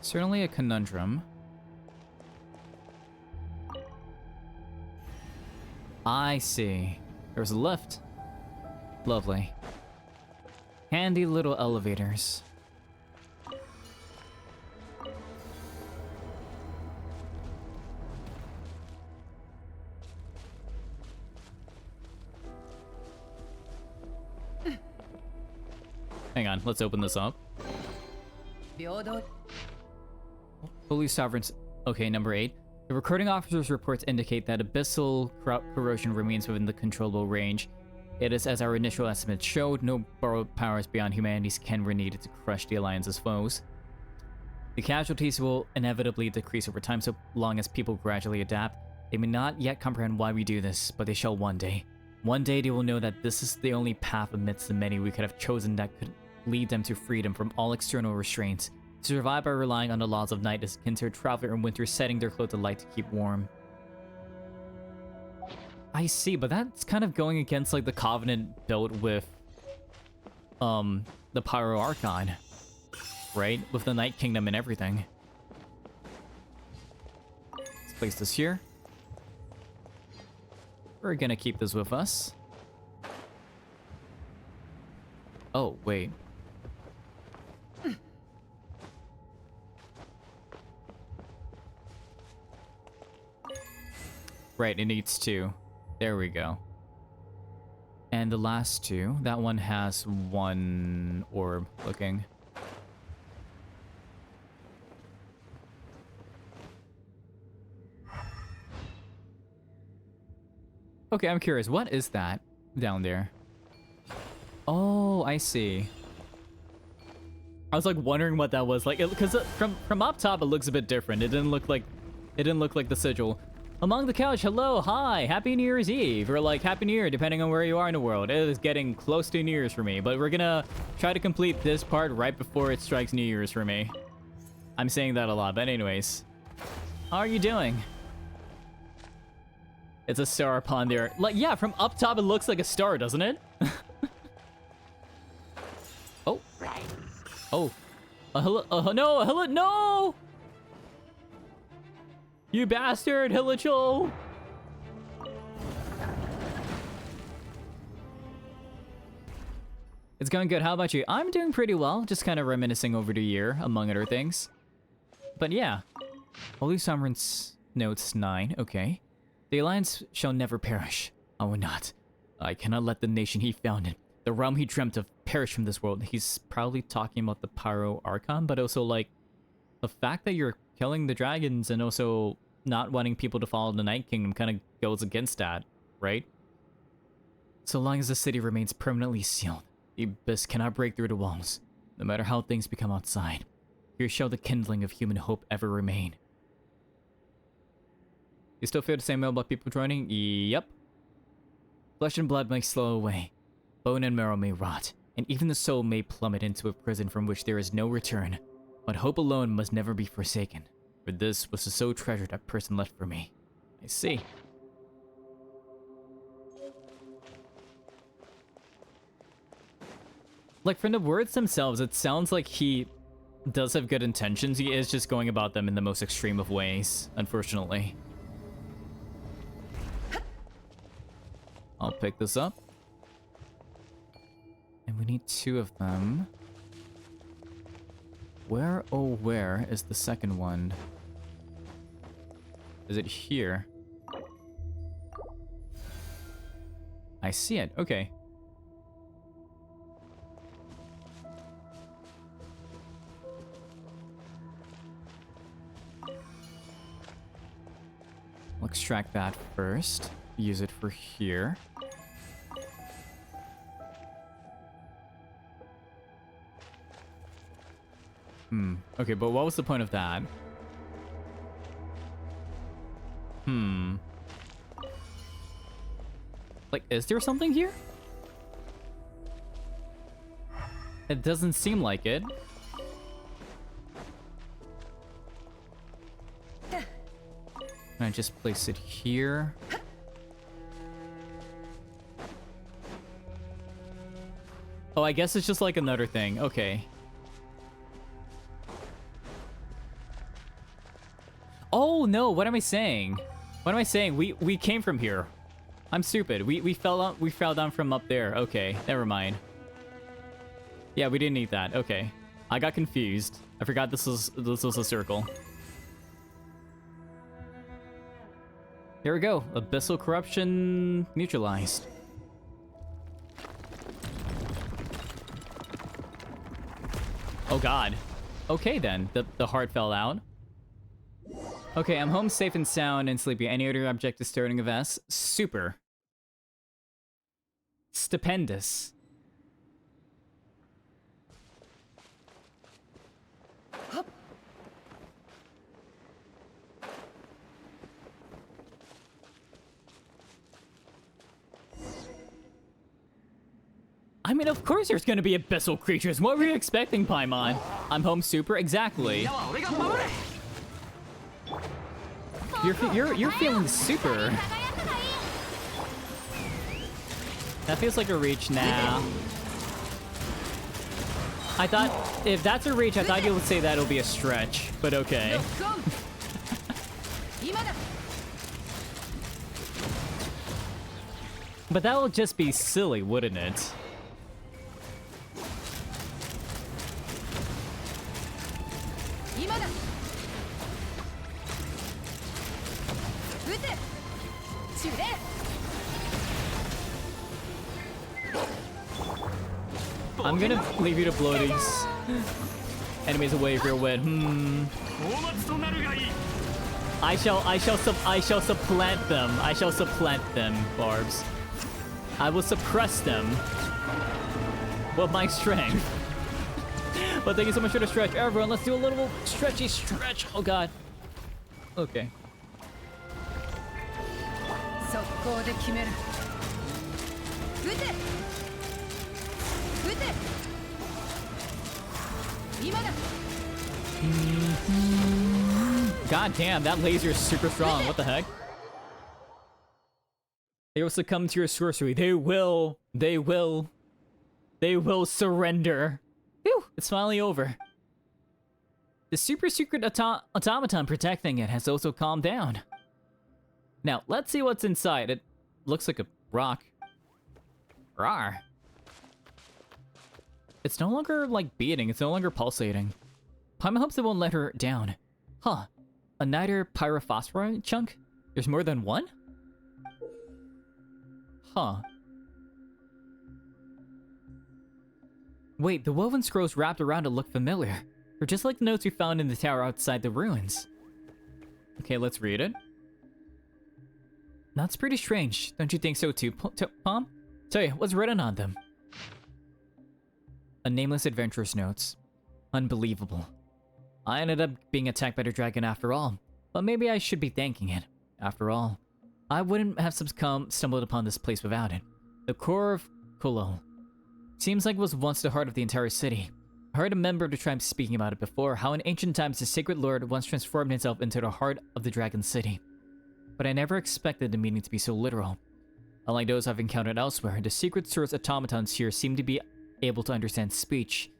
Speaker 1: Certainly a conundrum. I see. There's a lift. Lovely. Handy little elevators. Hang on, let's open this up. Holy Sovereigns. Okay, number 8. The recording officer's reports indicate that abyssal corrosion remains within the controllable range. It is, as our initial estimates showed, no borrowed powers beyond humanity's ken were needed to crush the Alliance's foes. The casualties will inevitably decrease over time so long as people gradually adapt. They may not yet comprehend why we do this, but they shall one day. One day they will know that this is the only path amidst the many we could have chosen that could lead them to freedom from all external restraints. To survive by relying on the laws of night is akin to a traveler in winter setting their clothes alight to keep warm. I see, but that's kind of going against like the Covenant built with the Pyro Archon, right? With the Night Kingdom and everything. Let's place this here. We're gonna keep this with us. Oh, wait. Right, it needs 2. There we go. And the last 2, that one has 1 orb looking. Okay, I'm curious. What is that down there? Oh, I see. I was like wondering what that was like, because from up top it looks a bit different. It didn't look like the sigil. Among the couch, hello, hi, happy New Year's Eve, or like happy New Year, depending on where you are in the world. It is getting close to New Year's for me, but we're gonna try to complete this part right before it strikes New Year's for me. I'm saying that a lot, but anyways. How are you doing? It's a star upon there. Like, yeah, from up top it looks like a star, doesn't it? Oh. Oh. Hello, no, hello, no! You bastard, Hilichel! It's going good. How about you? I'm doing pretty well. Just kind of reminiscing over the year, among other things. But yeah. Holy Sovereign's Notes 9. Okay. The Alliance shall never perish. I will not. I cannot let the nation he founded, the realm he dreamt of, perish from this world. He's probably talking about the Pyro Archon, but also like the fact that you're killing the dragons and also not wanting people to follow the Night Kingdom kind of goes against that, right? So long as the city remains permanently sealed, the abyss cannot break through the walls, no matter how things become outside. Here shall the kindling of human hope ever remain. You still feel the same way about people joining? Yep. Flesh and blood may slow away, bone and marrow may rot, and even the soul may plummet into a prison from which there is no return. But hope alone must never be forsaken, for this was the sole treasure that person left for me. I see. Like, from the words themselves, it sounds like he does have good intentions. He is just going about them in the most extreme of ways, unfortunately. I'll pick this up. And we need 2 of them. Where, oh where is the second one? Is it here? I see it, okay. I'll extract that first. Use it for here. Okay, but what was the point of that? Like, is there something here? It doesn't seem like it. Can I just place it here? Oh, I guess it's just like another thing. Okay. Oh no, what am I saying? What am I saying? We came from here. I'm stupid. We fell down from up there. Okay, never mind. Yeah, we didn't need that. Okay. I got confused. I forgot this was a circle. Here we go. Abyssal corruption neutralized. Oh god. Okay then. The heart fell out. Okay, I'm home safe and sound and sleepy. Any other objective starting of S? Super. Stupendous. I mean, of course there's gonna be abyssal creatures. What were you expecting, Paimon? I'm home super? Exactly. You're feeling super. That feels like a reach now. I thought, if that's a reach, I thought you would say that'll be a stretch, but okay. But that will just be silly, wouldn't it? I'm gonna leave you to blow these enemies away real wet. I shall supplant them. I shall supplant them, Barbs. I will suppress them with my strength. But thank you so much for the stretch. Everyone, let's do a little stretchy stretch. Oh god. Okay.
Speaker 2: 速攻で決める。撃て。撃て。今だ。
Speaker 1: God damn, that laser is super strong. What the heck? They will succumb to your sorcery. They will surrender. Phew, it's finally over. The super secret automaton protecting it has also calmed down. Now, let's see what's inside. It looks like a rock. Rawr. It's no longer, like, beating. It's no longer pulsating. Paimon hopes it won't let her down. Huh. A niter pyrophosphorite chunk? There's more than one? Huh. Wait, the woven scrolls wrapped around it look familiar. They're just like the notes we found in the tower outside the ruins. Okay, let's read it. That's pretty strange. Don't you think so too, Pom? Tell you, what's written on them? A nameless adventurer's notes. Unbelievable. I ended up being attacked by the dragon after all, but maybe I should be thanking it. After all, I wouldn't have stumbled upon this place without it. The core of Kulol. Seems like it was once the heart of the entire city. I heard a member of the tribe speaking about it before, how in ancient times the sacred lord once transformed himself into the heart of the dragon city. But I never expected the meaning to be so literal. Unlike those I've encountered elsewhere, the secret source automatons here seem to be able to understand speech.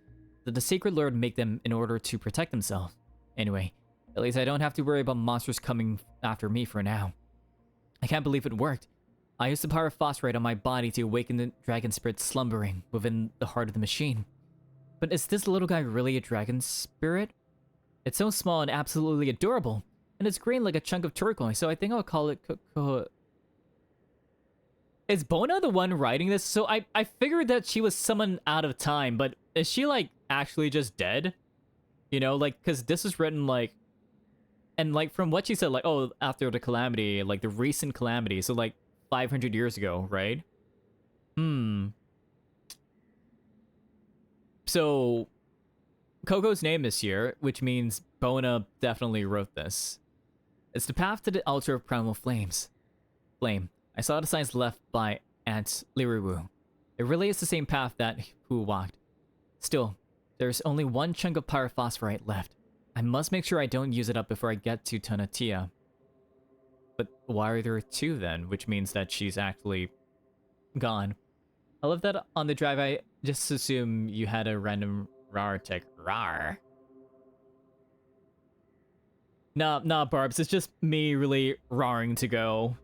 Speaker 1: Did the sacred lord make them in order to protect himself? Anyway, at least I don't have to worry about monsters coming after me for now. I can't believe it worked. I used the pyrophosphorite on my body to awaken the dragon spirit slumbering within the heart of the machine. But is this little guy really a dragon spirit? It's so small and absolutely adorable, and it's green like a chunk of turquoise, so I think I'll call it Is Bona the one writing this? So I figured that she was summoned out of time, but is she like actually just dead? You know, like, because this is written like, and like from what she said, like, oh, after the calamity, like the recent calamity, so like 500 years ago, right? So Coco's name is here, which means Bona definitely wrote this. It's the path to the altar of primal flame. I saw the signs left by Aunt Liriwu. It really is the same path that Hu walked. Still, there's only one chunk of pyrophosphorite left. I must make sure I don't use it up before I get to Tonatia. But why are there two then? Which means that she's actually gone. I love that on the drive I just assume you had a random rar tech. Rar. Nah, Barbs, it's just me really raring to go.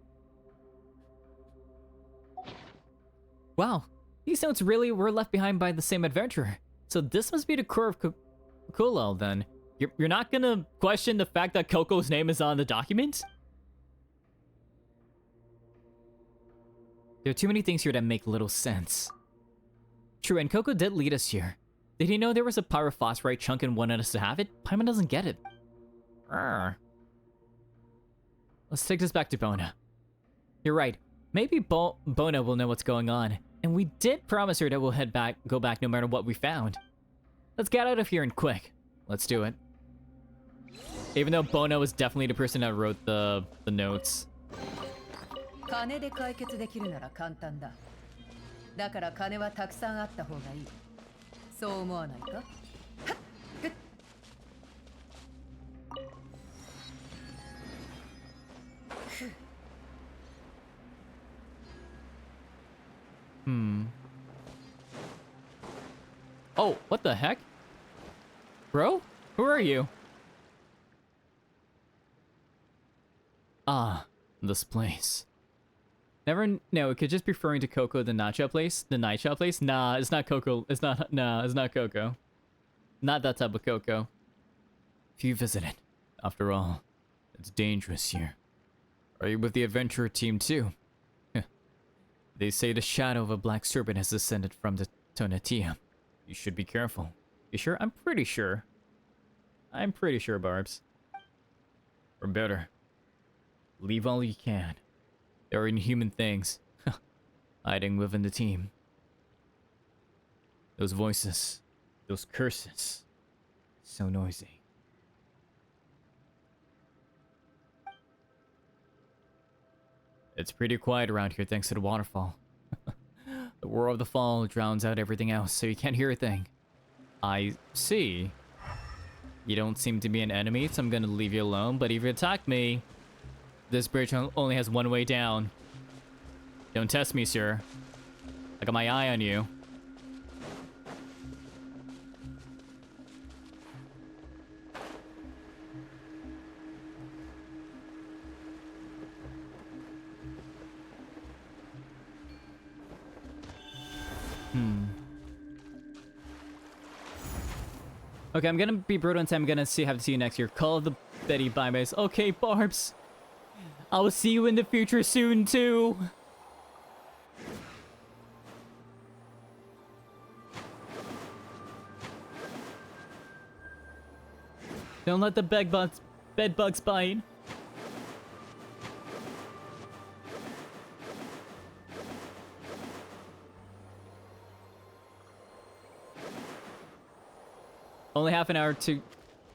Speaker 1: Wow, these notes really were left behind by the same adventurer. So this must be the core of Kulol then. You're not gonna question the fact that Coco's name is on the document? There are too many things here that make little sense. True, and Coco did lead us here. Did he know there was a pyrophosphorite chunk and wanted us to have it? Paimon doesn't get it. Arr. Let's take this back to Bona. You're right. Maybe Bona will know what's going on. And we did promise her that we'll go back no matter what we found. Let's get out of here and quick. Let's do it. Even though Bona was definitely the person that wrote the notes.
Speaker 2: 金で解決できるなら簡単だ。だから金はたくさんあった方がいい。そう思わないか？はっふっ
Speaker 1: Oh, what the heck? Bro? Who are you? Ah, this place. Never no, it could just be referring to Coco the Nacho place? The Nightshot place? Nah, it's not Coco. It's not Coco. Not that type of Coco. Few visited. After all, it's dangerous here. Are you with the adventurer team too? They say the shadow of a black serpent has descended from the Tonatia. You should be careful. You sure? I'm pretty sure. I'm pretty sure, Barbs. Or better, Leave all you can. There are inhuman things hiding within the team. Those voices, those curses, so noisy. It's pretty quiet around here thanks to the waterfall. The roar of the fall drowns out everything else, so you can't hear a thing. I see. You don't seem to be an enemy, so I'm gonna leave you alone, but if you attack me, this bridge only has one way down. Don't test me, sir. I got my eye on you. Okay, I'm gonna be brutal and say I'm gonna have to see you next year. Call the Betty bye-byes. Okay, Barbs. I will see you in the future soon, too. Don't let the bed bugs bite. Only half an hour to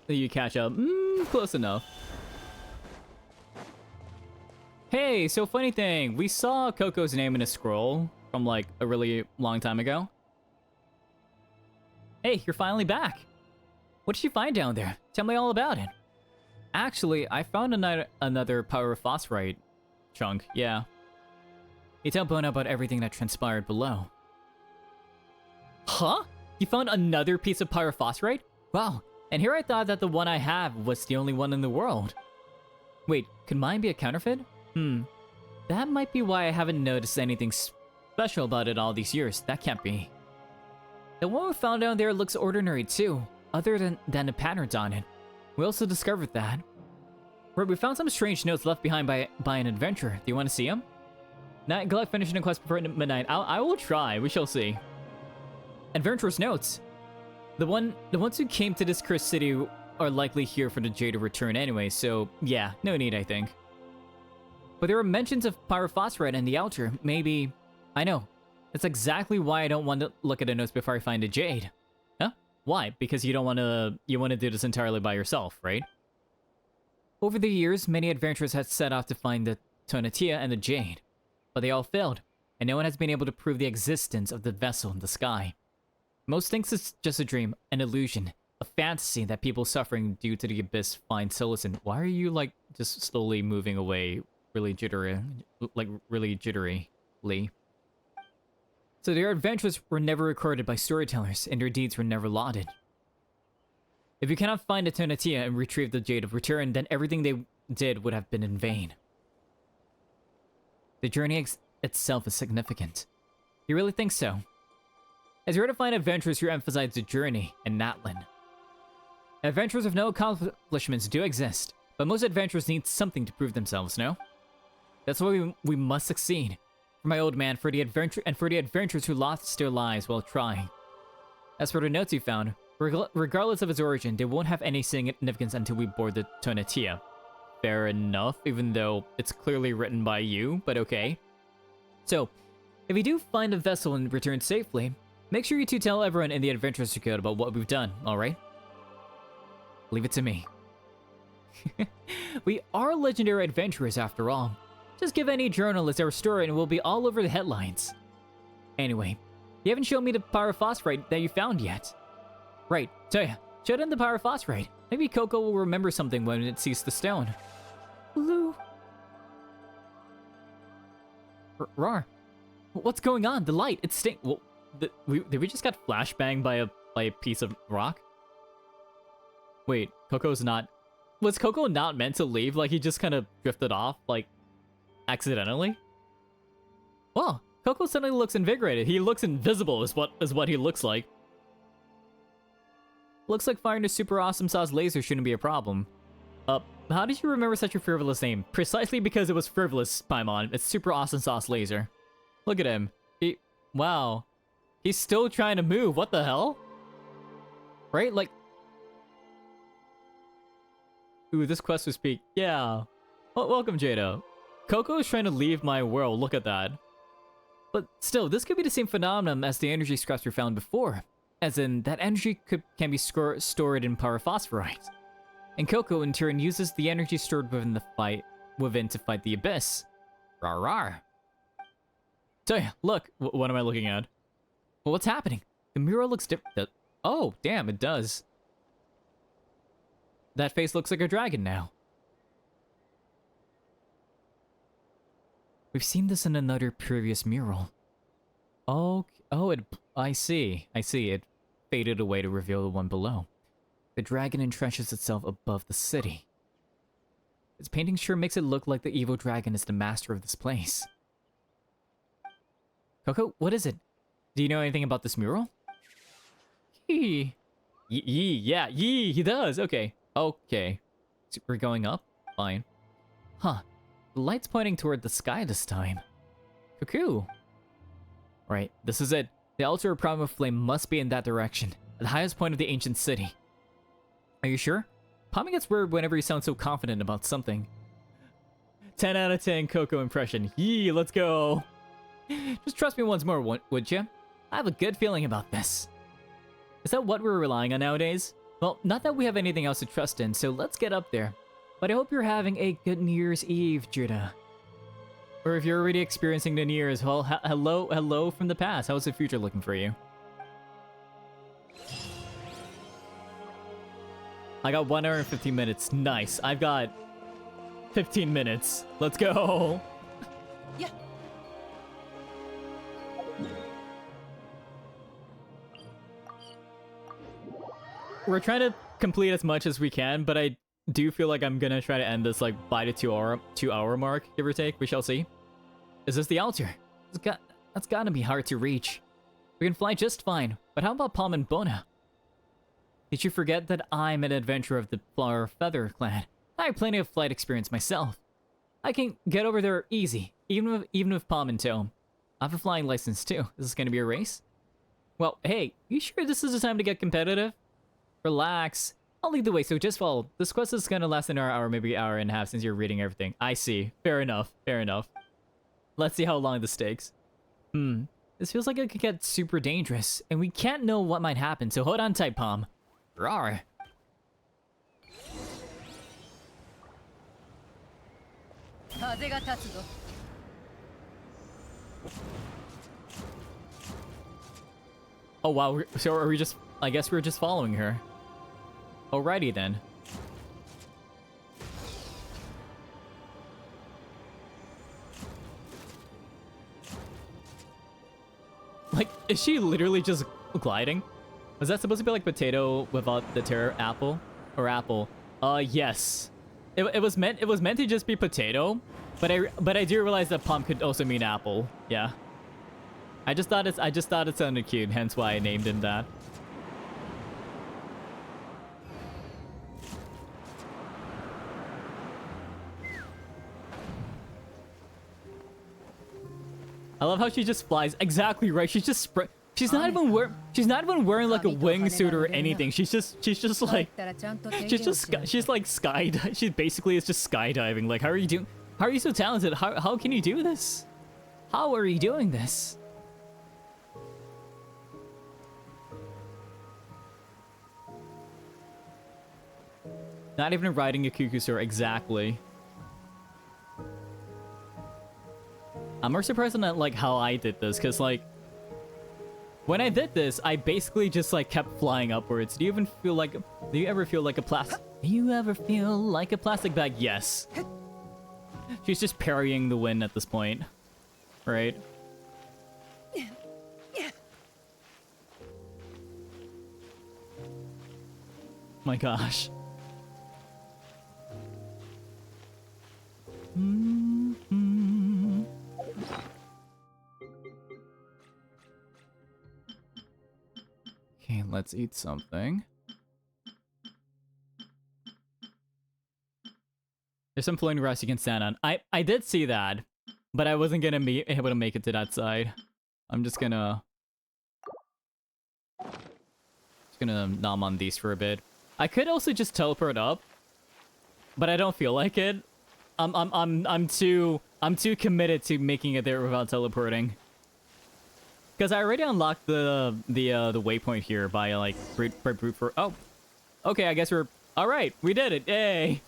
Speaker 1: you catch up. Close enough. Hey, so funny thing. We saw Coco's name in a scroll from like a really long time ago. Hey, you're finally back. What did you find down there? Tell me all about it. Actually, I found another pyrophosphorite chunk, yeah. You tell Bona about everything that transpired below. Huh? You found another piece of pyrophosphorite? Wow, and here I thought that the one I have was the only one in the world. Wait, could mine be a counterfeit? That might be why I haven't noticed anything special about it all these years. That can't be. The one we found down there looks ordinary too, other than the patterns on it. We also discovered that. Right, we found some strange notes left behind by an adventurer. Do you want to see them? Not glad finishing a quest before midnight. I will try. We shall see. Adventurer's notes. The ones who came to this cursed city are likely here for the Jade to return anyway, so yeah, no need, I think. But there are mentions of pyrophosphorite in the altar. Maybe... I know. That's exactly why I don't want to look at the notes before I find a Jade. Huh? Why? Because you don't want to... You want to do this entirely by yourself, right? Over the years, many adventurers have set off to find the Tonatia and the Jade. But they all failed, and no one has been able to prove the existence of the vessel in the sky. Most thinks it's just a dream, an illusion, a fantasy that people suffering due to the abyss find solace in. Why are you, like, just slowly moving away really jittery? So their adventures were never recorded by storytellers, and their deeds were never lauded. If you cannot find the Tonatia and retrieve the Jade of Return, then everything they did would have been in vain. The journey itself is significant. You really think so? As you're to find adventurers who emphasize the journey in Natlan. Adventurers with no accomplishments do exist, but most adventurers need something to prove themselves, no? That's why we must succeed. For my old man, for the adventurers who lost their lives while trying. As for the notes you found, regardless of its origin, they won't have any significance until we board the Tonatia. Fair enough, even though it's clearly written by you, but okay. So, if you do find a vessel and return safely, make sure you two tell everyone in the Adventurers Guild about what we've done, alright? Leave it to me. We are legendary adventurers after all. Just give any journalist our story and we'll be all over the headlines. Anyway, you haven't shown me the pyrophosphorite that you found yet. Right, Toya, show them the pyrophosphorite. Maybe Coco will remember something when it sees the stone. Blue. Rar, what's going on? The light, it's well, did we just got flashbanged by a piece of rock? Wait, Coco's not... Was Coco not meant to leave? Like, he just kind of drifted off, like, accidentally? Well, Coco suddenly looks invigorated. He looks invisible is what he looks like. Looks like firing a super awesome sauce laser shouldn't be a problem. How did you remember such a frivolous name? Precisely because it was frivolous, Paimon. It's super awesome sauce laser. Look at him. Wow. He's still trying to move. What the hell? Right? Like... Ooh, this quest was peak. Yeah. Well, welcome, Jado. Coco is trying to leave my world, look at that. But still, this could be the same phenomenon as the energy scraps we found before. As in, that energy can be stored in pyrophosphorite. And Coco, in turn, uses the energy stored within to fight the abyss. Rar rar. So yeah, look, what am I looking at? Well, what's happening? The mural looks different. Oh, damn, it does. That face looks like a dragon now. We've seen this in another previous mural. Oh, I see. It faded away to reveal the one below. The dragon entrenches itself above the city. Its painting sure makes it look like the evil dragon is the master of this place. Coco, what is it? Do you know anything about this mural? He does. Okay. So we're going up? Fine. Huh. The light's pointing toward the sky this time. Cuckoo. Right, this is it. The altar of primal flame must be in that direction, at the highest point of the ancient city. Are you sure? Pommy gets weird whenever he sounds so confident about something. 10 out of 10 Coco impression. Yee, let's go. Just trust me once more, would you? I have a good feeling about this. Is that what we're relying on nowadays? Well, not that we have anything else to trust in, so let's get up there. But I hope you're having a good New Year's Eve, Judah. Or if you're already experiencing the New Year's, well, hello from the past. How's the future looking for you? I got 1 hour and 15 minutes. Nice. I've got 15 minutes. Let's go.
Speaker 2: Yeah.
Speaker 1: We're trying to complete as much as we can, but I do feel like I'm gonna try to end this like by the 2 hour mark, give or take. We shall see. Is this the altar? That's gotta be hard to reach. We can fly just fine, but how about Palm and Bona? Did you forget that I'm an adventurer of the Flower Feather clan? I have plenty of flight experience myself. I can get over there easy, even with Palm in tow. I have a flying license too. Is this gonna be a race? Well, hey, you sure this is the time to get competitive? Relax. I'll lead the way, so just follow. This quest is gonna last an hour, maybe an hour and a half since you're reading everything. I see. Fair enough. Let's see how long this takes. This feels like it could get super dangerous, and we can't know what might happen, so hold on tight, Palm. Rawr. Oh wow, so are we just... I guess we're just following her. Alrighty then. Like, is she literally just gliding? Was that supposed to be like potato without the apple? Or apple? Yes. It was meant to just be potato, but I do realize that Palm could also mean apple. Yeah. I just thought it sounded cute, hence why I named him that. I love how she just flies. Exactly right. She's just she's not even wearing like a wingsuit or anything. She's like skydiving. She basically is just skydiving. Like, how are you doing? How are you so talented? How can you do this? How are you doing this? Not even riding a Kukusur, exactly. I'm more surprised on that, like, how I did this, because, like, when I did this, I basically just, like, kept flying upwards. Do you ever feel like a plastic bag? Yes. She's just parrying the wind at this point. Right? My gosh. Okay, let's eat something. There's some floating grass you can stand on. I did see that, but I wasn't gonna be able to make it to that side. I'm just gonna nom on these for a bit. I could also just teleport up, but I don't feel like it. I'm too committed to making it there without teleporting. Because I already unlocked the waypoint here by like brute for. Oh, okay. I guess we're all right. We did it. Yay!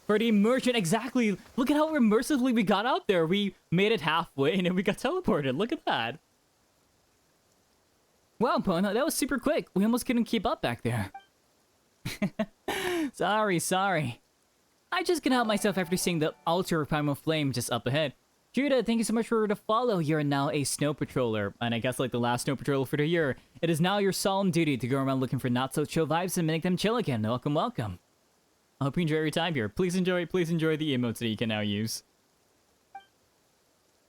Speaker 1: For the immersion, exactly. Look at how immersively we got out there. We made it halfway and then we got teleported. Look at that. Wow, Pona, that was super quick. We almost couldn't keep up back there. Sorry. I just couldn't help myself after seeing the altar of primal flame just up ahead. Judah, thank you so much for the follow. You're now a snow patroller, and I guess like the last snow patroller for the year. It is now your solemn duty to go around looking for not so chill vibes and make them chill again. Welcome. I hope you enjoy your time here. Please enjoy the emotes that you can now use.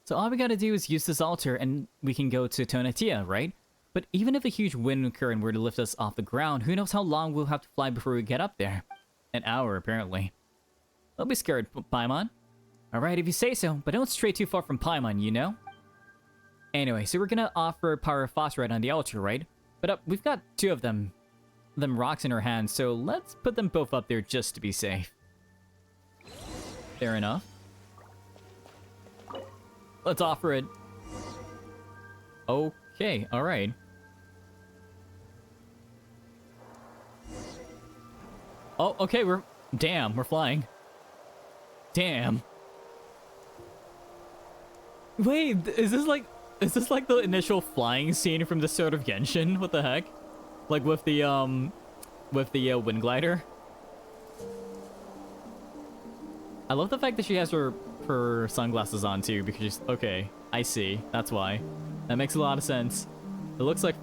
Speaker 1: So all we gotta do is use this altar and we can go to Tonatia, right? But even if a huge wind current were to lift us off the ground, who knows how long we'll have to fly before we get up there? An hour, apparently. Don't be scared, Paimon. Alright, if you say so, but don't stray too far from Paimon, you know? Anyway, so we're gonna offer Power of Phosphorite on the altar, right? But we've got two of them rocks in our hands, so let's put them both up there just to be safe. Fair enough. Let's offer it. Okay, alright. Oh, okay, we're flying. Damn. Wait, is this like the initial flying scene from the Sword of Genshin? What the heck? Like with the wind glider? I love the fact that she has her sunglasses on too, because she's okay, I see. That's why. That makes a lot of sense. It looks like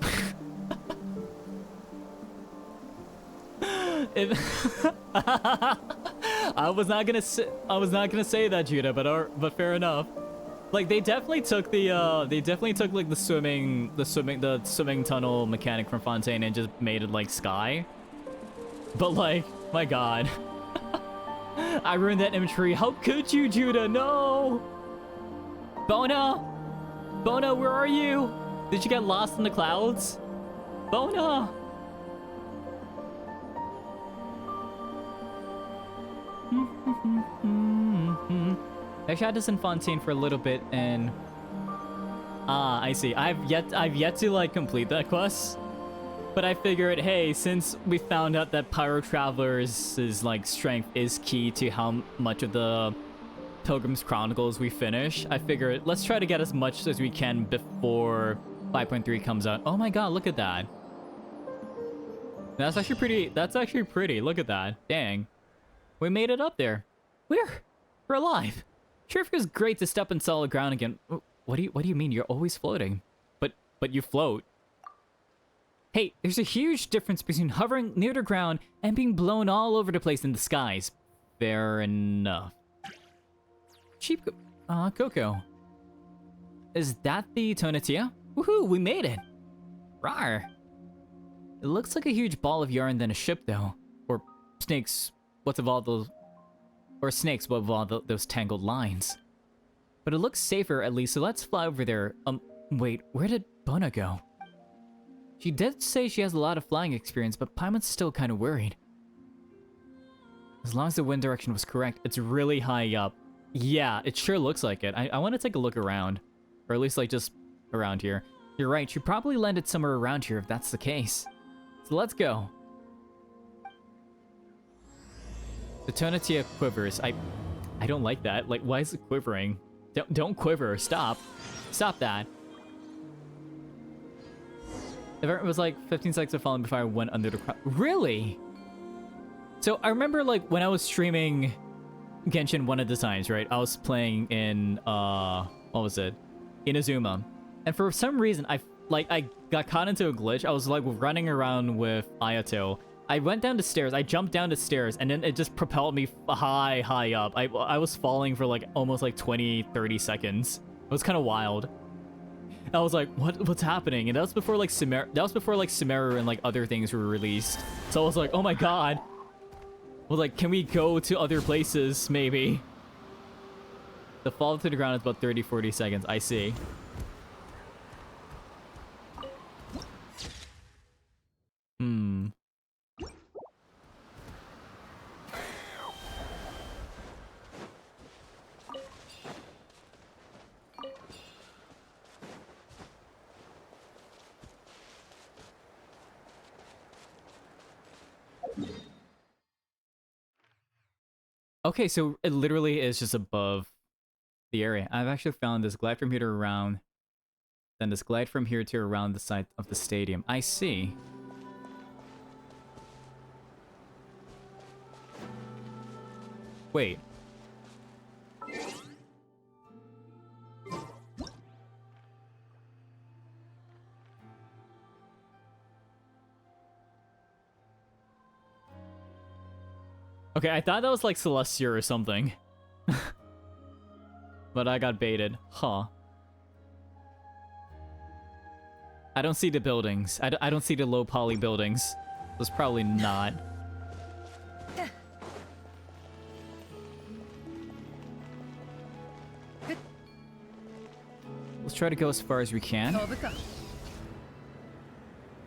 Speaker 1: I was not gonna say that, Judah, but fair enough. Like they definitely took like the swimming tunnel mechanic from Fontaine and just made it like Sky. But like, my god. I ruined that imagery. How could you, Judah? No! Bona, where are you? Did you get lost in the clouds? Bona! I shot this in Fontaine for a little bit and I see. I've yet to like complete that quest. But I figured, hey, since we found out that Pyro Traveler's like strength is key to how much of the Pilgrim's Chronicles we finish, I figured let's try to get as much as we can before 5.3 comes out. Oh my god, look at that. That's actually pretty. Look at that. Dang. We made it up there. We're alive. Sure feels great to step in solid ground again. What do you mean? You're always floating. But you float. Hey, there's a huge difference between hovering near the ground and being blown all over the place in the skies. Fair enough. Cheap Coco. Is that the Tonatia? Woohoo, we made it! Rawr! It looks like a huge ball of yarn than a ship though. Or snakes, what of all those tangled lines. But it looks safer at least, so let's fly over there. Wait, where did Bona go? She did say she has a lot of flying experience, but Paimon's still kind of worried. As long as the wind direction was correct, it's really high up. Yeah, it sure looks like it. I want to take a look around. Or at least like just around here. You're right, she probably landed somewhere around here if that's the case. So let's go. The Tonatia quivers. I don't like that. Like, why is it quivering? Don't quiver. Stop. Stop that. It was like 15 seconds of falling before I went under the crowd. Really? So I remember like when I was streaming Genshin one of the times, right? I was playing in what was it? Inazuma. And for some reason I got caught into a glitch. I was like running around with Ayato. I went down the stairs, I jumped down the stairs, and then it just propelled me high up. I was falling for like almost like 20-30 seconds. It was kind of wild. I was like, what's happening? And that was before like Sumeru and like other things were released. So I was like, oh my god. Well, like, can we go to other places, maybe? The fall to the ground is about 30-40 seconds, I see. Okay, so it literally is just above the area. I've actually found this glide from here to around, then this glide from here to around the side of the stadium. I see. Wait. Okay, I thought that was like Celestia or something. But I got baited. Huh. I don't see the buildings. I don't see the low poly buildings. That's probably not. Let's try to go as far as we can.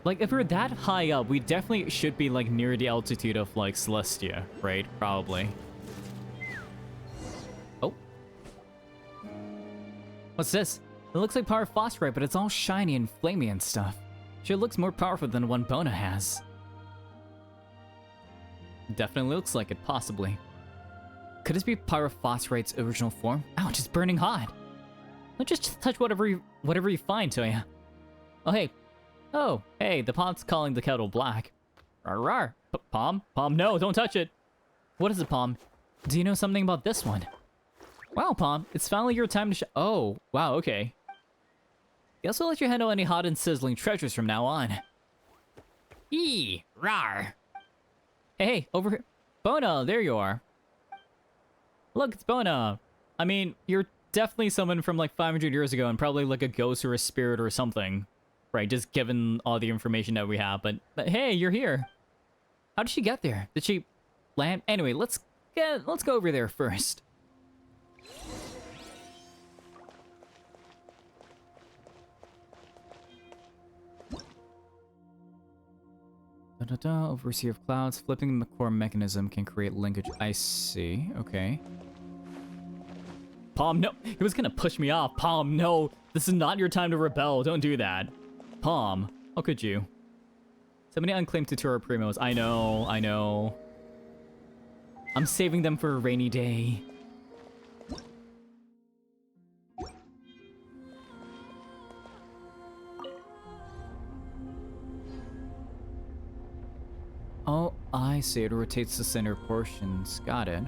Speaker 1: Like, if we're that high up, we definitely should be, like, near the altitude of, like, Celestia, right? Probably. Oh. What's this? It looks like power phosphorite, but it's all shiny and flamey and stuff. Sure looks more powerful than the one Bona has. Definitely looks like it, possibly. Could this be pyrophosphorite's original form? Ouch, it's burning hot. Don't just touch whatever you find, Toya. Oh, hey, the pot's calling the kettle black. Rawr, rawr. Palm? Palm, no, don't touch it. What is it, Palm? Do you know something about this one? Wow, Palm, it's finally your time to oh, wow, okay. Guess I'll let you handle any hot and sizzling treasures from now on. Rawr. Hey, over here. Bona, there you are. Look, it's Bona. I mean, you're definitely someone from like 500 years ago and probably like a ghost or a spirit or something. Right, just given all the information that we have. But hey, you're here. How did she get there? Did she land? Anyway, let's go over there first. Overseer of clouds. Flipping the core mechanism can create linkage. I see. Okay. Palm, no. He was gonna push me off. Palm, no. This is not your time to rebel. Don't do that. Palm, how could you? So many unclaimed tutorial primos. I know. I'm saving them for a rainy day. Oh, I see. It rotates the center portions. Got it.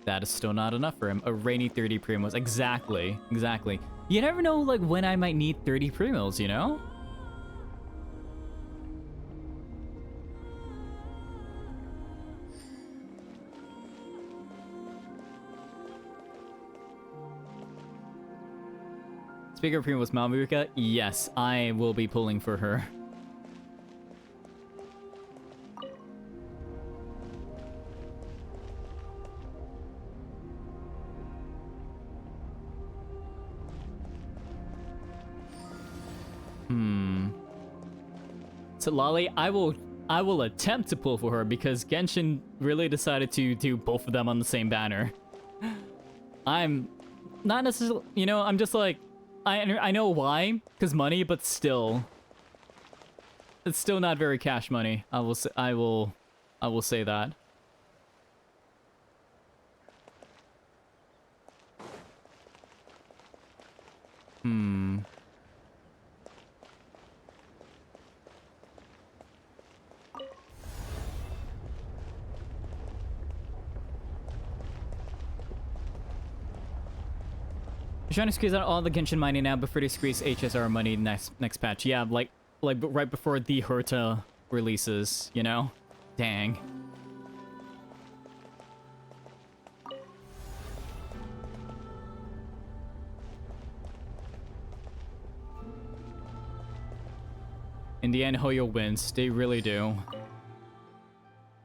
Speaker 1: That is still not enough for him. A rainy 30 primos. Exactly. You never know, like, when I might need 30 primos, you know? Speaking of primos, Mamuka, yes, I will be pulling for her. So Lolly, I will attempt to pull for her because Genshin really decided to do both of them on the same banner. I'm not necessarily, you know, I'm just like, I know why, because money, but still, it's still not very cash money. I will say that. Trying to squeeze out all the Genshin money now before they squeeze HSR money next patch. Yeah, like right before the Herta releases, you know? Dang. In the end, Hoyo wins. They really do.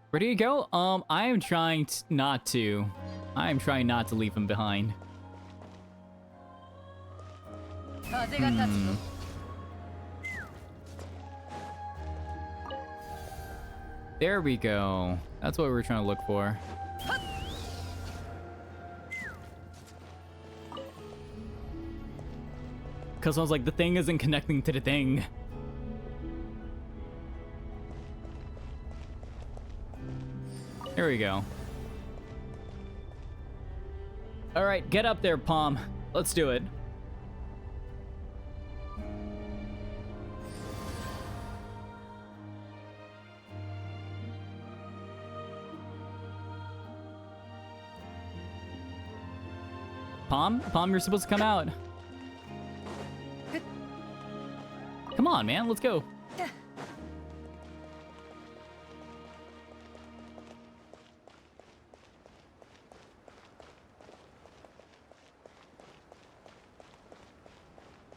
Speaker 1: Where do you go? I am trying not to. I am trying not to leave him behind. There we go. That's what we were trying to look for. Because I was like, the thing isn't connecting to the thing. Here we go. Alright, get up there, Palm. Let's do it. Palm, you're supposed to come out. Come on, man, let's go.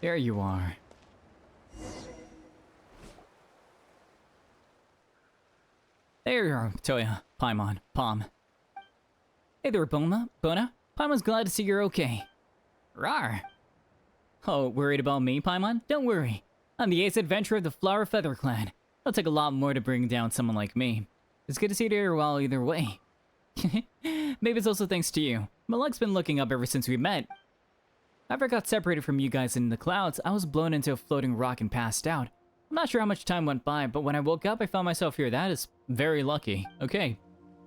Speaker 1: There you are. There you are, Toya, Paimon, Palm. Hey there, Bona. Paimon's glad to see you're okay. Rawr. Oh, worried about me, Paimon? Don't worry. I'm the ace adventurer of the Flower Feather Clan. It'll take a lot more to bring down someone like me. It's good to see you here well either way. Maybe it's also thanks to you. My luck's been looking up ever since we met. After I got separated from you guys in the clouds, I was blown into a floating rock and passed out. I'm not sure how much time went by, but when I woke up, I found myself here. That is very lucky. Okay.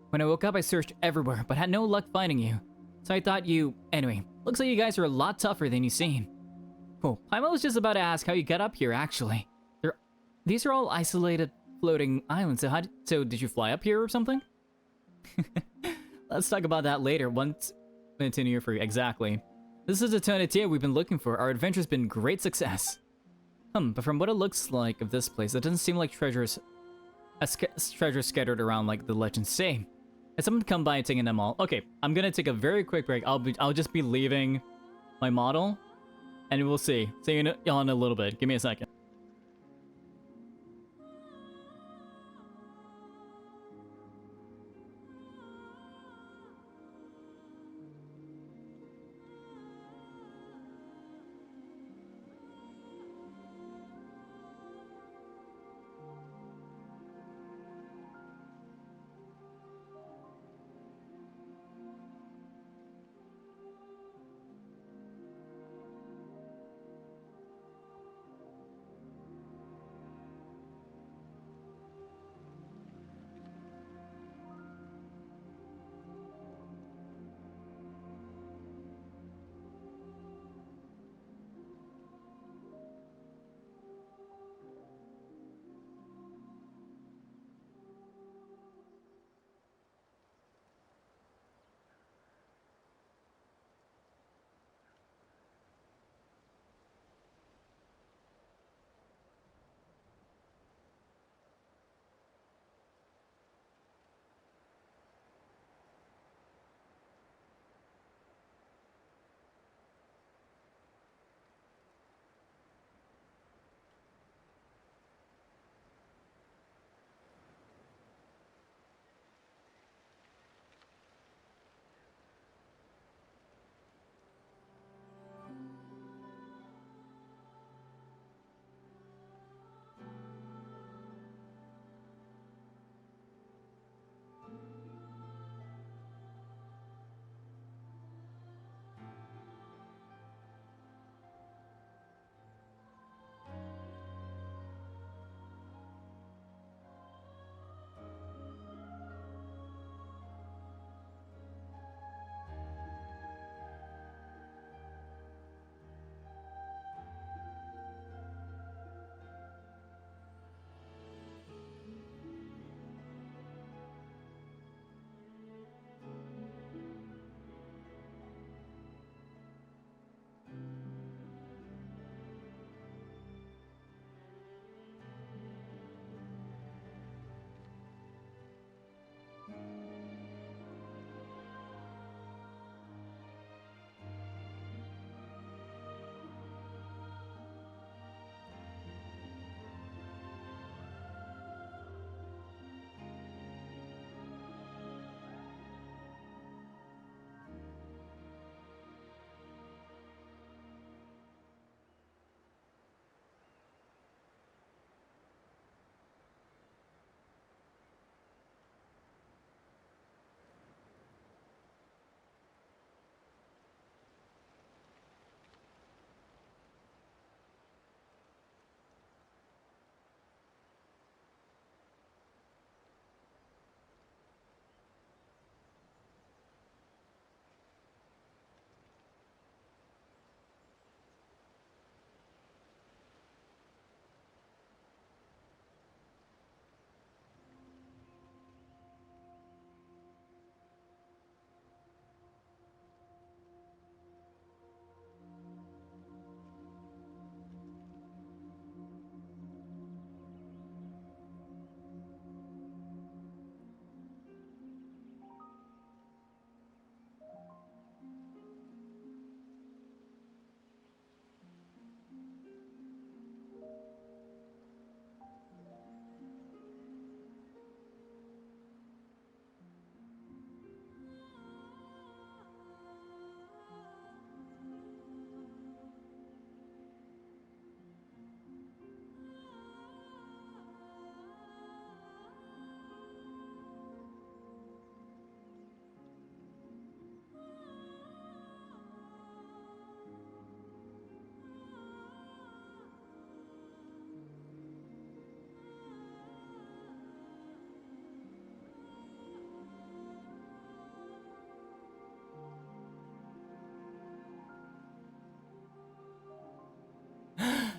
Speaker 1: When I woke up, I searched everywhere, but had no luck finding you. So I thought you... Anyway, looks like you guys are a lot tougher than you seem. Oh, I was just about to ask how you got up here, actually. These are all isolated floating islands, so did you fly up here or something? Let's talk about that later, once... Continue for exactly. This is the Tonatia we've been looking for. Our adventure's been great success. But from what it looks like of this place, it doesn't seem like treasures scattered around like the legends say. Has someone come by and taken them all? Okay, I'm gonna take a very quick break. I'll just be leaving my model, and we'll see. See you in a little bit. Give me a second.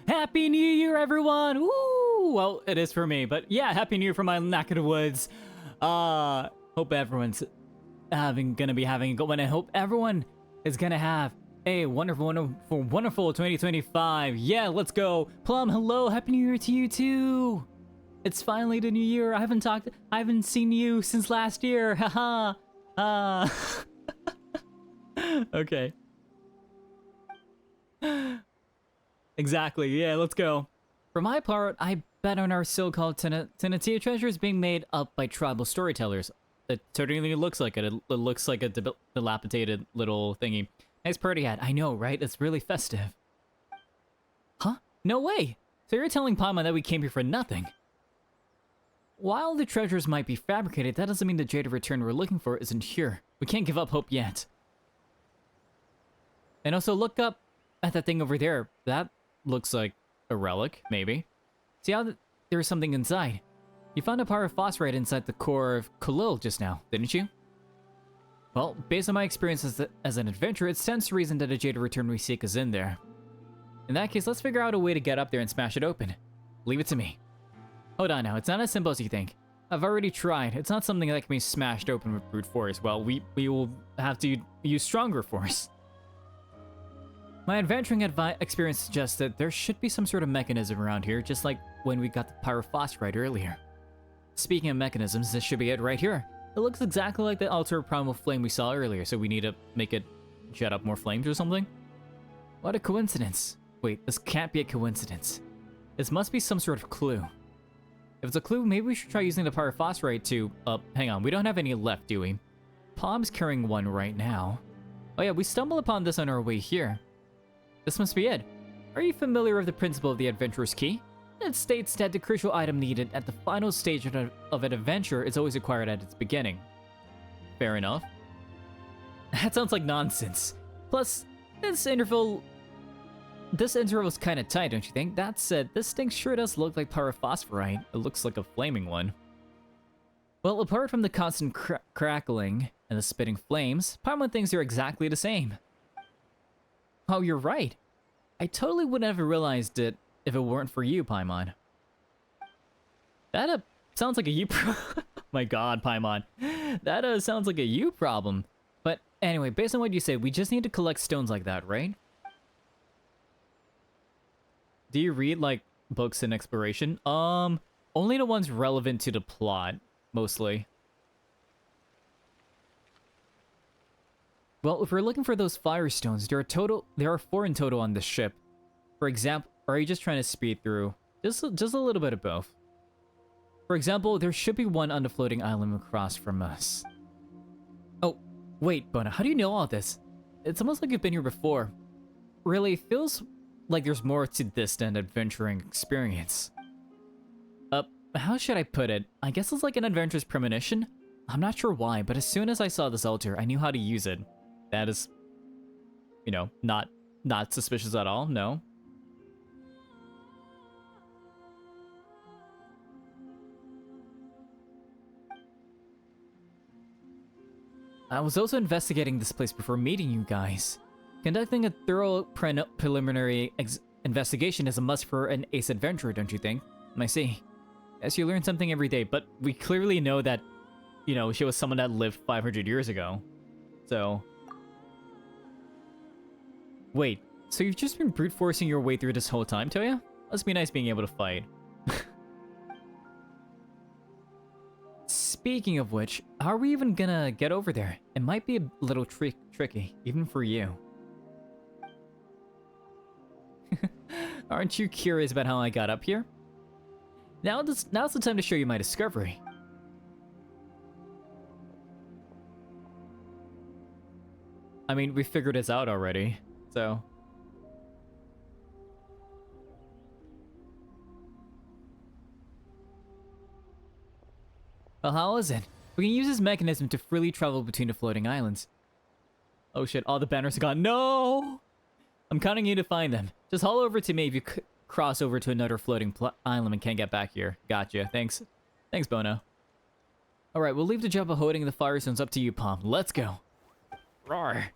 Speaker 1: Happy New Year, everyone! Woo! Well, it is for me, but yeah, Happy New Year for my neck of the woods. Hope everyone's gonna be having a good one. I hope everyone is gonna have a wonderful 2025. Yeah, let's go. Plum, hello, Happy New Year to you too. It's finally the new year. I haven't seen you since last year. Haha. Okay. Exactly, yeah, let's go. For my part, I bet on our so-called Tenatia treasures being made up by tribal storytellers. It certainly looks like it. It looks like a dilapidated little thingy. Nice party hat. I know, right? It's really festive. Huh? No way! So you're telling Paimon that we came here for nothing? While the treasures might be fabricated, that doesn't mean the Jade of Return we're looking for isn't here. We can't give up hope yet. And also look up at that thing over there. That looks like a relic, maybe. See how there's something inside? You found a pyrophosphorite inside the core of Khalil just now, didn't you? Well, based on my experience as an adventurer, it stands to reason that a Jade of Return we seek is in there. In that case, let's figure out a way to get up there and smash it open. Leave it to me. Hold on now, it's not as simple as you think. I've already tried. It's not something that can be smashed open with brute force. Well, we will have to use stronger force. My adventuring experience suggests that there should be some sort of mechanism around here, just like when we got the pyrophosphorite earlier. Speaking of mechanisms, this should be it right here. It looks exactly like the altar of primal flame we saw earlier, so we need to make it jet up more flames or something? What a coincidence. Wait, this can't be a coincidence. This must be some sort of clue. If it's a clue, maybe we should try using the pyrophosphorite to... hang on, we don't have any left, do we? Palm's carrying one right now. Oh yeah, we stumbled upon this on our way here. This must be it. Are you familiar with the principle of the adventurer's key? It states that the crucial item needed at the final stage of an adventure is always acquired at its beginning. Fair enough. That sounds like nonsense. Plus, this interval is kind of tight, don't you think? That said, this thing sure does look like pyrophosphorite. It looks like a flaming one. Well, apart from the constant crackling and the spitting flames, Paimon thinks they're exactly the same. Oh, you're right. I totally wouldn't have realized it if it weren't for you, Paimon. That sounds like a you My god, Paimon. That sounds like a you problem. But anyway, based on what you say, we just need to collect stones like that, right? Do you read, like, books in exploration? Only the ones relevant to the plot, mostly. Well, if we're looking for those firestones, there are 4 in total on this ship. For example, or are you just trying to speed through? Just a little bit of both. For example, there should be one on the floating island across from us. Oh, wait, Bona, how do you know all this? It's almost like you've been here before. Really, it feels like there's more to this than adventuring experience. How should I put it? I guess it's like an adventurous premonition? I'm not sure why, but as soon as I saw this altar, I knew how to use it. That is, you know, not suspicious at all, no. I was also investigating this place before meeting you guys. Conducting a thorough preliminary investigation is a must for an ace adventurer, don't you think? I see. Yes, you learn something every day, but we clearly know that, you know, she was someone that lived 500 years ago. So... Wait, so you've just been brute forcing your way through this whole time, Toya? Must be nice being able to fight. Speaking of which, how are we even gonna get over there? It might be a little tricky, even for you. Aren't you curious about how I got up here? Now's the time to show you my discovery. I mean, we figured this out already, so... Well, how is it? We can use this mechanism to freely travel between the floating islands. Oh shit, all the banners are gone. No! I'm counting you to find them. Just haul over to me if you cross over to another floating island and can't get back here. Gotcha. Thanks. Thanks, Bono. Alright, we'll leave the job of holding the firestones up to you, Palm. Let's go. Roar.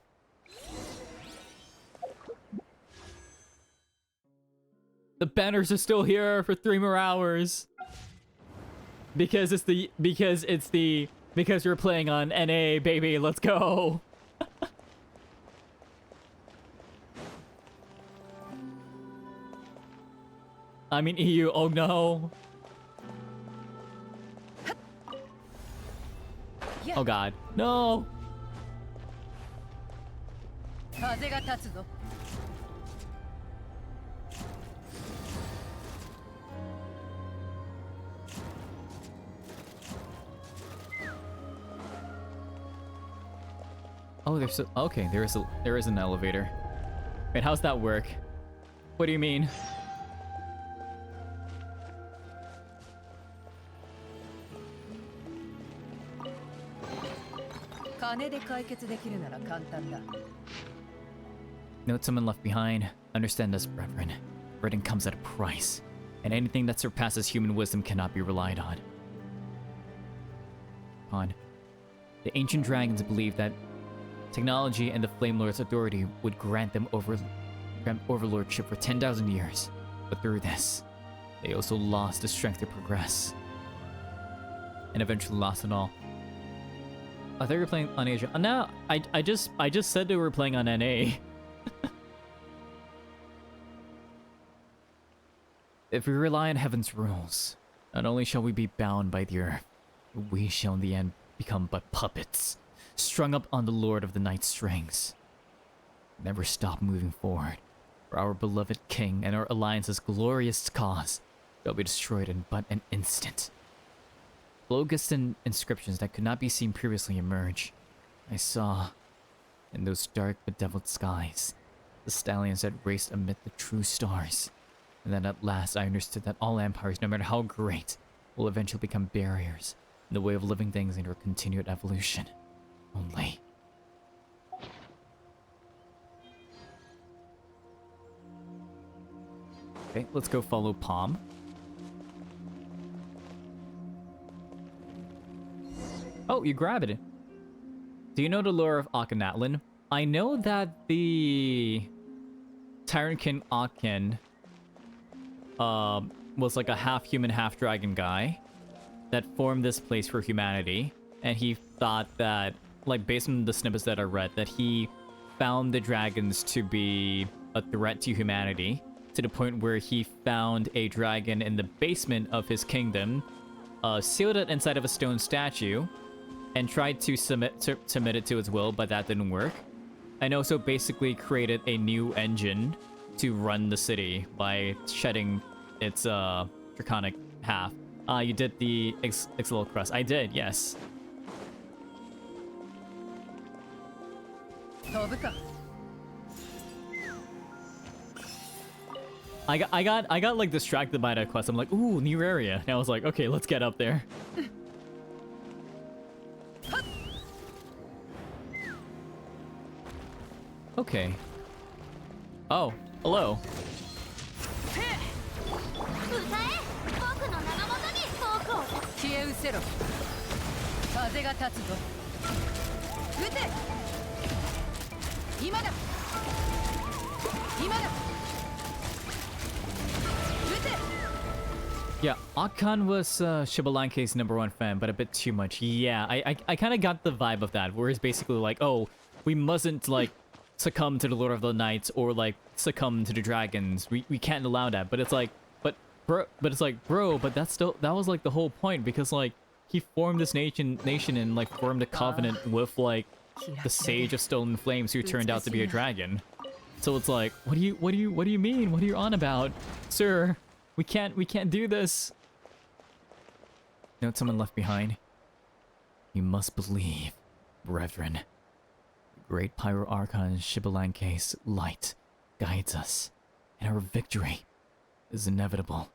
Speaker 1: The banners are still here for 3 more hours. Because you're playing on NA, baby. Let's go. I mean EU. Oh no. Oh god. No.
Speaker 2: 風が立つぞ。
Speaker 1: Oh, okay. There is an elevator. Wait, how's that work? What do you mean?
Speaker 2: 金で解決できるなら簡単だ。
Speaker 1: Note someone left behind. Understand us, brethren. Burden comes at a price, and anything that surpasses human wisdom cannot be relied on. The ancient dragons believed that technology and the Flame Lord's authority would grant them overlordship for 10,000 years. But through this, they also lost the strength to progress. And eventually lost it all. I thought you were playing on Asia. No, I just said they were playing on NA. If we rely on heaven's rules, not only shall we be bound by the earth, but we shall in the end become but puppets, strung up on the Lord of the Night strings. Never stop moving forward, for our beloved king and our alliance's glorious cause shall be destroyed in but an instant. Phlogiston inscriptions that could not be seen previously emerge. I saw, in those dark bedeviled skies, the stallions that raced amid the true stars. And then at last I understood that all empires, no matter how great, will eventually become barriers in the way of living things in their continued evolution. Only. Okay, let's go follow Palm. Oh, you grab it. Do you know the lore of Natlan? I know that the Tyrant King Aken was like a half-human, half-dragon guy that formed this place for humanity. And he thought that, like, based on the snippets that I read, that he found the dragons to be a threat to humanity, to the point where he found a dragon in the basement of his kingdom, sealed it inside of a stone statue, and tried to submit it to his will, but that didn't work. And also basically created a new engine to run the city by shedding its draconic half. You did the Ixalar crest. I did, yes. I got like distracted by that quest. I'm like, ooh, new area. And I was like, okay, let's get up there. Okay. Oh, hello.
Speaker 2: 消え失せろ。風が立つぞ。撃て。今だ。今だ。撃て。
Speaker 1: Yeah, Akan was Shibalanke's #1 fan, but a bit too much. Yeah, I kind of got the vibe of that, where it's basically like, oh, we mustn't like succumb to the Lord of the Knights or like succumb to the dragons. We can't allow that. But it's like, bro, but that's still, that was like the whole point, because like he formed this nation and like formed a covenant with like the Sage of Stolen Flames, who turned out to be a dragon. So it's like, what do you mean? What are you on about, sir? We can't do this. Note someone left behind. You must believe, brethren. The great Pyro Archon Shibalanke's light guides us, and our victory is inevitable.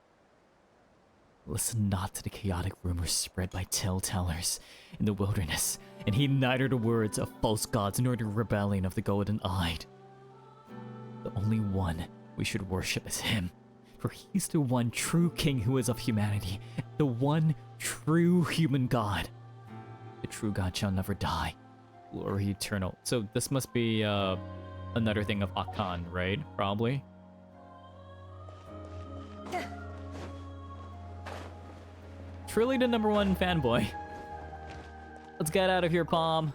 Speaker 1: Listen not to the chaotic rumors spread by telltellers in the wilderness, and heed neither the words of false gods nor the rebellion of the Golden-Eyed. The only one we should worship is him, for he's the one true king who is of humanity, the one true human god. The true god shall never die, glory eternal. So this must be another thing of Akan, right? Probably. truly the #1 fanboy. Let's get out of here, Palm.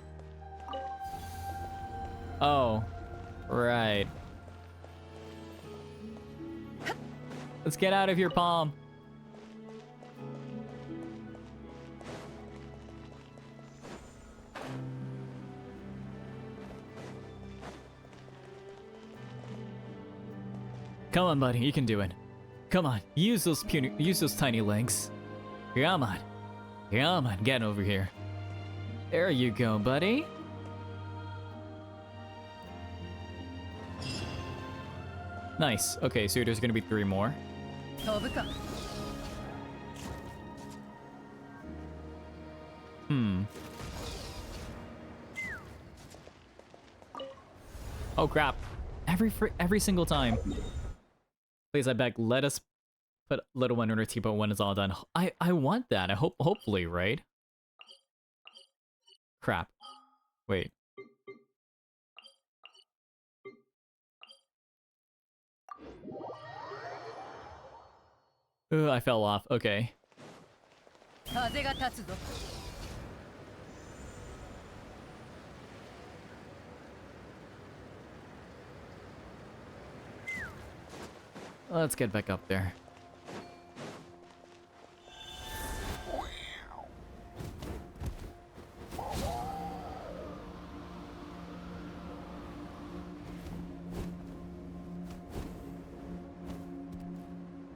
Speaker 1: Oh, right. Let's get out of here, Palm. Come on, buddy, you can do it. Come on, use those tiny legs. Come on. Come on, get over here. There you go, buddy. Nice. Okay, so there's gonna be 3 more.
Speaker 2: 飛ぶか
Speaker 1: Oh crap. Every single time. Please, I beg, let us put little one in our teapot when it's all done. I want that. I hopefully, right? Crap. Wait. Ugh, I fell off. Okay.
Speaker 2: 風が立つぞ
Speaker 1: Let's get back up there.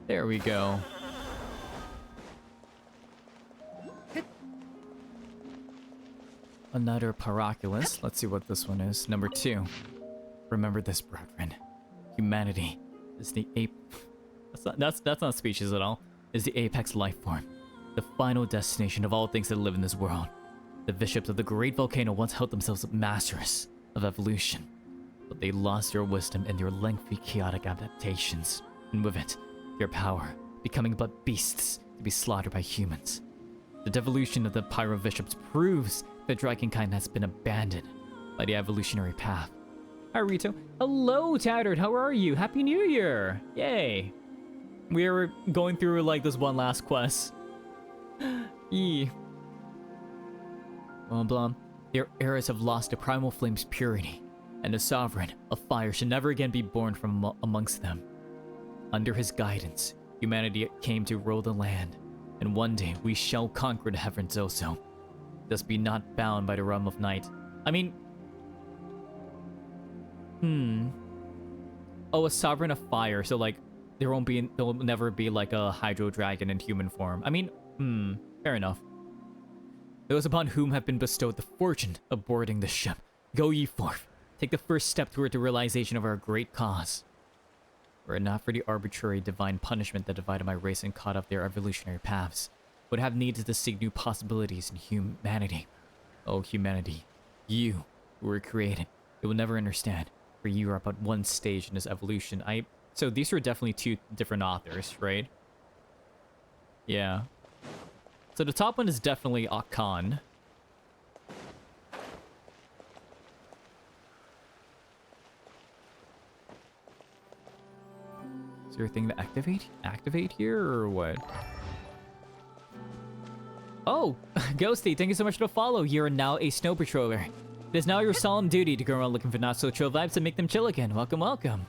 Speaker 1: There we go. Another Paraculus. Let's see what this one is. Number 2. Remember this, brethren. Humanity is the ape. That's not speeches at all. Is the apex life form, the final destination of all things that live in this world. The bishops of the great volcano once held themselves masters of evolution, but they lost their wisdom in their lengthy, chaotic adaptations, and with it, their power, becoming but beasts to be slaughtered by humans. The devolution of the Pyro Bishops proves that Dragonkind has been abandoned by the evolutionary path. Hi, Rito. Hello, Tattered. How are you? Happy New Year! Yay! We're going through like this one last quest. Yee. Blah blah. Their heirs have lost the primal flame's purity, and the sovereign of fire should never again be born from amongst them. Under his guidance, humanity came to rule the land, and one day we shall conquer the heavens also. Thus be not bound by the realm of night. I mean... Oh, a sovereign of fire, so like, there'll never be like a hydro dragon in human form. I mean, fair enough. Those upon whom have been bestowed the fortune of boarding the ship, go ye forth. Take the first step toward the realization of our great cause. Were it not for the arbitrary divine punishment that divided my race and cut off their evolutionary paths, would have needed to seek new possibilities in humanity. Oh, humanity, you who were created, you will never understand, for you are but one stage in this evolution. So these are definitely 2 different authors, right? Yeah. So the top one is definitely Akan. Is there a thing to activate here, or what? Oh, Ghosty, thank you so much for the follow. You're now a snow patroller. It is now your solemn duty to go around looking for not so chill vibes and make them chill again. Welcome, welcome.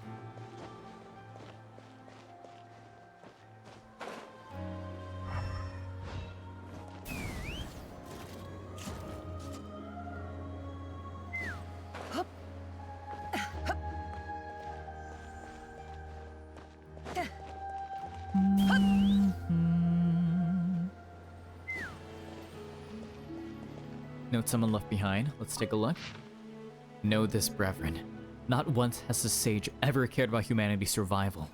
Speaker 1: Note someone left behind. Let's take a look. Know this, brethren. Not once has the sage ever cared about humanity's survival.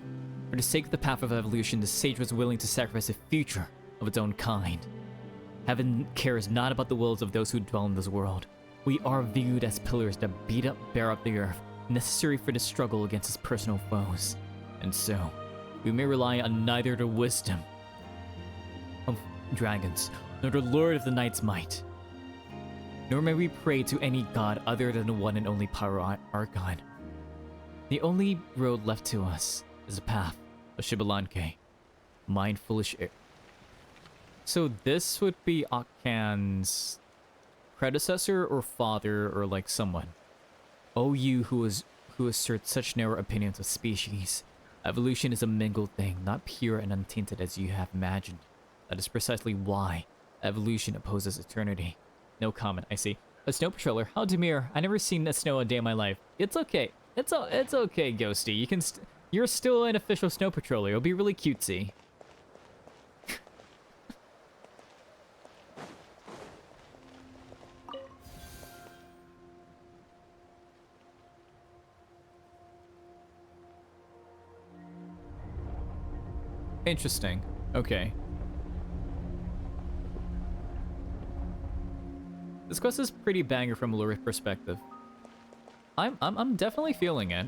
Speaker 1: For the sake of the path of evolution, the sage was willing to sacrifice the future of its own kind. Heaven cares not about the wills of those who dwell in this world. We are viewed as pillars that bear up the earth, necessary for the struggle against its personal foes. And so, we may rely on neither the wisdom of dragons, nor the lord of the night's might. Nor may we pray to any god other than the one and only Pyro Archon. The only road left to us is the path of Shibalanke. Mine foolish So this would be Akkan's predecessor or father or like someone. Oh, you who assert such narrow opinions of species. Evolution is a mingled thing, not pure and untainted as you have imagined. That is precisely why evolution opposes eternity. No comment, I see. A snow patroller? How demure. I never seen a snow a day in my life. It's okay. It's okay, Ghosty. You can you're still an official snow patroller. It'll be really cutesy. Interesting. Okay. This quest is pretty banger from a lure perspective. I'm definitely feeling it.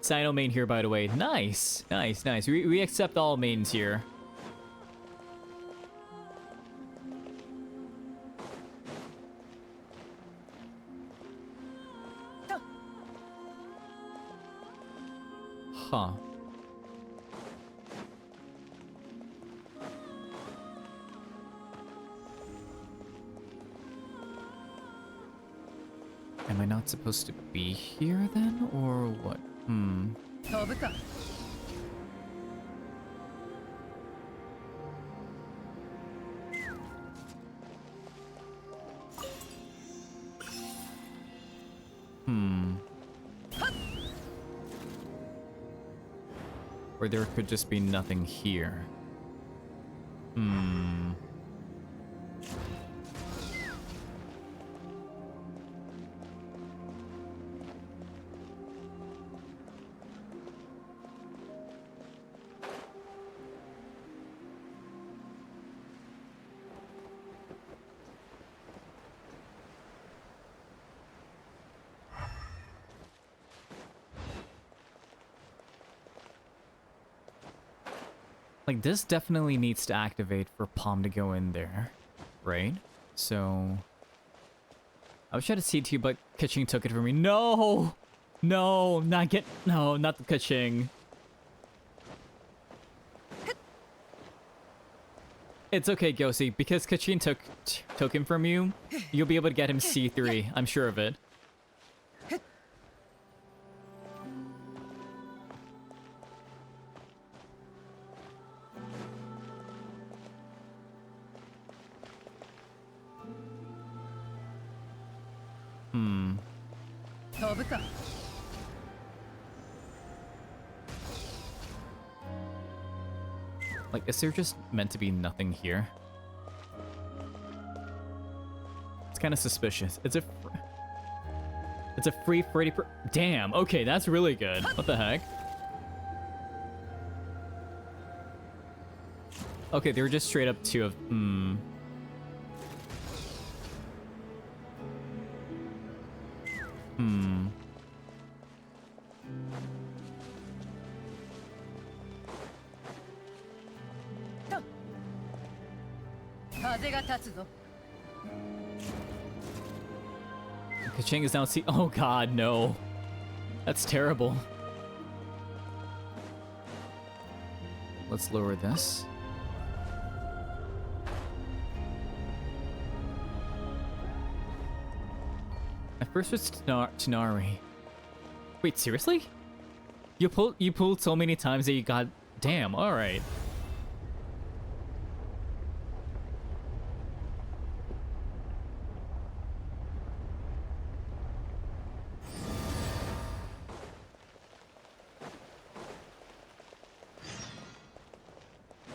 Speaker 1: Sino main here, by the way. Nice, nice, nice. We accept all mains here. Huh. Am I not supposed to be here then, or what?
Speaker 2: 飛ぶか。
Speaker 1: Or there could just be nothing here. Like, this definitely needs to activate for Palm to go in there, right? So... I was trying to see it to you, but Kaching took it from me. No! No, not the Kaching. It's okay, Gosi, because Kaching took him from you, you'll be able to get him C3, I'm sure of it. Like, is there just meant to be nothing here? It's kind of suspicious. It's a free Freddy damn, okay, that's really good. What the heck? Okay, they were just straight up two of...
Speaker 2: 風が立つぞ。
Speaker 1: Kaching is now C. Oh god, no. That's terrible. Let's lower this. At first it's Tanari. Wait, seriously? You pulled so many times that you got... Damn, alright.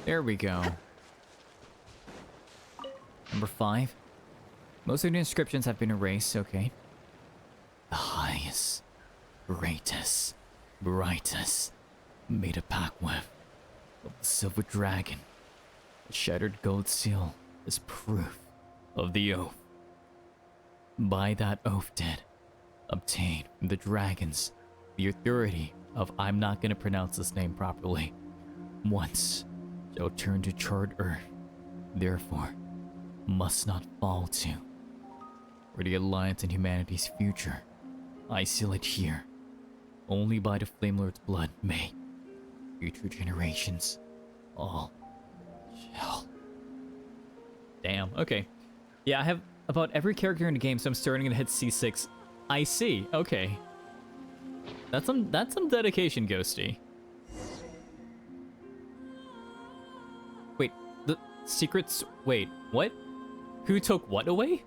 Speaker 1: There we go. Number 5. Most of the inscriptions have been erased, okay. The highest, greatest, brightest, made a pact with of the silver dragon. The shattered gold seal is proof of the oath. By that oath did obtain from the dragons the authority of, I'm not gonna pronounce this name properly, once shall turn to charred earth, therefore must not fall to, or the alliance in humanity's future I seal it here. Only by the Flame Lord's blood may future generations all shall. Damn, okay. Yeah, I have about every character in the game, so I'm starting to hit C6. I see, okay. That's some dedication, Ghosty. Wait, the secrets, wait, what? Who took what away?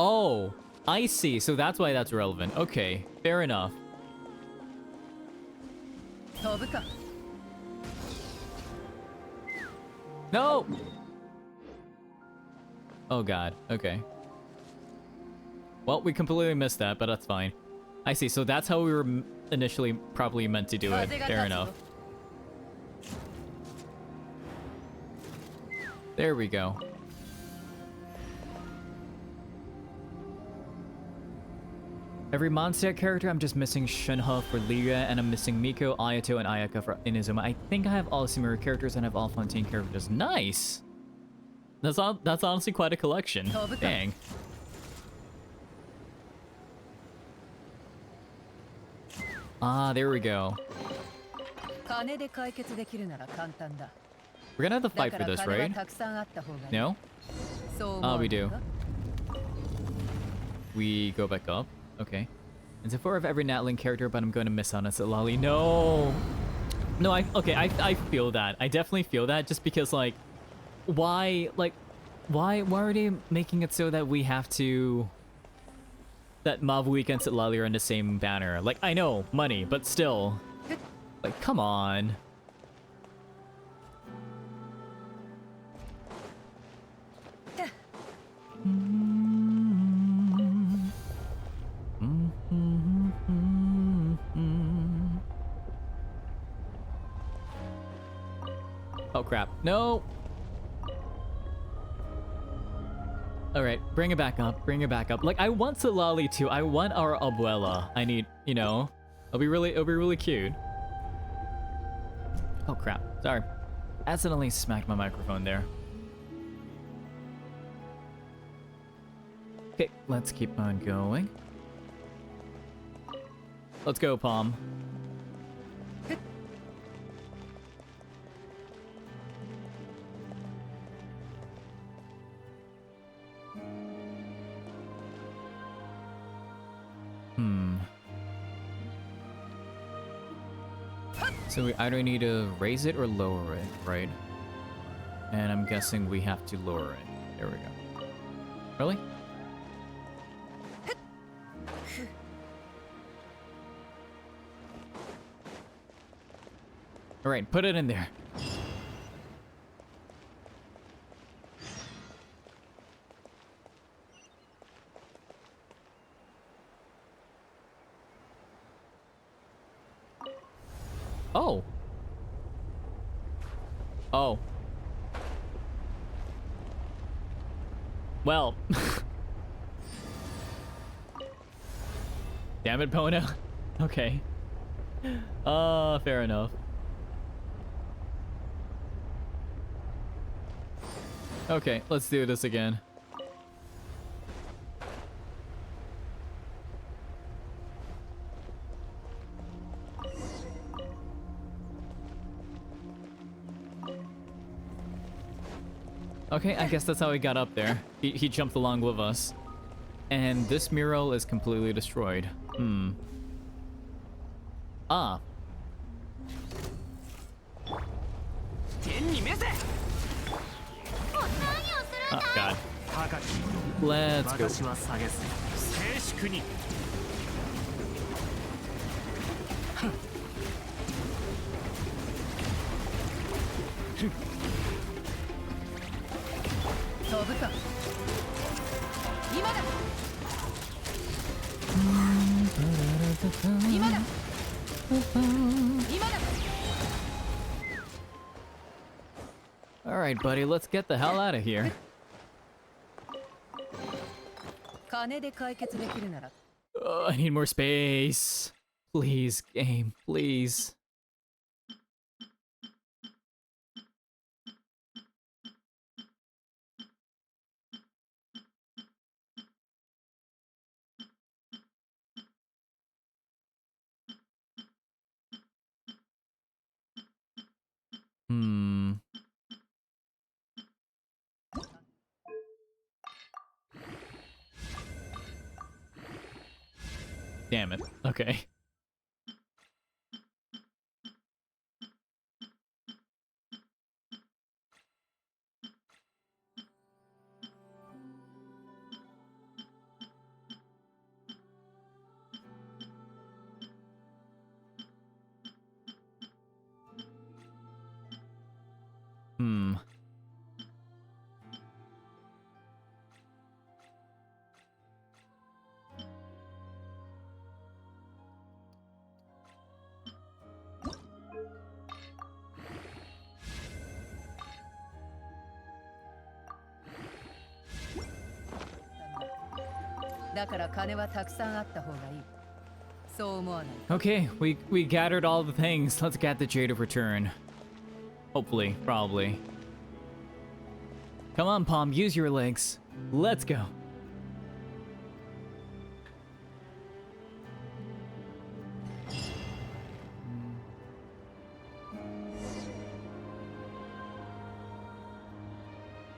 Speaker 1: Oh, I see. So that's why that's relevant. Okay, fair enough. No! Oh god, okay. Well, we completely missed that, but that's fine. I see, so that's how we were initially probably meant to do it. Fair enough. There we go. Every Mondstadt character, I'm just missing Shunha for Liga, and I'm missing Miko, Ayato, and Ayaka for Inazuma. I think I have all Sumeru characters and I have all Fontaine characters. Nice! That's honestly quite a collection. Dang. Ah, there we go. We're gonna have to fight for this, right? No? Ah, we do. We go back up. Okay. And so far I have every Natlan character, but I'm going to miss on us at Lolly. No! No, I feel that. I definitely feel that, just because, like, why are they making it so that we have to... that Mob Weekends at Lolly are in the same banner? Like, I know, money, but still. Like, come on. Oh crap. No! Alright, bring it back up. Bring it back up. Like, I want Solali too. I want our Abuela. I need, you know, it'll be really cute. Oh crap. Sorry. Accidentally smacked my microphone there. Okay, let's keep on going. Let's go, Palm. So we either need to raise it or lower it, right? And I'm guessing we have to lower it. There we go. Really? Alright, put it in there. Oh. Oh. Well. Damn it, Pono. Okay. Fair enough. Okay, let's do this again. Okay, I guess that's how he got up there. He jumped along with us. And this mural is completely destroyed. Ah. Oh, God. Let's go. Alright, buddy, let's get the hell out of here. I need more space. Please, game, please. Hmm. Damn it. Okay. Hmm. Okay, we gathered all the things. Let's get the Jade of Return. Hopefully, probably. Come on, Palm, use your legs. Let's go.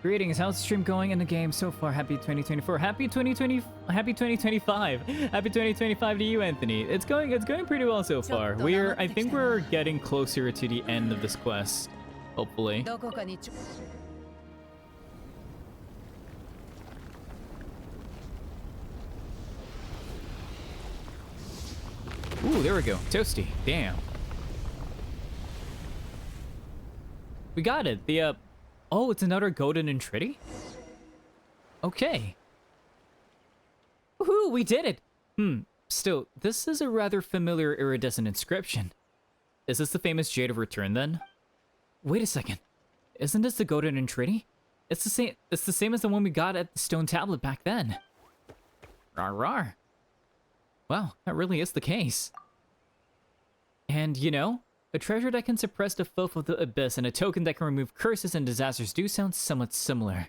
Speaker 1: Greetings, how's the stream going in the game so far? Happy 2024. Happy 2020. Happy 2025. Happy 2025 to you, Anthony. It's going pretty well so far. I think we're getting closer to the end of this quest. Hopefully. Ooh, there we go. Toasty. Damn. We got it. Oh, it's another golden entreaty? Okay. Woohoo, we did it! Still, this is a rather familiar iridescent inscription. Is this the famous Jade of Return then? Wait a second. Isn't this the golden entreaty? It's the same as the one we got at the stone tablet back then. Rar rar. Wow, that really is the case. And you know, a treasure that can suppress the filth of the abyss and a token that can remove curses and disasters do sound somewhat similar.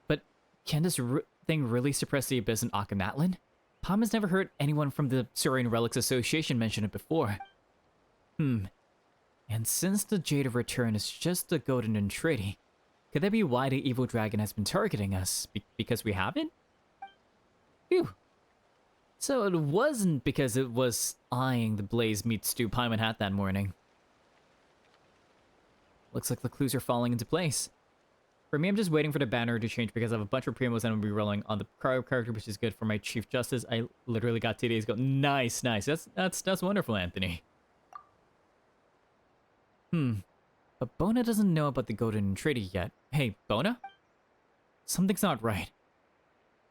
Speaker 1: But can this thing really suppress the abyss in Natlan? Palm has never heard anyone from the Saurian Relics Association mention it before. And since the Jade of Return is just the golden entreaty, could that be why the evil dragon has been targeting us? Because we have it? Phew. So it wasn't because it was eyeing the blaze meat stew Paimon had that morning. Looks like the clues are falling into place. For me, I'm just waiting for the banner to change because I have a bunch of primos and I'm be rolling on the cryo character, which is good for my Chief Justice. I literally got 2 days ago. Nice, nice. That's wonderful, Anthony. But Bona doesn't know about the golden entreaty yet. Hey, Bona? Something's not right.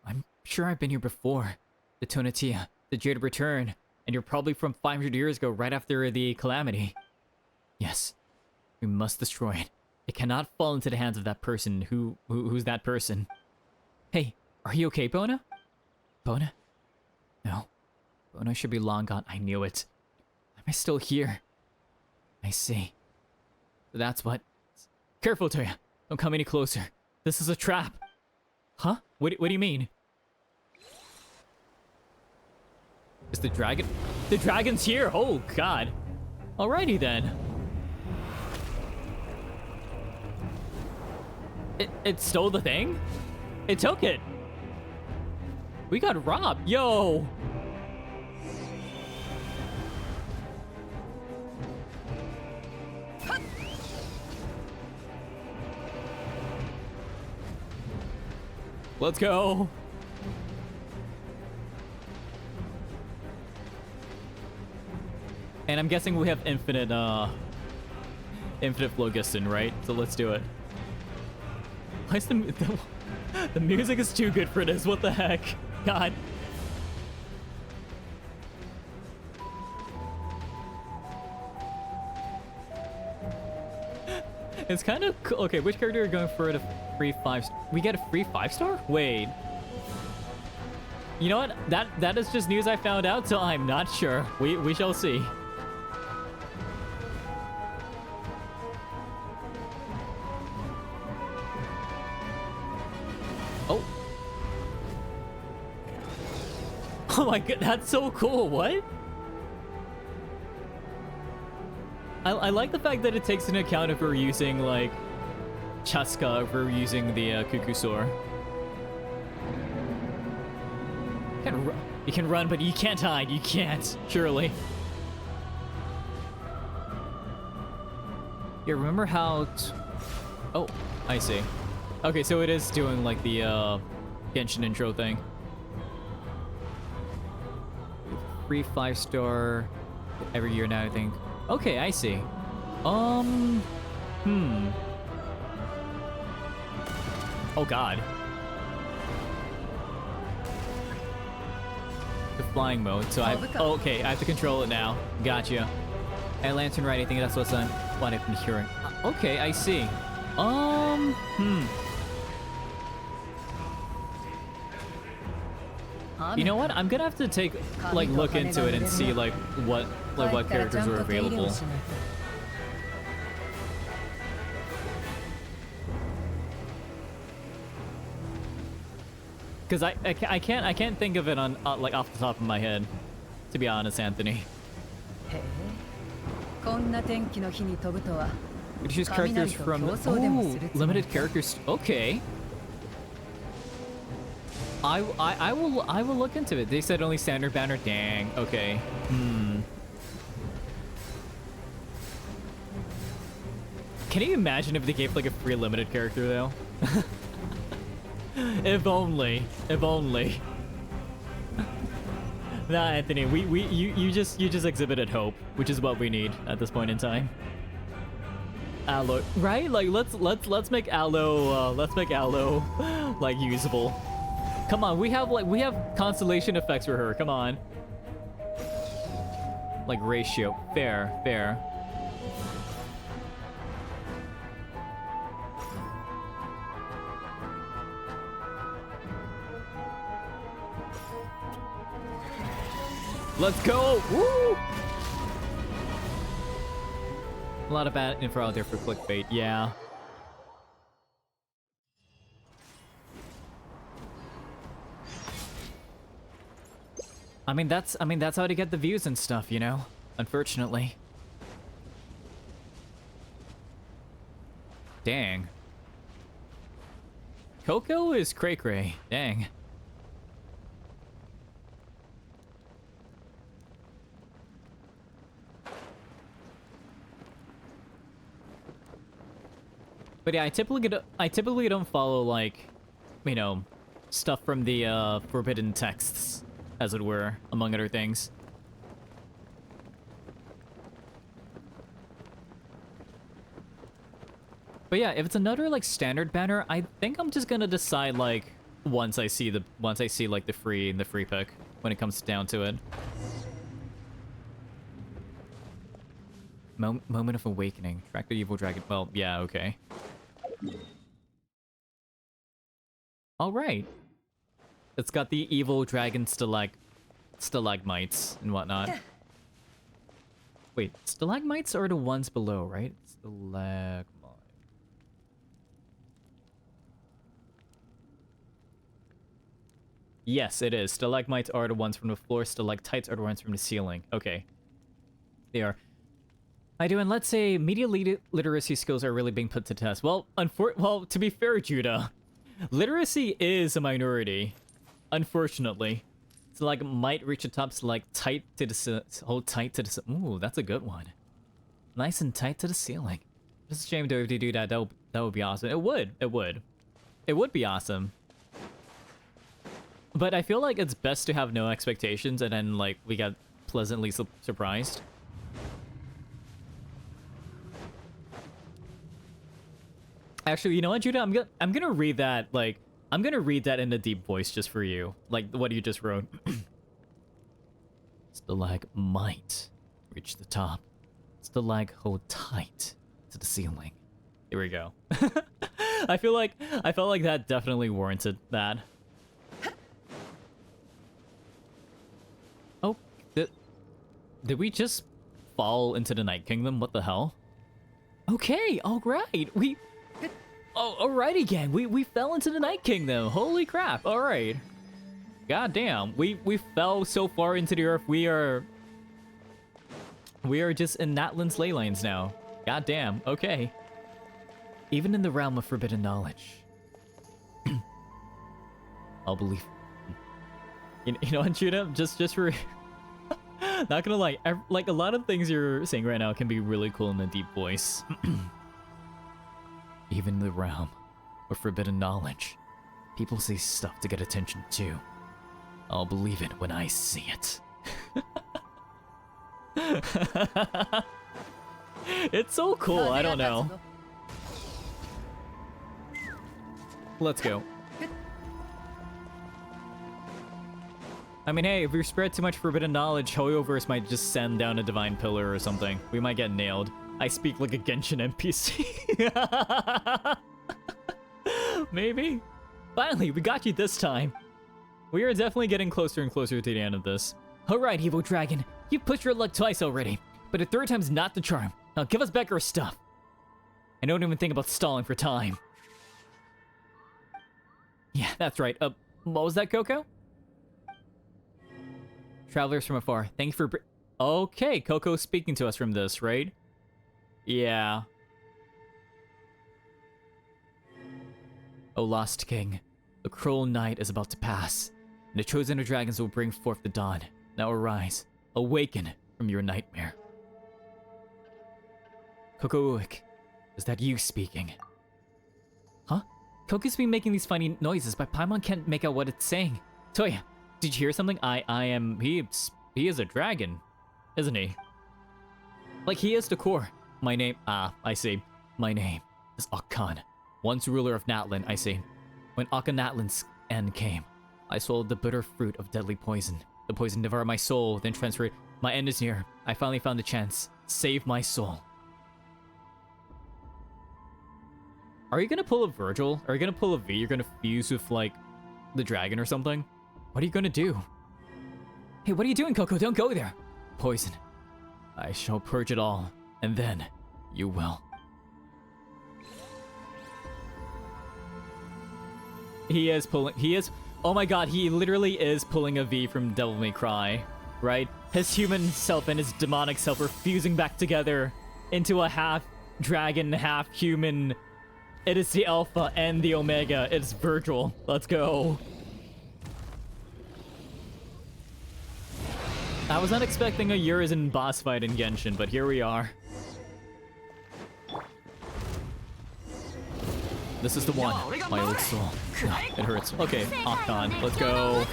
Speaker 1: I'm sure I've been here before. The Tonatia, the Jade of Return, and you're probably from 500 years ago, right after the calamity. Yes, we must destroy it. It cannot fall into the hands of that person. Who's that person? Hey, are you okay, Bona? Bona? No. Bona should be long gone. I knew it. Am I still here? I see. That's what. Careful, Toya. Don't come any closer. This is a trap. Huh? What do you mean? Is the dragon? The dragon's here! Oh, God. Alrighty, then. It stole the thing? It took it. We got robbed. Yo! Let's go. And I'm guessing we have infinite Phlogiston, right? So let's do it. Why is the music is too good for this? What the heck? God. It's kind of cool. Okay, which character are we going for the free 5? We get a free 5-star? Wait. You know what? That is just news I found out, so I'm not sure. We shall see. Oh. Oh my god, that's so cool. What? I like the fact that it takes into account if we're using like Chaska, if we're using the Kukusor. You can run, but you can't hide. You can't, surely. Yeah, remember how... Oh, I see. Okay, so it is doing like the Genshin intro thing. Free 5-star every year now, I think. Okay, I see. Oh god. The flying mode, so okay, I have to control it now. Gotcha. And lantern right, I think that's what I've been hearing. Okay, I see. You know what? I'm gonna have to take look into it and see what characters are available. Because I can't think of it on off the top of my head, to be honest, Anthony. You choose characters from limited characters. Okay. I will look into it. They said only standard banner. Dang. Okay. Can you imagine if they gave like a free limited character though? If only. If only. Nah, Anthony. You just exhibited hope, which is what we need at this point in time. Aloe, right? Like let's make Aloe like usable. Come on, we have constellation effects for her. Come on. Like ratio. Fair. Let's go! Woo! A lot of bad info out there for clickbait, yeah. I mean that's how to get the views and stuff, you know? Unfortunately. Dang. Coco is cray-cray. Dang. But yeah, I typically don't follow like, you know, stuff from the forbidden texts, as it were, among other things. But yeah, if it's another like standard banner, I think I'm just gonna decide like once I see like the free pick when it comes down to it. Moment of awakening. Track the evil dragon. Well, yeah, okay. All right. It's got the evil dragon stalagmites and whatnot. Wait, stalagmites are the ones below, right? Stalagmite. Yes, it is. Stalagmites are the ones from the floor. Stalactites are the ones from the ceiling. Okay. They are. I do, and let's say media literacy skills are really being put to test. Well, to be fair, Judah, literacy is a minority, unfortunately. So like might reach the top, so like tight to the hold tight to the. Ooh, that's a good one. Nice and tight to the ceiling. It's a shame though if they do that. That would be awesome. It would be awesome. But I feel like it's best to have no expectations, and then like we got pleasantly surprised. Actually, you know what, Judah? I'm gonna read that, like, I'm gonna read that in a deep voice just for you. Like, what you just wrote. Stalagmite. Reach the top. Stalag hold tight to the ceiling. Here we go. I felt like that definitely warranted that. Oh, did we just fall into the Night Kingdom? What the hell? Okay, alright. Oh, alright again. We fell into the Night Kingdom. Holy crap. Alright. God damn. We fell so far into the earth. We are We are just in Natlan's ley lines now. God damn, okay. Even in the realm of forbidden knowledge. I'll believe. You know what, Judah? Just for... Not gonna lie, like a lot of things you're saying right now can be really cool in a deep voice. Even in the realm of forbidden knowledge, people say stuff to get attention too. I'll believe it when I see it. It's so cool, I don't know. Let's go. I mean, hey, if we spread too much forbidden knowledge, Hoyoverse might just send down a divine pillar or something. We might get nailed. I speak like a Genshin NPC. Maybe. Finally, we got you this time. We are definitely getting closer and closer to the end of this. Alright, evil dragon. You've pushed your luck twice already, but a third time's not the charm. Now give us back our stuff. I don't even think about stalling for time. Yeah, that's right. What was that, Coco? Travelers from afar, thank you for okay, Coco's speaking to us from this, right? Yeah. O lost king, the cruel night is about to pass, and the chosen of dragons will bring forth the dawn. Now arise, awaken from your nightmare. Kokouik, is that you speaking? Huh? Coco's been making these funny noises, but Paimon can't make out what it's saying. Toya, did you hear something? He is a dragon, isn't he? Like, he is the core. My name, I see. My name is Akan, once ruler of Natlan, I see. When Natlan's end came, I swallowed the bitter fruit of deadly poison. The poison devoured my soul, then transferred. My end is near. I finally found the chance. Save my soul. Are you gonna pull a Virgil? Are you gonna pull a V? You're gonna fuse with, like, the dragon or something? What are you gonna do? Hey, what are you doing, Coco? Don't go there. Poison. I shall purge it all, and then you will. Oh my god, he literally is pulling a V from Devil May Cry, right? His human self and his demonic self are fusing back together into a half dragon, half human. It is the Alpha and the Omega. It's Virgil. Let's go. I was not expecting a Urizen boss fight in Genshin, but here we are. This is the one, my old soul. It hurts. Okay, Octon, let's go.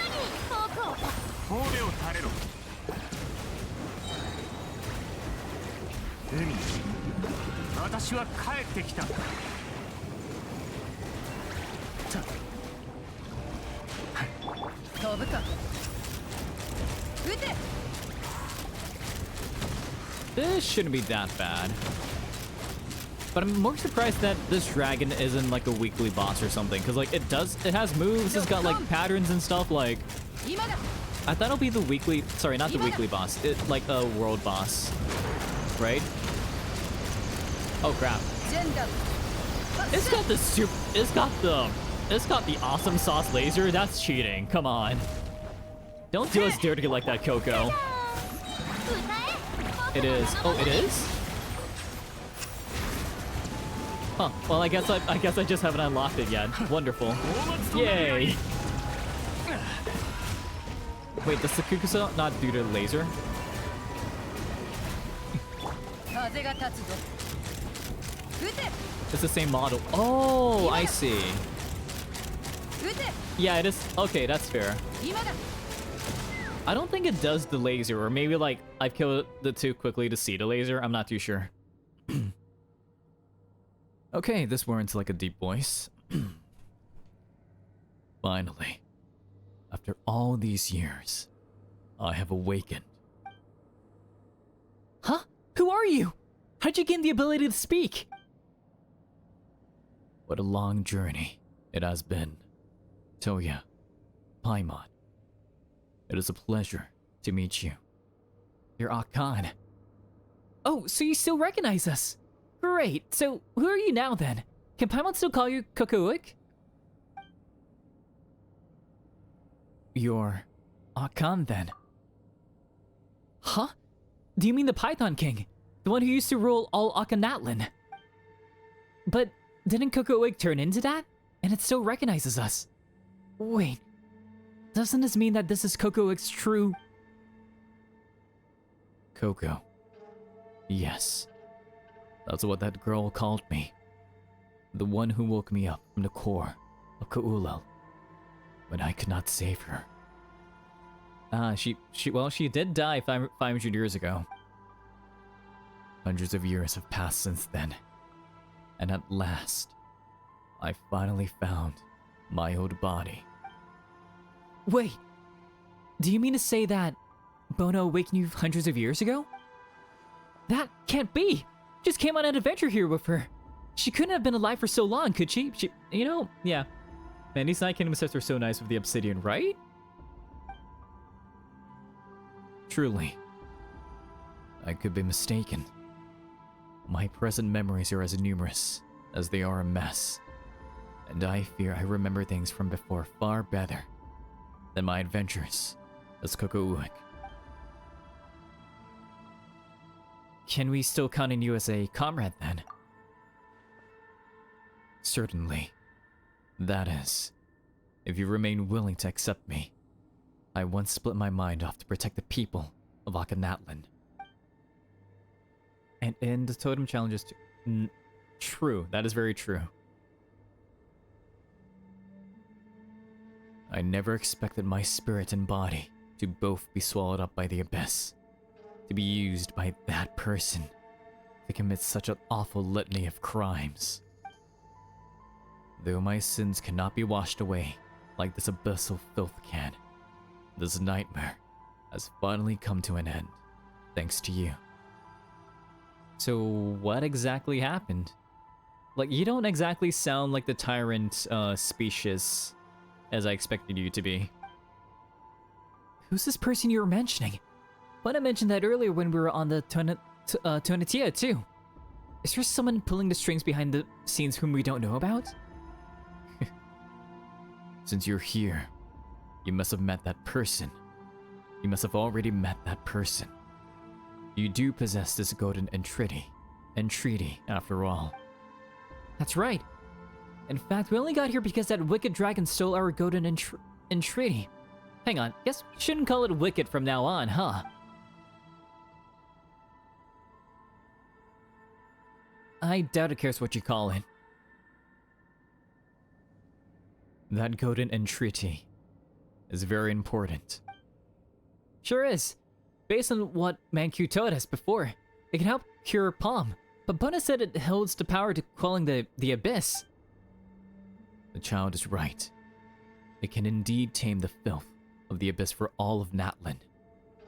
Speaker 1: This shouldn't be that bad. But I'm more surprised that this dragon isn't like a weekly boss or something, because like it has moves, it's got like patterns and stuff. Like, I thought it'll be the weekly, sorry, not the weekly boss, like a world boss, right? Oh crap. It's got the awesome sauce laser. That's cheating. Come on. Don't do us dirty like that, Coco. It is. Oh, it is? Huh. Well, I guess I just haven't unlocked it yet. Wonderful. Yay. Wait, does the Kukusa not do the laser? It's the same model. Oh, I see. Yeah, it is. Okay, that's fair. I don't think it does the laser, or maybe like I've killed the two quickly to see the laser. I'm not too sure. Okay, this warrants like a deep voice. Finally, after all these years, I have awakened. Huh? Who are you? How'd you gain the ability to speak? What a long journey it has been. Toya, Paimon, it is a pleasure to meet you. You're Akan. Oh, so you still recognize us? Great, so who are you now then? Can Paimon still call you Kokouik? You're Akan then. Huh? Do you mean the Python King? The one who used to rule all Akhenaten? But didn't Cocoic turn into that? And it still recognizes us. Wait, doesn't this mean that this is Cocoic's true... Coco. Yes. That's what that girl called me. The one who woke me up from the core of Ka'ulal when I could not save her. She did die 500 years ago. Hundreds of years have passed since then. And at last, I finally found my old body. Wait, do you mean to say that Bono awakened you hundreds of years ago? That can't be! Just came on an adventure here with her. She couldn't have been alive for so long, could she? Yeah. Man, these Night Kingdom sets are so nice with the obsidian, right? Truly. I could be mistaken. My present memories are as numerous as they are a mess. And I fear I remember things from before far better than my adventures as Cocoic. Can we still count on you as a comrade then? Certainly. That is, if you remain willing to accept me. I once split my mind off to protect the people of Akhenaten. And in the totem challenges too. True, that is very true. I never expected my spirit and body to both be swallowed up by the abyss. To be used by that person to commit such an awful litany of crimes. Though my sins cannot be washed away like this abyssal filth can, this nightmare has finally come to an end, thanks to you. So what exactly happened? Like, you don't exactly sound like the tyrant species as I expected you to be. Who's this person you were mentioning? But I mentioned that earlier when we were on the Tonatia too. Is there someone pulling the strings behind the scenes whom we don't know about? Since you're here, you must have met that person. You must have already met that person. You do possess this golden entreaty after all. That's right. In fact, we only got here because that wicked dragon stole our golden entreaty. Hang on, guess we shouldn't call it wicked from now on, huh? I doubt it cares what you call it. That golden entreaty is very important. Sure is. Based on what Manku told us before, it can help cure Palm, but Buna said it holds the power to quelling the abyss. The child is right. It can indeed tame the filth of the abyss for all of Natlan,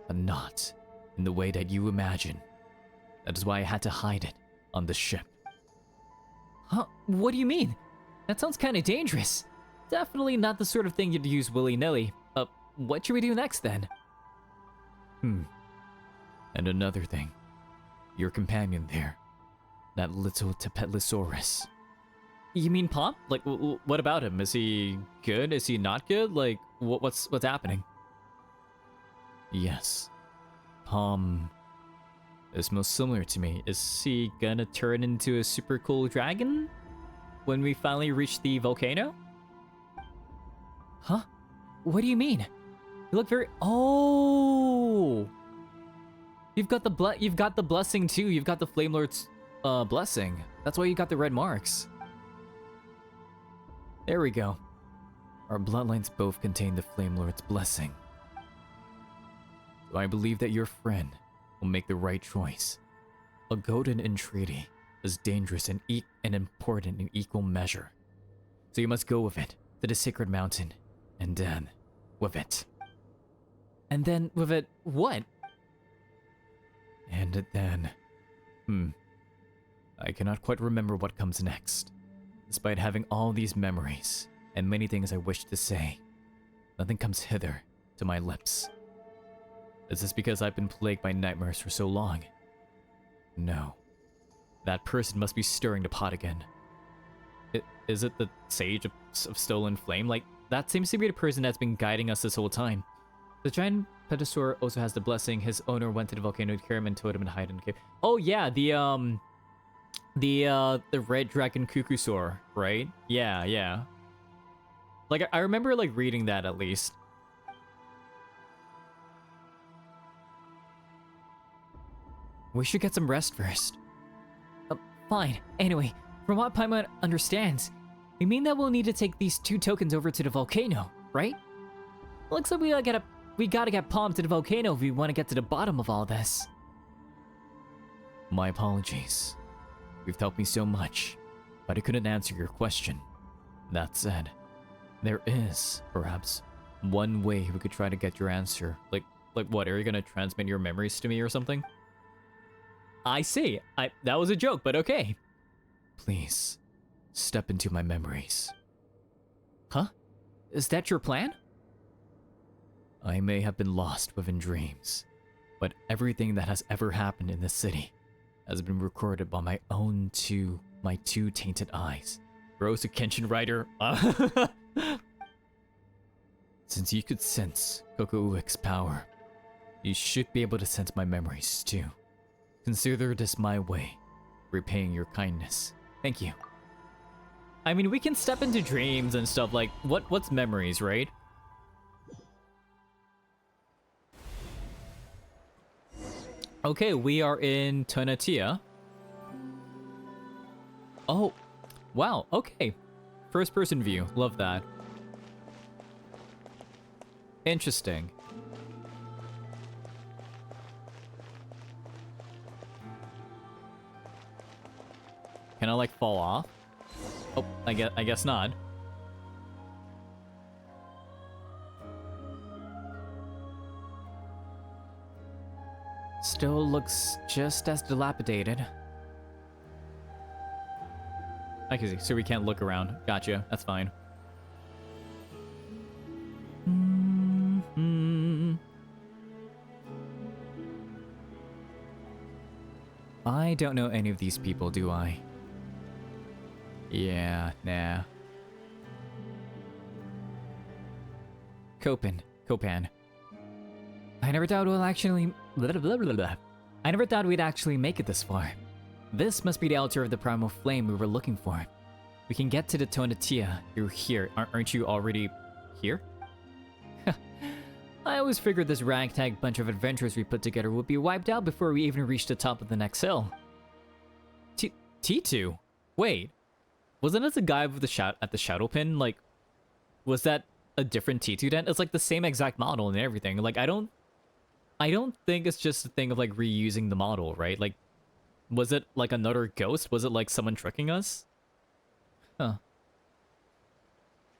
Speaker 1: but not in the way that you imagine. That is why I had to hide it on the ship. Huh? What do you mean? That sounds kinda dangerous. Definitely not the sort of thing you'd use willy-nilly. What should we do next then? And another thing. Your companion there. That little Tepetlosaurus. You mean Palm? Like, what about him? Is he good? Is he not good? Like, what's happening? Yes. Palm is most similar to me. Is he gonna turn into a super cool dragon when we finally reach the volcano? Huh? What do you mean? You look very... Oh! You've got the blessing too. You've got the Flame Lord's blessing. That's why you got the red marks. There we go. Our bloodlines both contain the Flame Lord's blessing. So I believe that your friend will make the right choice. A golden entreaty is dangerous and important in equal measure. So you must go with it to the sacred mountain, and then with it. And then with it what? And then... I cannot quite remember what comes next. Despite having all these memories, and many things I wish to say, nothing comes hither to my lips. Is this because I've been plagued by nightmares for so long? No. That person must be stirring the pot again. Is it the Sage of Stolen Flame? Like, that seems to be the person that's been guiding us this whole time. The giant Petasaur also has the blessing. His owner went to the volcano to carry him and told him to hide in the cave. Oh yeah, the red dragon Cuckoosaur, right? Yeah, yeah. Like I remember like reading that at least. We should get some rest first. Fine. Anyway, from what Paimon understands, we mean that we'll need to take these 2 tokens over to the volcano, right? Looks like we gotta get Palm to the volcano if we want to get to the bottom of all this. My apologies. You've helped me so much, but I couldn't answer your question. That said, there is, perhaps, one way we could try to get your answer. Like what, are you gonna transmit your memories to me or something? I see. That was a joke, but okay. Please, step into my memories. Huh? Is that your plan? I may have been lost within dreams, but everything that has ever happened in this city has been recorded by my two tainted eyes. Bro's a Genshin writer. Since you could sense Kokouek's power, you should be able to sense my memories too. Consider this my way, repaying your kindness. Thank you. I mean, we can step into dreams and stuff like, what's memories, right? Okay, we are in Tonatia. Oh, wow, okay. First person view, love that. Interesting. Can I like fall off? Oh, I guess not. Still looks just as dilapidated. I can see, so we can't look around. Gotcha, that's fine. I don't know any of these people, do I? Yeah, nah. Copan. I never thought we'd actually... I never thought we'd actually make it this far. This must be the altar of the primal flame we were looking for. We can get to the Tonatia through here. Aren't you already here? I always figured this ragtag bunch of adventurers we put together would be wiped out before we even reached the top of the next hill. T2? Wait. Wasn't it the guy with the at the shadow pin? Like, was that a different T2 then? It's like the same exact model and everything. Like, I don't think it's just a thing of like reusing the model, right? Like, was it like another ghost? Was it like someone tricking us? Huh.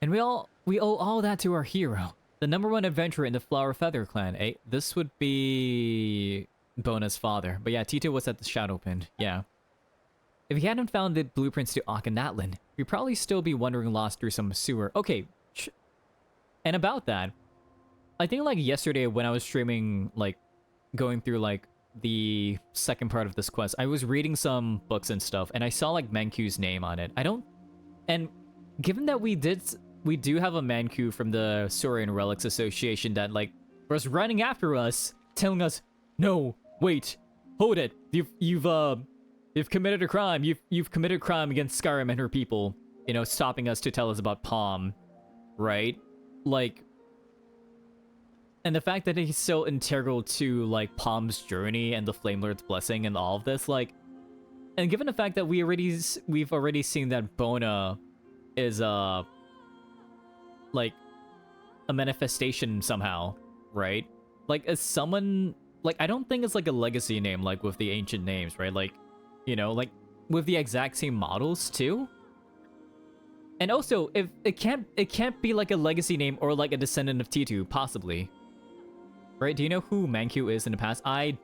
Speaker 1: And we owe all that to our hero, the #1 adventurer in the Flower Feather clan, eh? This would be Bona's father. But yeah, T2 was at the shadow pin. Yeah. If he hadn't found the blueprints to Natlan, we'd probably still be wandering lost through some sewer. Okay, and about that, I think like yesterday when I was streaming, like going through like the second part of this quest, I was reading some books and stuff, and I saw like Mankyu's name on it. And given that we do have a Manku from the Saurian Relics Association that like was running after us, telling us, no, wait, hold it, you've committed a crime. You've committed a crime against Skyrim and her people. You know, stopping us to tell us about Palm, right? Like, and the fact that he's so integral to like Palm's journey and the Flame Lord's blessing and all of this, like, and given the fact that we've already seen that Bona is like a manifestation somehow, right? Like, as someone like, I don't think it's like a legacy name like with the ancient names, right? Like, you know, like with the exact same models too. And also, if it can't be like a legacy name or like a descendant of T2, possibly. Right? Do you know who Manku is in the past? I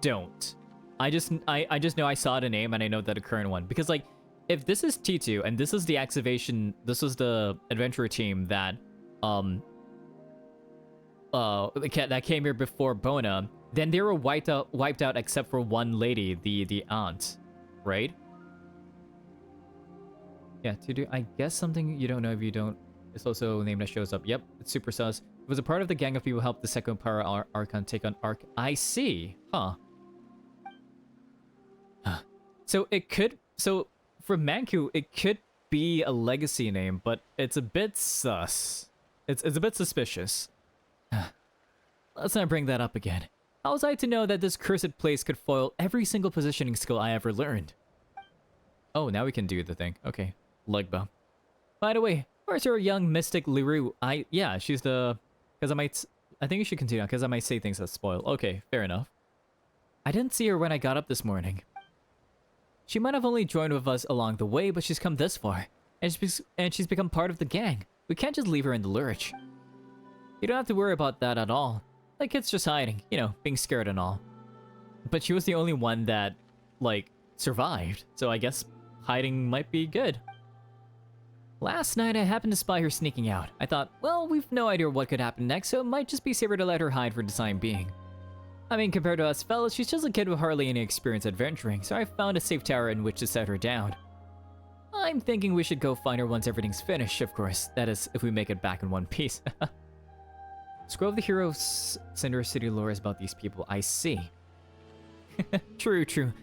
Speaker 1: don't. I just know I saw the name and I know that the current one. Because like, if this is T2 and this is the activation, this was the adventurer team that that came here before Bona, then they were wiped out except for one lady, the aunt, right? Yeah, to do, I guess something you don't know if you don't. It's also a name that shows up. Yep, it's super sus. Was a part of the gang of people who helped the second Power Archon take on Arc. I see. Huh. So it could... So for Manku, it could be a legacy name, but it's a bit sus. It's a bit suspicious. Let's not bring that up again. How was I to know that this cursed place could foil every single positioning skill I ever learned? Oh, now we can do the thing. Okay. Legba. By the way, where's your young mystic Liru? Yeah, she's the... Because I think you should continue, because I might say things that spoil. Okay, fair enough. I didn't see her when I got up this morning. She might have only joined with us along the way, but she's come this far. And she's become part of the gang. We can't just leave her in the lurch. You don't have to worry about that at all. Like, kid's just hiding, you know, being scared and all. But she was the only one that, like, survived. So I guess hiding might be good. Last night, I happened to spy her sneaking out. I thought, well, we've no idea what could happen next, so it might just be safer to let her hide for the time being. I mean, compared to us fellas, she's just a kid with hardly any experience adventuring, so I found a safe tower in which to set her down. I'm thinking we should go find her once everything's finished, of course. That is, if we make it back in one piece. Scroll of the Heroes Cinder City lore is about these people, I see. True.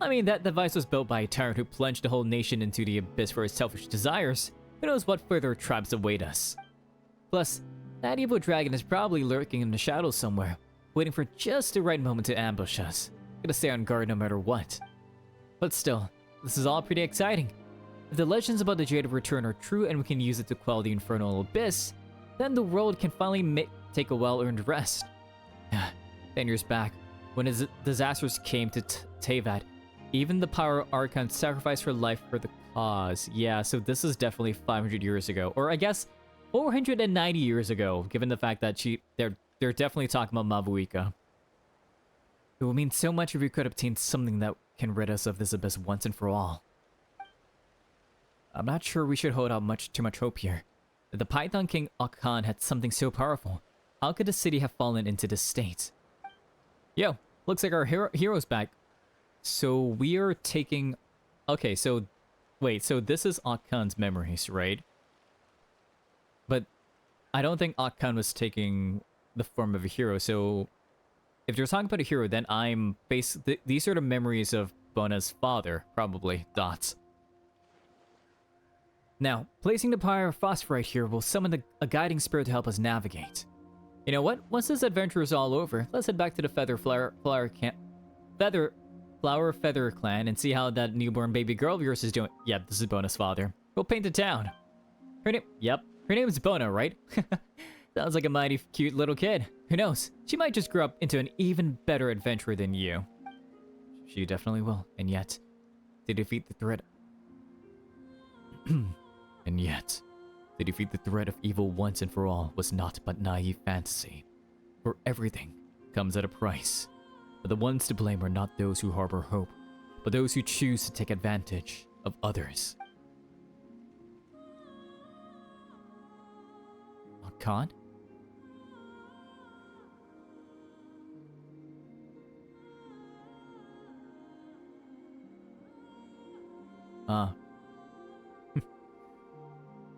Speaker 1: I mean, that device was built by a tyrant who plunged the whole nation into the abyss for his selfish desires. Who knows what further traps await us? Plus, that evil dragon is probably lurking in the shadows somewhere, waiting for just the right moment to ambush us. Gonna stay on guard no matter what. But still, this is all pretty exciting. If the legends about the Jade of Return are true and we can use it to quell the infernal abyss, then the world can finally take a well-earned rest. 10 years back, when his disasters came to Teyvat, even the Power Archon sacrificed her life for the cause. Yeah, so this is definitely 500 years ago. Or I guess 490 years ago, given the fact that they're definitely talking about Mabuika. It would mean so much if we could obtain something that can rid us of this abyss once and for all. I'm not sure we should hold out too much hope here. If the Python King Akan had something so powerful, how could the city have fallen into this state? Yo, looks like our hero's back. So we are taking... Okay, so... Wait, so this is Akan's memories, right? But I don't think Akan was taking the form of a hero, so... If you're talking about a hero, then I'm... These are the memories of Bona's father, probably. Dots. Now, placing the Pyre of Phosphorite here will summon a guiding spirit to help us navigate. You know what? Once this adventure is all over, let's head back to the Flower Feather Clan and see how that newborn baby girl of yours is doing. Yep, this is Bona's father. We'll paint the town. Her name is Bona, right? Sounds like a mighty cute little kid. Who knows? She might just grow up into an even better adventurer than you. She definitely will. And yet, to defeat the threat... And yet, to defeat the threat of evil once and for all was not but naive fantasy. For everything comes at a price. But the ones to blame are not those who harbor hope, but those who choose to take advantage of others. Khan?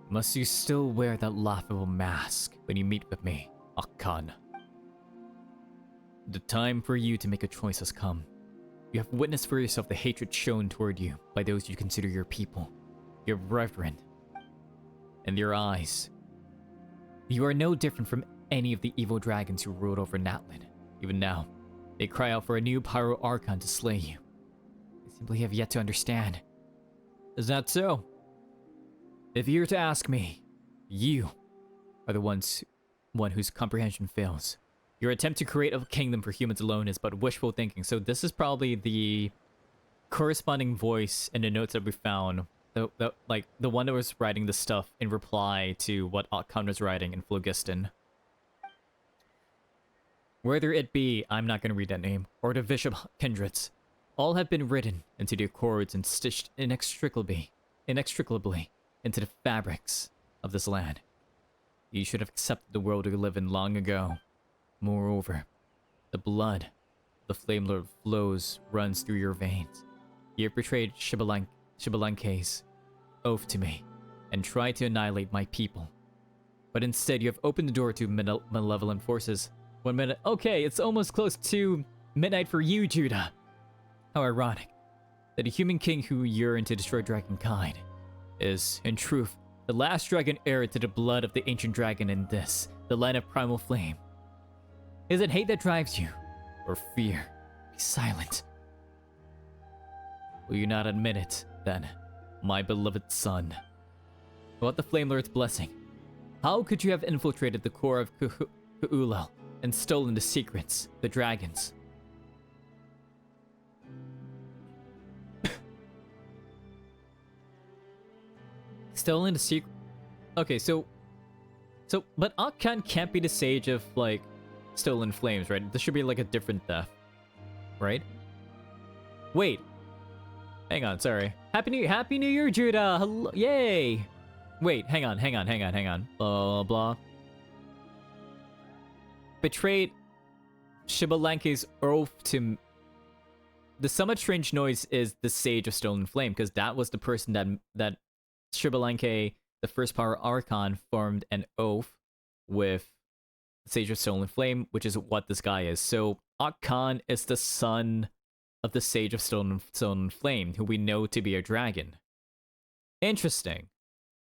Speaker 1: Must you still wear that laughable mask when you meet with me, Akan? The time for you to make a choice has come. You have witnessed for yourself the hatred shown toward you by those you consider your people, your brethren, and their eyes. You are no different from any of the evil dragons who ruled over Natlan. Even now, they cry out for a new Pyro Archon to slay you. They simply have yet to understand. Is that so? If you're to ask me, you are the one whose comprehension fails. Your attempt to create a kingdom for humans alone is but wishful thinking. So this is probably the corresponding voice in the notes that we found. Like the one that was writing the stuff in reply to what Akan was writing in Phlogiston. Whether it be, I'm not going to read that name, or the Bishop Kindreds, all have been written into the accords and stitched inextricably into the fabrics of this land. You should have accepted the world you live in long ago. Moreover, the blood of the Flame Lord runs through your veins. You have betrayed Shibalanke's oath to me and tried to annihilate my people. But instead, you have opened the door to malevolent forces. 1 minute. Okay, it's almost close to midnight for you, Judah. How ironic that a human king who yearned to destroy dragonkind is, in truth, the last dragon heir to the blood of the ancient dragon in this, the line of primal flame. Is it hate that drives you? Or fear? Be silent. Will you not admit it, then, my beloved son? Without the Flame Lord's blessing, how could you have infiltrated the core of Ku'ulel and stolen the secrets, the dragons? Stolen the secret. Okay, but Akhan can't be the sage of like stolen flames, right? This should be like a different theft, right? Wait, hang on. Sorry. Happy New Year, Judah. Hello, yay. Wait, hang on. Blah blah blah. Betrayed Shibalanke's oath to. The somewhat strange noise is the Sage of Stolen Flame, because that was the person that Shibalanke, the first power Archon, formed an oath with Sage of Stolen Flame, which is what this guy is. So Akhan is the son of the Sage of Stolen Flame, who we know to be a dragon. Interesting.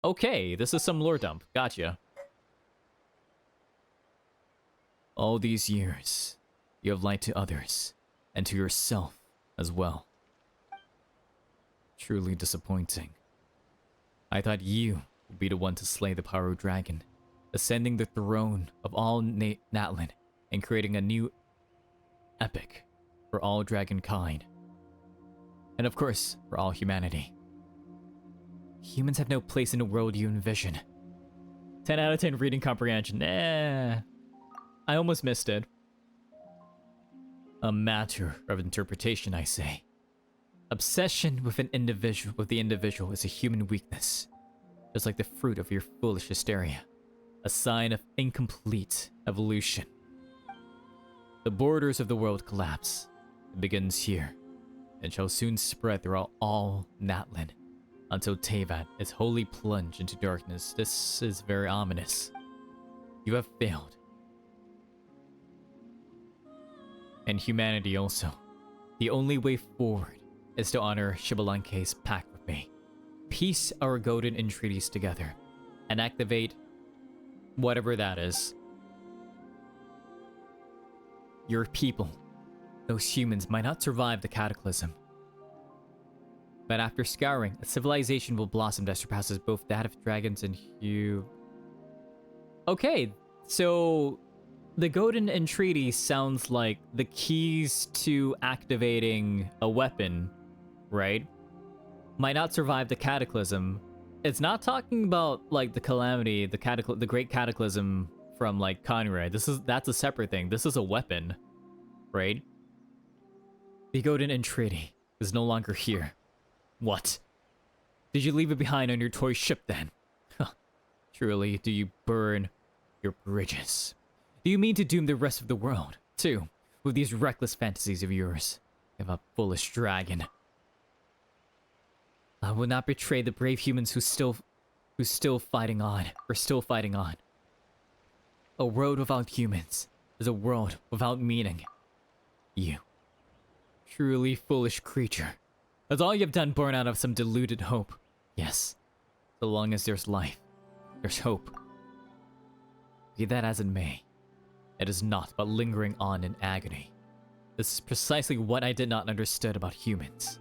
Speaker 1: Okay, this is some lore dump. Gotcha. All these years, you have lied to others, and to yourself as well. Truly disappointing. I thought you would be the one to slay the Pyro Dragon, ascending the throne of all Natlan, and creating a new epic for all dragonkind. And of course, for all humanity. Humans have no place in the world you envision. 10 out of 10 reading comprehension. I almost missed it. A matter of interpretation, I say. Obsession with the individual is a human weakness, just like the fruit of your foolish hysteria, a sign of incomplete evolution. The borders of the world collapse. It begins here, and shall soon spread throughout all Natlan, until Teyvat is wholly plunged into darkness. This is very ominous. You have failed. And humanity also. The only way forward is to honor Shibalanke's pact with me. Piece our golden entreaties together, and activate whatever that is. Your people, those humans, might not survive the cataclysm. But after scouring, a civilization will blossom that surpasses both that of dragons and Okay, so the golden entreaty sounds like the keys to activating a weapon, right? Might not survive the cataclysm. It's not talking about like the calamity, the great cataclysm from like Conrad. That's a separate thing. This is a weapon, right? The golden entreaty is no longer here. What? Did you leave it behind on your toy ship then? Truly, do you burn your bridges? Do you mean to doom the rest of the world, too, with these reckless fantasies of yours? You have a foolish dragon. I will not betray the brave humans who's still fighting on. A world without humans is a world without meaning. You, truly foolish creature. That's all you've done, born out of some deluded hope. Yes, so long as there's life, there's hope. Be that as it may, it is not but lingering on in agony. This is precisely what I did not understand about humans.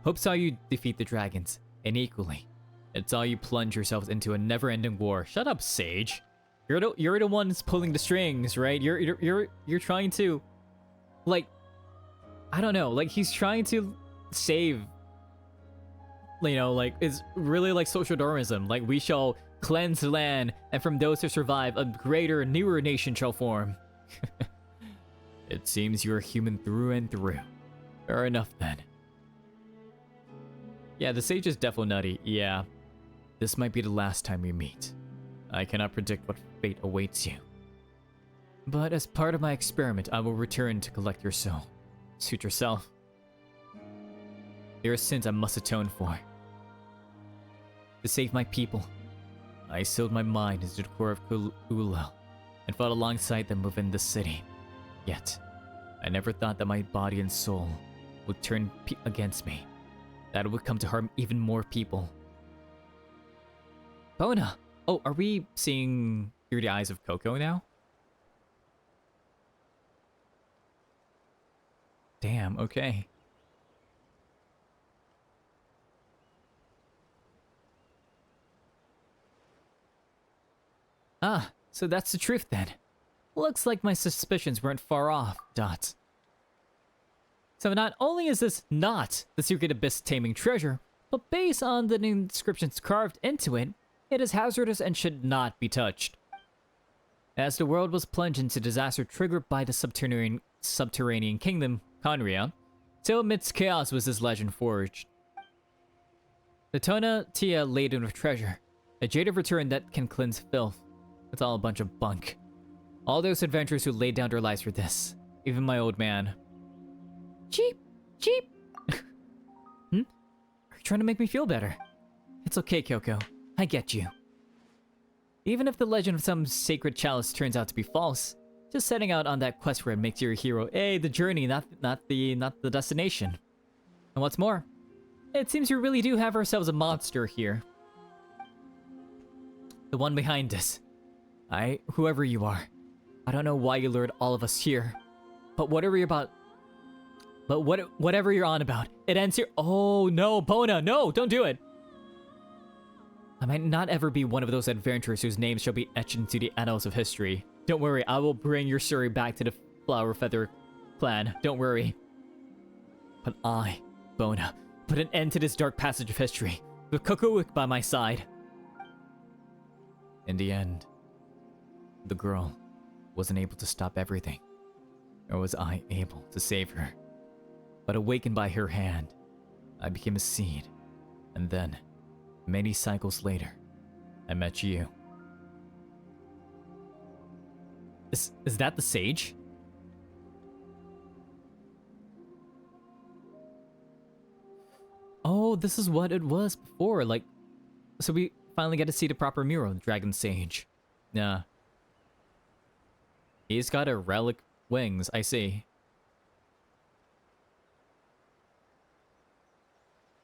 Speaker 1: Hope saw you defeat the dragons, and equally, it saw you plunge yourselves into a never-ending war. Shut up, Sage. You're the ones pulling the strings, right? You're trying to, like, I don't know, like he's trying to save. You know, like it's really like social Darwinism. Like we shall cleanse the land, and from those who survive, a greater, newer nation shall form. It seems you're human through and through. Fair enough then. Yeah, the sage is defo nutty. Yeah. This might be the last time we meet. I cannot predict what fate awaits you. But as part of my experiment, I will return to collect your soul. Suit yourself. There are sins I must atone for. To save my people, I sealed my mind into the core of Ula and fought alongside them within the city. Yet, I never thought that my body and soul would turn against me, that it would come to harm even more people. Bona! Oh, are we seeing through the eyes of Coco now? Damn, okay. Ah, so that's the truth then. Looks like my suspicions weren't far off, Dot. So not only is this not the secret abyss taming treasure, but based on the inscriptions carved into it, it is hazardous and should not be touched. As the world was plunged into disaster triggered by the subterranean kingdom, Conria, so amidst chaos was this legend forged. The Tona Tia laden with treasure, a jade of return that can cleanse filth. It's all a bunch of bunk. All those adventurers who laid down their lives for this, even my old man. Cheap, cheap. Are you trying to make me feel better? It's okay, Kyoko. I get you. Even if the legend of some sacred chalice turns out to be false, just setting out on that quest road makes you a hero. Hey, the journey, not the destination. And what's more, it seems we really do have ourselves a monster here. The one behind us. Whoever you are, I don't know why you lured all of us here, but whatever you're on about, it ends here. Oh no, Bona, no, don't do it. I might not ever be one of those adventurers whose names shall be etched into the annals of history. Don't worry, I will bring your story back to the Flower Feather clan. Don't worry. But I, Bona, put an end to this dark passage of history, with Kokowick by my side. In the end, the girl wasn't able to stop everything, nor was I able to save her. But awakened by her hand, I became a seed, and then, many cycles later, I met you. Is that the sage? Oh, this is what it was before, like, so we finally get to see the proper mural, the Dragon Sage. Yeah. He's got a relic wings, I see.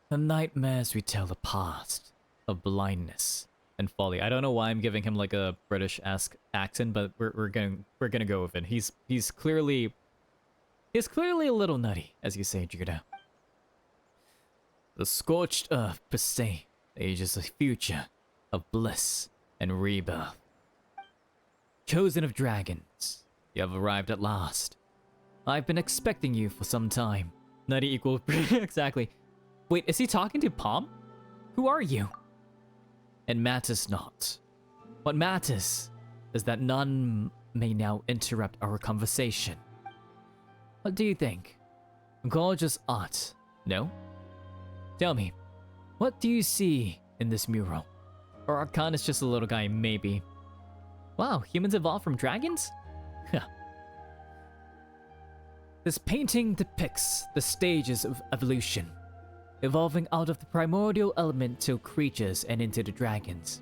Speaker 1: The nightmares we tell the past of blindness and folly. I don't know why I'm giving him like a British-esque accent, but we're gonna go with it. He's clearly a little nutty, as you say, Judah. The scorched earth per se ages a future of bliss and rebirth. Chosen of dragons, you have arrived at last. I've been expecting you for some time. Nutty equal exactly. Wait, is he talking to Palm? Who are you? It matters not. What matters is that none may now interrupt our conversation. What do you think? Gorgeous art, no? Tell me, what do you see in this mural? Or Arkan is just a little guy, maybe. Wow, humans evolved from dragons? This painting depicts the stages of evolution, evolving out of the primordial element to creatures and into the dragons,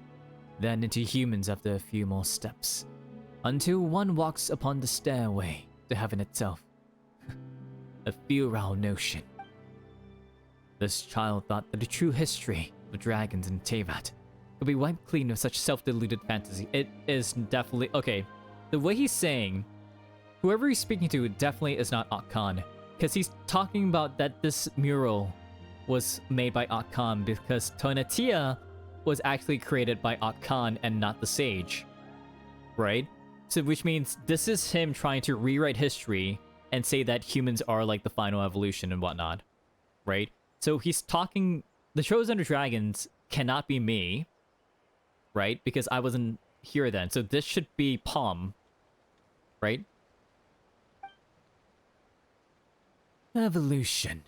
Speaker 1: then into humans after a few more steps, until one walks upon the stairway to heaven itself. A futile notion. This child thought that the true history of dragons in Tevat could be wiped clean of such self-deluded fantasy. It is definitely... Okay, the way he's saying, whoever he's speaking to definitely is not Akhan, because he's talking about that this mural was made by Akhan because Tonatia was actually created by Akhan and not the sage, right? So which means this is him trying to rewrite history and say that humans are like the final evolution and whatnot, right? So he's talking... The Chosen of Dragons cannot be me, right? Because I wasn't here then. So this should be Palm, right? Evolution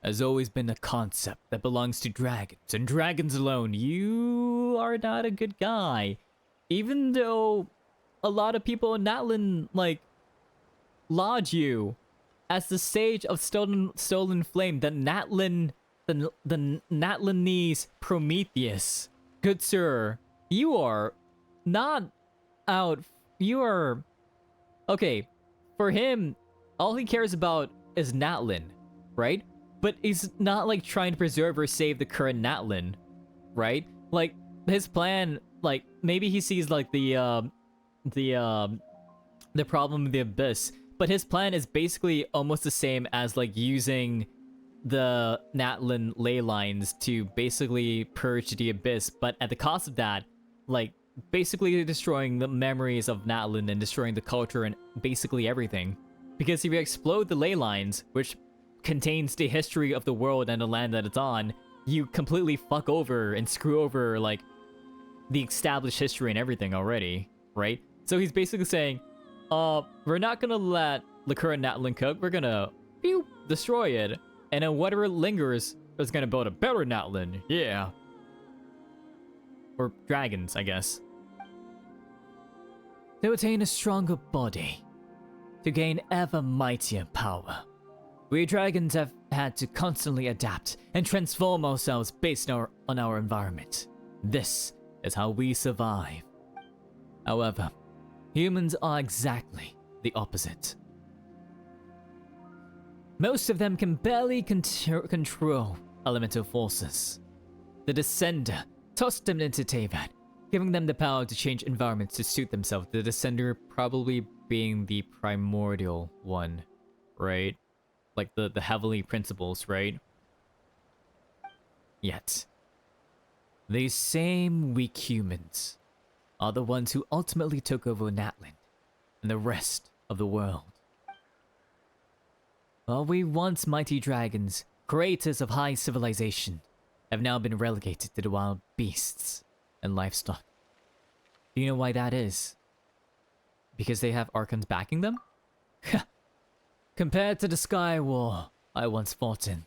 Speaker 1: has always been a concept that belongs to dragons, and dragons alone. You are not a good guy. Even though a lot of people in Natlan, like, laud you as the sage of stolen flame, the Natlanese Prometheus. Good sir, you are not out. You are okay. For him, all he cares about is Natlan, right? But he's not like trying to preserve or save the current Natlan, right? Like his plan, like maybe he sees like the problem with the abyss, but his plan is basically almost the same as like using the Natlan ley lines to basically purge the abyss, but at the cost of that, like basically destroying the memories of Natlan and destroying the culture and basically everything. Because if you explode the ley lines, which contains the history of the world and the land that it's on, you completely fuck over and screw over like the established history and everything already, right? So he's basically saying, we're not gonna let the current Natlan cook, we're gonna destroy it. And then whatever lingers is gonna build a better Natlan, yeah. Or dragons, I guess. To attain a stronger body, to gain ever mightier power, we dragons have had to constantly adapt and transform ourselves based on our environment. This is how we survive. However, humans are exactly the opposite. Most of them can barely control elemental forces. The Descender tossed them into Teyvat, giving them the power to change environments to suit themselves. The Descender probably being the primordial one, right? Like the heavenly principles, right? Yet, these same weak humans are the ones who ultimately took over Natlan and the rest of the world. While we once mighty dragons, creators of high civilization, have now been relegated to the wild beasts and livestock. Do you know why that is? Because they have Archons backing them? Compared to the Sky War I once fought in,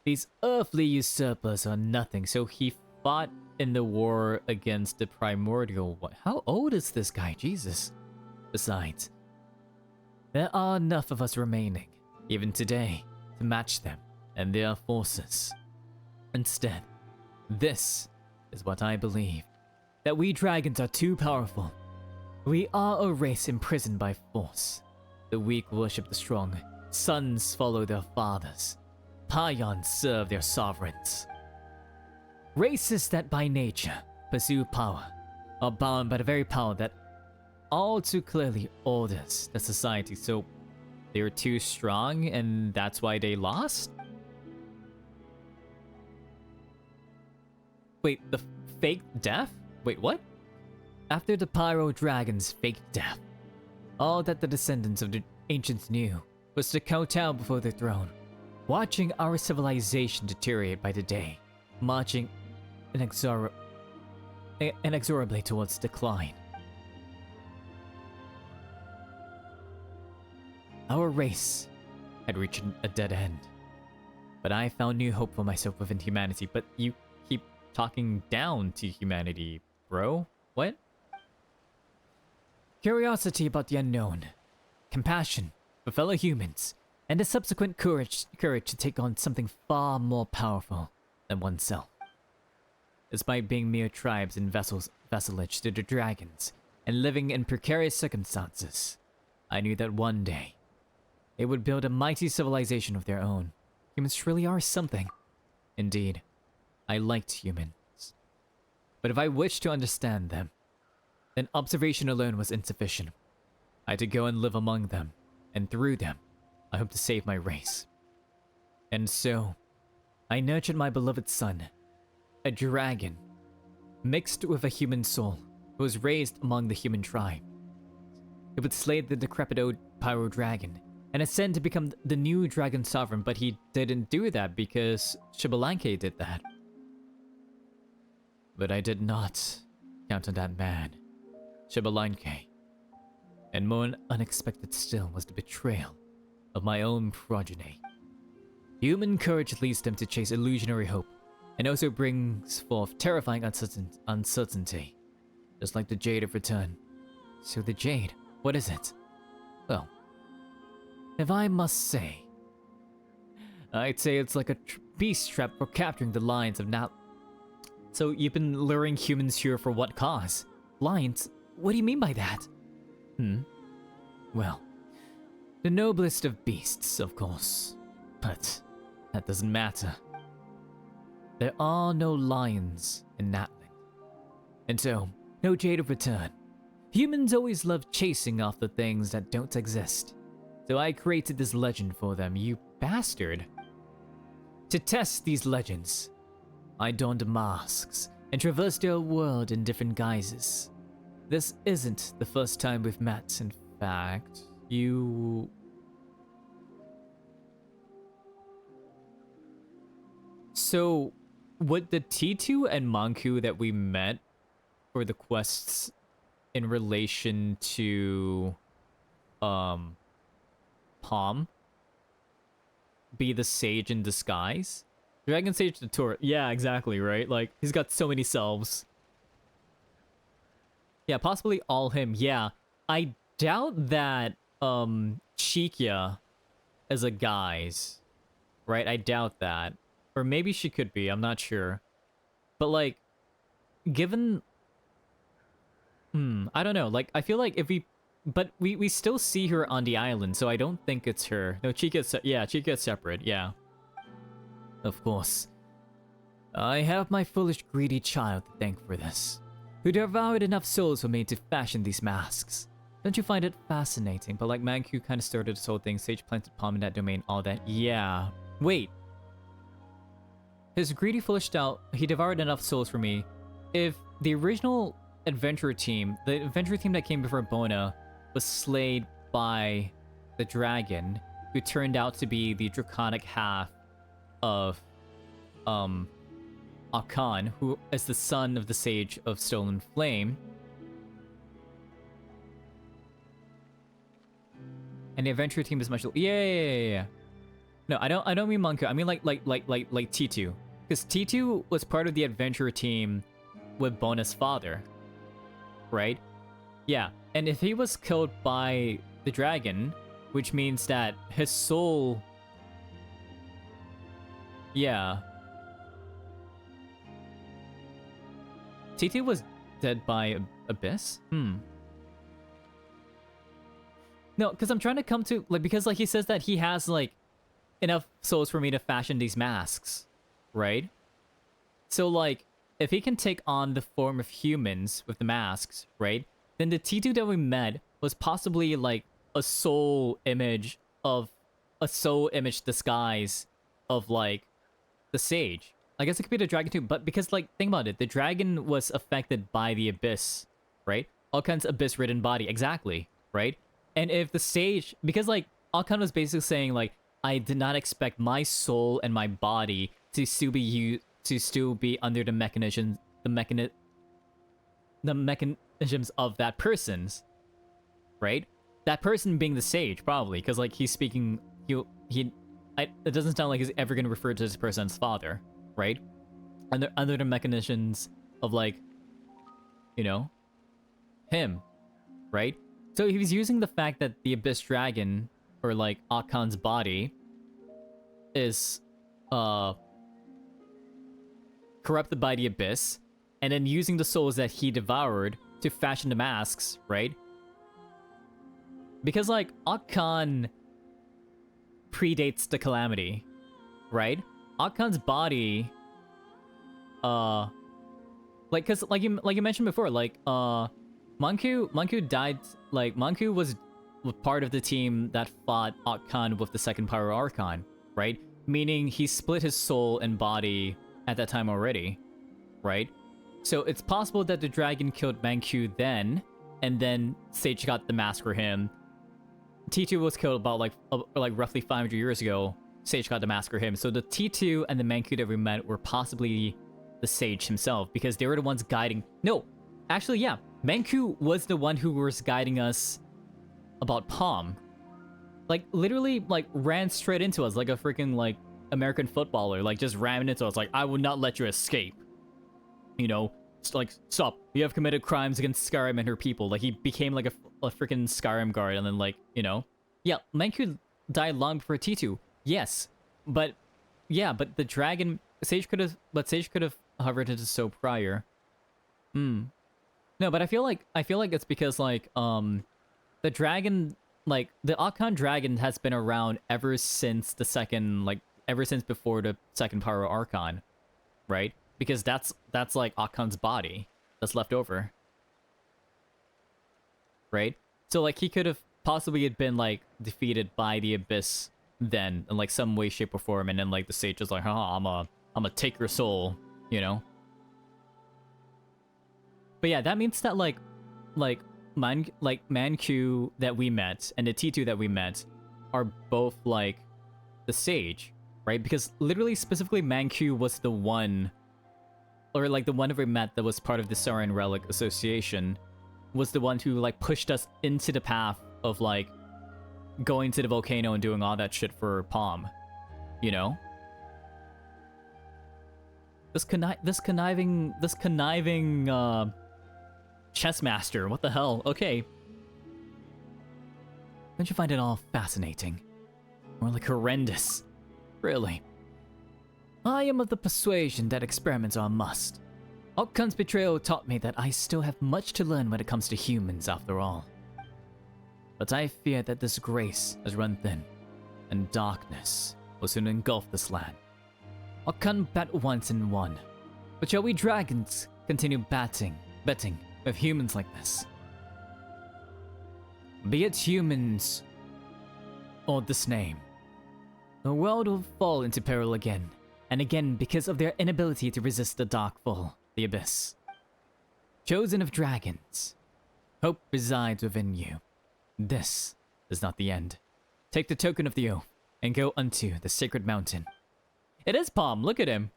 Speaker 1: these earthly usurpers are nothing, so he fought in the war against the primordial one. How old is this guy? Jesus. Besides, there are enough of us remaining, even today, to match them and their forces. Instead, this is what I believe, that we dragons are too powerful. We are a race imprisoned by force. The weak worship the strong, sons follow their fathers, Pions serve their sovereigns. Races that by nature pursue power are bound by the very power that all too clearly orders the society, so they were too strong and that's why they lost? Wait, the fake death? Wait, what? After the Pyro Dragon's fake death, all that the descendants of the ancients knew was to kowtow before the throne, watching our civilization deteriorate by the day, marching inexorably towards decline. Our race had reached a dead end, but I found new hope for myself within humanity. But you keep talking down to humanity, bro. What? Curiosity about the unknown, compassion for fellow humans, and the subsequent courage to take on something far more powerful than oneself. Despite being mere tribes in vassalage to the dragons and living in precarious circumstances, I knew that one day they would build a mighty civilization of their own. Humans truly are something. Indeed, I liked humans. But if I wished to understand them, then observation alone was insufficient. I had to go and live among them, and through them, I hoped to save my race. And so, I nurtured my beloved son, a dragon, mixed with a human soul, who was raised among the human tribe. He would slay the decrepit old Pyro Dragon, and ascend to become the new Dragon Sovereign, but he didn't do that because Shibalanke did that. But I did not count on that man, Shibalanke. And more unexpected still was the betrayal of my own progeny. Human courage leads them to chase illusionary hope, and also brings forth terrifying uncertainty, just like the Jade of Return. So the Jade, what is it? Well, if I must say, I'd say it's like a beast trap for capturing the lions of So you've been luring humans here for what cause? Lions? What do you mean by that? Well, the noblest of beasts, of course. But that doesn't matter. There are no lions in Natlan. And so, no jade of return. Humans always love chasing after things that don't exist. So I created this legend for them, you bastard. To test these legends, I donned masks and traversed their world in different guises. This isn't the first time we've met, in fact. You... So, would the T2 and Manku that we met for the quests in relation to Palm be the sage in disguise? Dragon Sage the Tour. Yeah, exactly, right? Like, he's got so many selves. Yeah, possibly all him. Yeah. I doubt that Chikia is a guise. Right? I doubt that. Or maybe she could be, I'm not sure. But like, given I don't know, like I feel like if we but we still see her on the island, so I don't think it's her. No, Chica's separate, yeah. Of course. I have my foolish greedy child to thank for this, who devoured enough souls for me to fashion these masks. Don't you find it fascinating? But like Manku kind of started this whole thing, Sage planted palm in that domain, all that. Yeah. Wait. His greedy foolish style, he devoured enough souls for me. If the original adventure team, the adventure team that came before Bona, was slayed by the dragon, who turned out to be the draconic half of Akan, who is the son of the Sage of Stolen Flame. And the adventure team is much. Yeah. No, I don't mean Manku. I mean like T2, because T2 was part of the adventure team with Bona's father, right? Yeah, and if he was killed by the dragon, which means that his soul. Yeah. T2 was dead by Abyss? No, because I'm trying to come to, like, because, like, he says that he has, like, enough souls for me to fashion these masks, right? So, like, if he can take on the form of humans with the masks, right? Then the T2 that we met was possibly, like, a soul image disguise of, like, the Sage. I guess it could be the dragon too, but because, like, think about it, the dragon was affected by the Abyss, right? Alkan's Abyss-ridden body, exactly, right? And if the Sage, because, like, Alkan was basically saying, like, I did not expect my soul and my body to still be under the mechanisms of that person's, right? That person being the Sage, probably, because, like, he's speaking, it doesn't sound like he's ever going to refer to this person as father, right? Under the mechanisms of, like, you know, him, right? So he was using the fact that the Abyss Dragon, or like Akan's body, is corrupted by the Abyss, and then using the souls that he devoured to fashion the masks, right? Because, like, Akan predates the Calamity, right? Akan's body, like, cause like you mentioned before, like, Manku died, like, Manku was part of the team that fought Akan with the second Power Archon, right? Meaning he split his soul and body at that time already, right? So it's possible that the dragon killed Manku then, and then Sage got the mask for him. T2 was killed about, like roughly 500 years ago. Sage got the mask for him. So the T2 and the Manku that we met were possibly the Sage himself, because they were the ones guiding. No, actually, yeah. Manku was the one who was guiding us about Palm. Like, literally, like, ran straight into us like a freaking, like, American footballer. Like, just ran into us like, I will not let you escape. You know? It's like, stop. You have committed crimes against Skyrim and her people. Like, he became, like, a freaking Skyrim guard, and then, like, you know? Yeah, Manku died long before T2. Yes. But, yeah, but the dragon... Sage could have hovered into so prior. Hmm. No, but I feel like it's because like the dragon, like the Akan dragon has been around ever since the second, like ever since before the second Pyro Archon, right? Because that's like Akan's body that's left over, right? So like he could have possibly had been like defeated by the Abyss then in like some way, shape, or form, and then like the sage is like, I'm a take your soul, you know? But yeah, that means that like Manq that we met and the T2 that we met are both like the sage, right? Because literally specifically Manq was the one, or like the one that we met that was part of the Saurian Relic Association, was the one who like pushed us into the path of like going to the volcano and doing all that shit for Palm, you know? This conniving chess master, what the hell? Okay. Don't you find it all fascinating? Or like horrendous? Really? I am of the persuasion that experiments are a must. Okkan's betrayal taught me that I still have much to learn when it comes to humans after all. But I fear that this grace has run thin, and darkness will soon engulf this land. Okkan bet once and won, but shall we dragons continue betting with humans like this? Be it humans or this name, the world will fall into peril again and again because of their inability to resist the dark fall, the Abyss. Chosen of dragons, hope resides within you. This is not the end. Take the token of the oath and go unto the sacred mountain. It is Palm, look at him.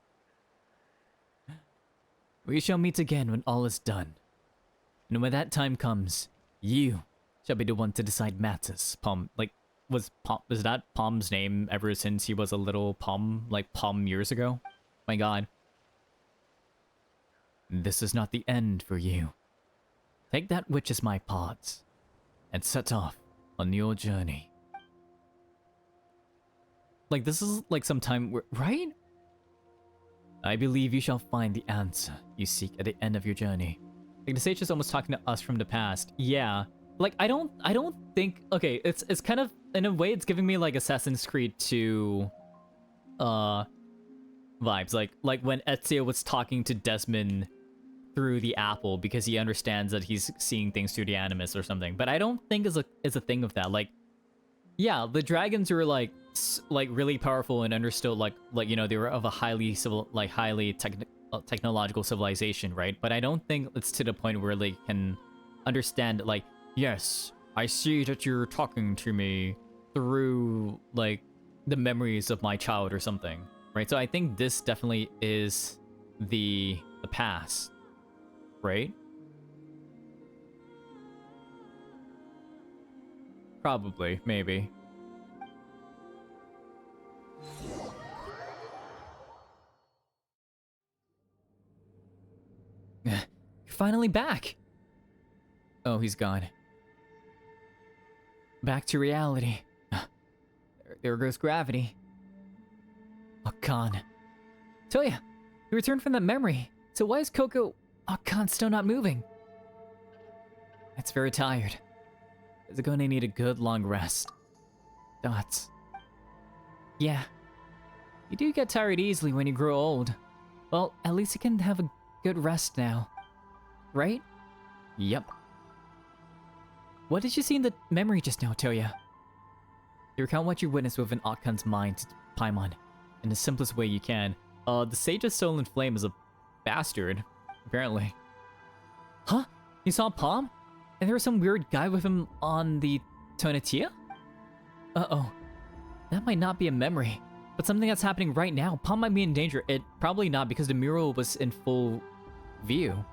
Speaker 1: We shall meet again when all is done. And when that time comes, you shall be the one to decide matters. Palm, like, was that Palm's name ever since he was a little Palm, like Palm years ago? My god. This is not the end for you. Take that which is my part, and set off on your journey. Like, this is like some time where, right? I believe you shall find the answer you seek at the end of your journey. Like, the sage is almost talking to us from the past. Yeah. Like, I don't think, okay, it's kind of, in a way, it's giving me like Assassin's Creed 2 vibes. Like when Ezio was talking to Desmond through the apple because he understands that he's seeing things through the animus or something. But I don't think is a thing of that. Like, yeah, the dragons are like really powerful and understood, like you know, they were of a highly technological civilization, right? But I don't think it's to the point where they can understand, like, yes, I see that you're talking to me through like the memories of my child or something, right? So I think this definitely is the past, right? Probably, maybe. You're finally back! Oh, he's gone. Back to reality. There goes gravity. Oh, Khan. Toya, you returned from that memory. So why is Coco... Oh, Khan still not moving? It's very tired. Is it going to need a good long rest? Dots. Yeah. You do get tired easily when you grow old. Well, at least you can have a good rest now. Right? Yep. What did you see in the memory just now, Toya? You recount what you witnessed within Okkan's mind to Paimon in the simplest way you can. The Sage's Stolen Flame is a bastard, apparently. Huh? You saw Palm? And there was some weird guy with him on the Tonatia? Uh-oh. That might not be a memory, but something that's happening right now. Palm might be in danger. It probably not, because the mural was in full view.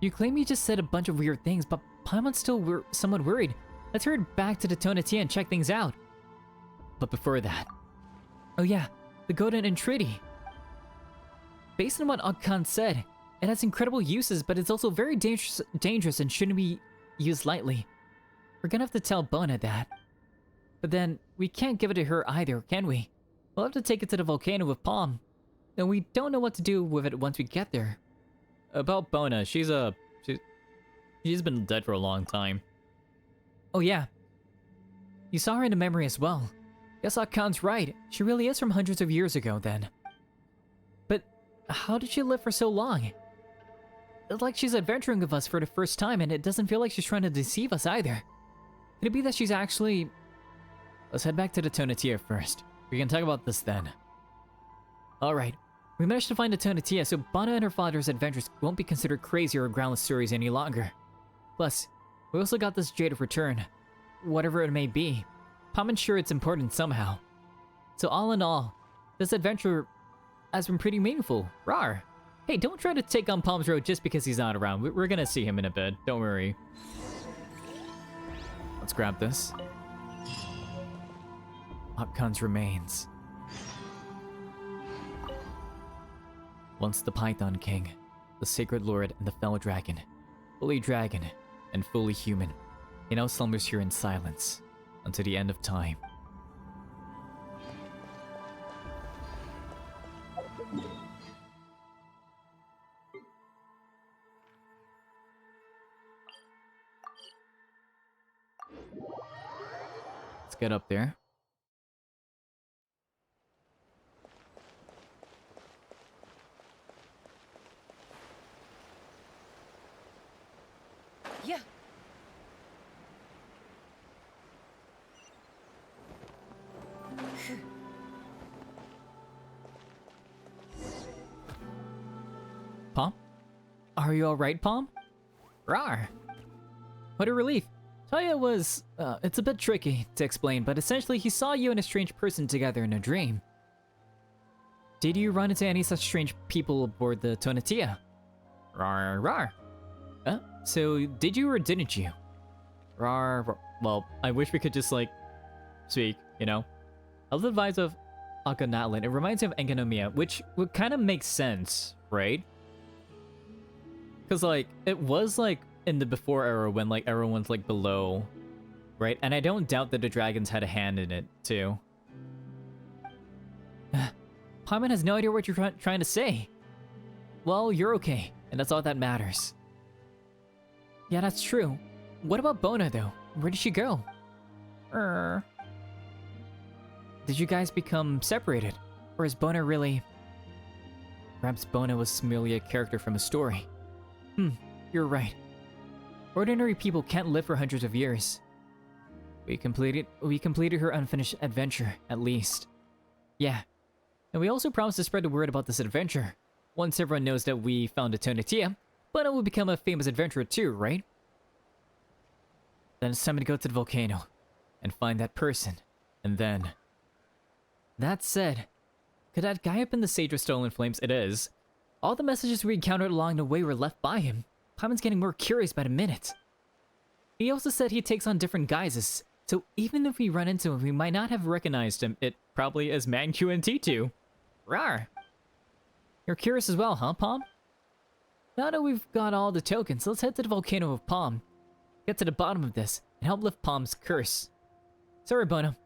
Speaker 1: You claim you just said a bunch of weird things, but Paimon's still somewhat worried. Let's hurry back to the Tonatia and check things out. But before that... Oh yeah, the golden entreaty. Based on what Okkan said, it has incredible uses, but it's also very dangerous and shouldn't be used lightly. We're gonna have to tell Bona that. But then, we can't give it to her either, can we? We'll have to take it to the volcano with Palm. and we don't know what to do with it once we get there. About Bona, she's been dead for a long time. Oh yeah. You saw her in the memory as well. Guess Khan's right. She really is from hundreds of years ago then. But how did she live for so long? It's like she's adventuring with us for the first time, and it doesn't feel like she's trying to deceive us either. Could it be that she's actually... Let's head back to the Tonatia first. We can talk about this then. Alright, we managed to find the Tonatia, so Bona and her father's adventures won't be considered crazy or groundless stories any longer. Plus, we also got this jade of return. Whatever it may be, Paimon sure it's important somehow. So all in all, this adventure has been pretty meaningful. Rawr! Hey, don't try to take on Palm's Road just because he's not around. We're gonna see him in a bit, don't worry. Let's grab this. Khan's remains. Once the Python King, the Sacred Lord and the Fell Dragon, fully dragon and fully human, he now slumbers here in silence until the end of time. Let's get up there.
Speaker 2: Yeah.
Speaker 1: Palm? Are you alright, Palm? Rawr! What a relief. Taya was, it's a bit tricky to explain, but essentially he saw you and a strange person together in a dream. Did you run into any such strange people aboard the Tonatia? Rawr, rawr. So did you or didn't you? Rawr, rawr. Well, I wish we could just, like, speak, you know? I love the vibes of Natlan. It reminds me of Enganomiya, which would kind of make sense, right? Because, like, it was, like, in the before era when, like, everyone's, like, below, right? And I don't doubt that the dragons had a hand in it, too. Paimon has no idea what you're trying to say. Well, you're okay, and that's all that matters. Yeah, that's true. What about Bona, though? Where did she go? Did you guys become separated? Or is Bona really... Perhaps Bona was merely a character from a story. You're right. Ordinary people can't live for hundreds of years. We completed her unfinished adventure, at least. Yeah. And we also promised to spread the word about this adventure. Once everyone knows that we found a Tonatia, Bona will become a famous adventurer too, right? Then it's time to go to the volcano and find that person. And then... That said, could that guy up in the Sage of Stolen Flames? It is. All the messages we encountered along the way were left by him. Paimon's getting more curious by the minute. He also said he takes on different guises, so even if we run into him, we might not have recognized him. It probably is Manq and T2. Rawr! You're curious as well, huh, Palm? Now that we've got all the tokens, let's head to the volcano of Palm. Get to the bottom of this, and help lift Palm's curse. Sorry, Bona.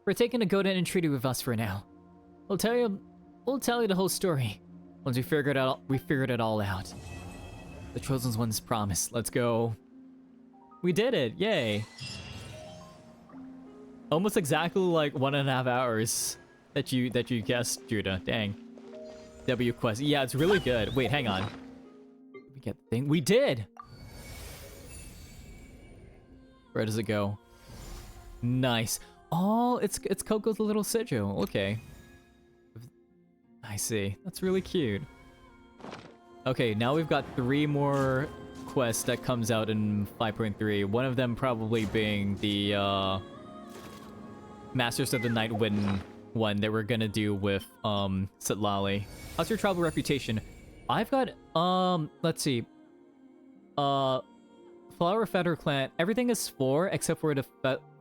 Speaker 1: We're taking a golden entreaty with us for now. We'll tell you the whole story once we figured it all out. The chosen one's promise. Let's go. We did it! Yay! Almost exactly like 1.5 hours that you guessed, Judah. Dang. W quest. Yeah, it's really good. Wait, hang on. Did we get the thing? We did! Where does it go? Nice. Oh, it's Coco's little sigil. Okay. I see. That's really cute. Okay, now we've got 3 more quests that comes out in 5.3. One of them probably being the Masters of the Night Wind one that we're gonna do with Sitlali. How's your travel reputation? I've got let's see. Flower Feather Clan. Everything is 4 except for the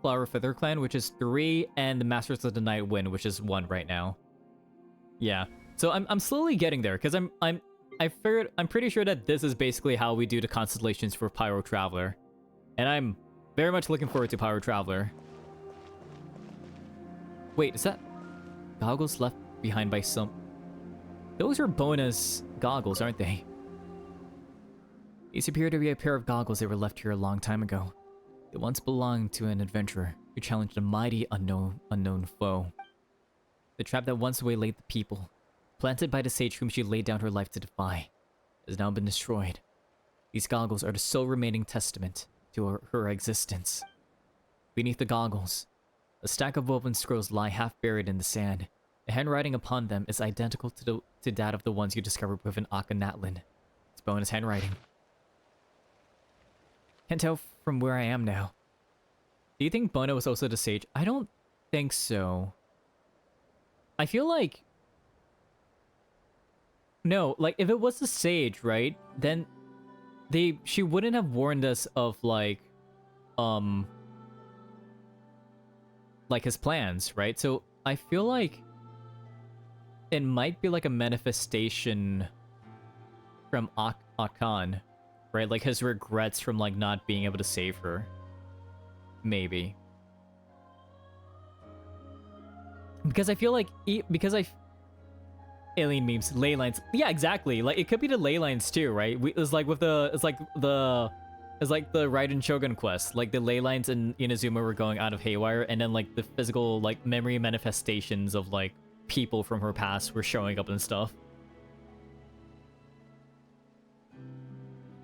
Speaker 1: Flower Feather Clan, which is 3, and the Masters of the Night Wind, which is 1 right now. Yeah. So I'm slowly getting there because I'm pretty sure that this is basically how we do the constellations for Pyro Traveler. And I'm very much looking forward to Pyro Traveler. Wait, is that goggles left behind by some... Those are Bona's goggles, aren't they? These appear to be a pair of goggles that were left here a long time ago. They once belonged to an adventurer who challenged a mighty unknown foe. The trap that once waylaid the people, planted by the sage whom she laid down her life to defy, has now been destroyed. These goggles are the sole remaining testament to her existence. Beneath the goggles, a stack of woven scrolls lie half buried in the sand. The handwriting upon them is identical to that of the ones you discovered within Natlan. It's Bona's handwriting. Can't tell from where I am now. Do you think Bona was also the sage? I don't think so. I feel like... No, like, if it was the sage, right? Then she wouldn't have warned us of, like his plans, right? So I feel like it might be like a manifestation from Akan, right? Like his regrets from like not being able to save her. Maybe. Because I feel like alien memes, ley lines. Yeah, exactly. Like it could be the ley lines too, right? It's like with the it's like the Raiden Shogun quest. Like the ley lines in Inazuma were going out of haywire, and then like the physical like memory manifestations of like people from her past were showing up and stuff.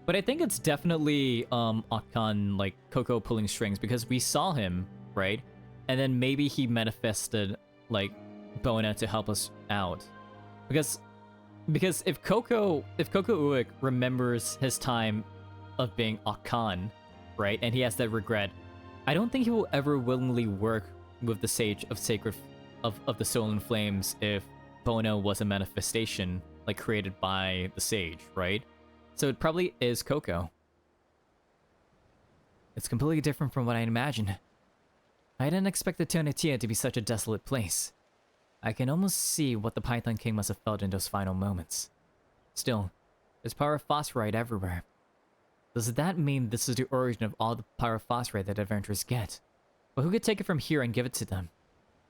Speaker 1: But I think it's definitely Akan, like Coco pulling strings, because we saw him, right? And then maybe he manifested like Bona to help us out. Because if Coco Uik remembers his time of being Akan, right? And he has that regret, I don't think he will ever willingly work with the Sage of Sacred of the Stolen Flames if Bona was a manifestation like created by the Sage, right? So it probably is Coco. It's completely different from what I imagined. I didn't expect the Tionetia to be such a desolate place. I can almost see what the Python King must have felt in those final moments. Still, there's pyrophosphorite everywhere. Does that mean this is the origin of all the pyrophosphorite that adventurers get? But who could take it from here and give it to them?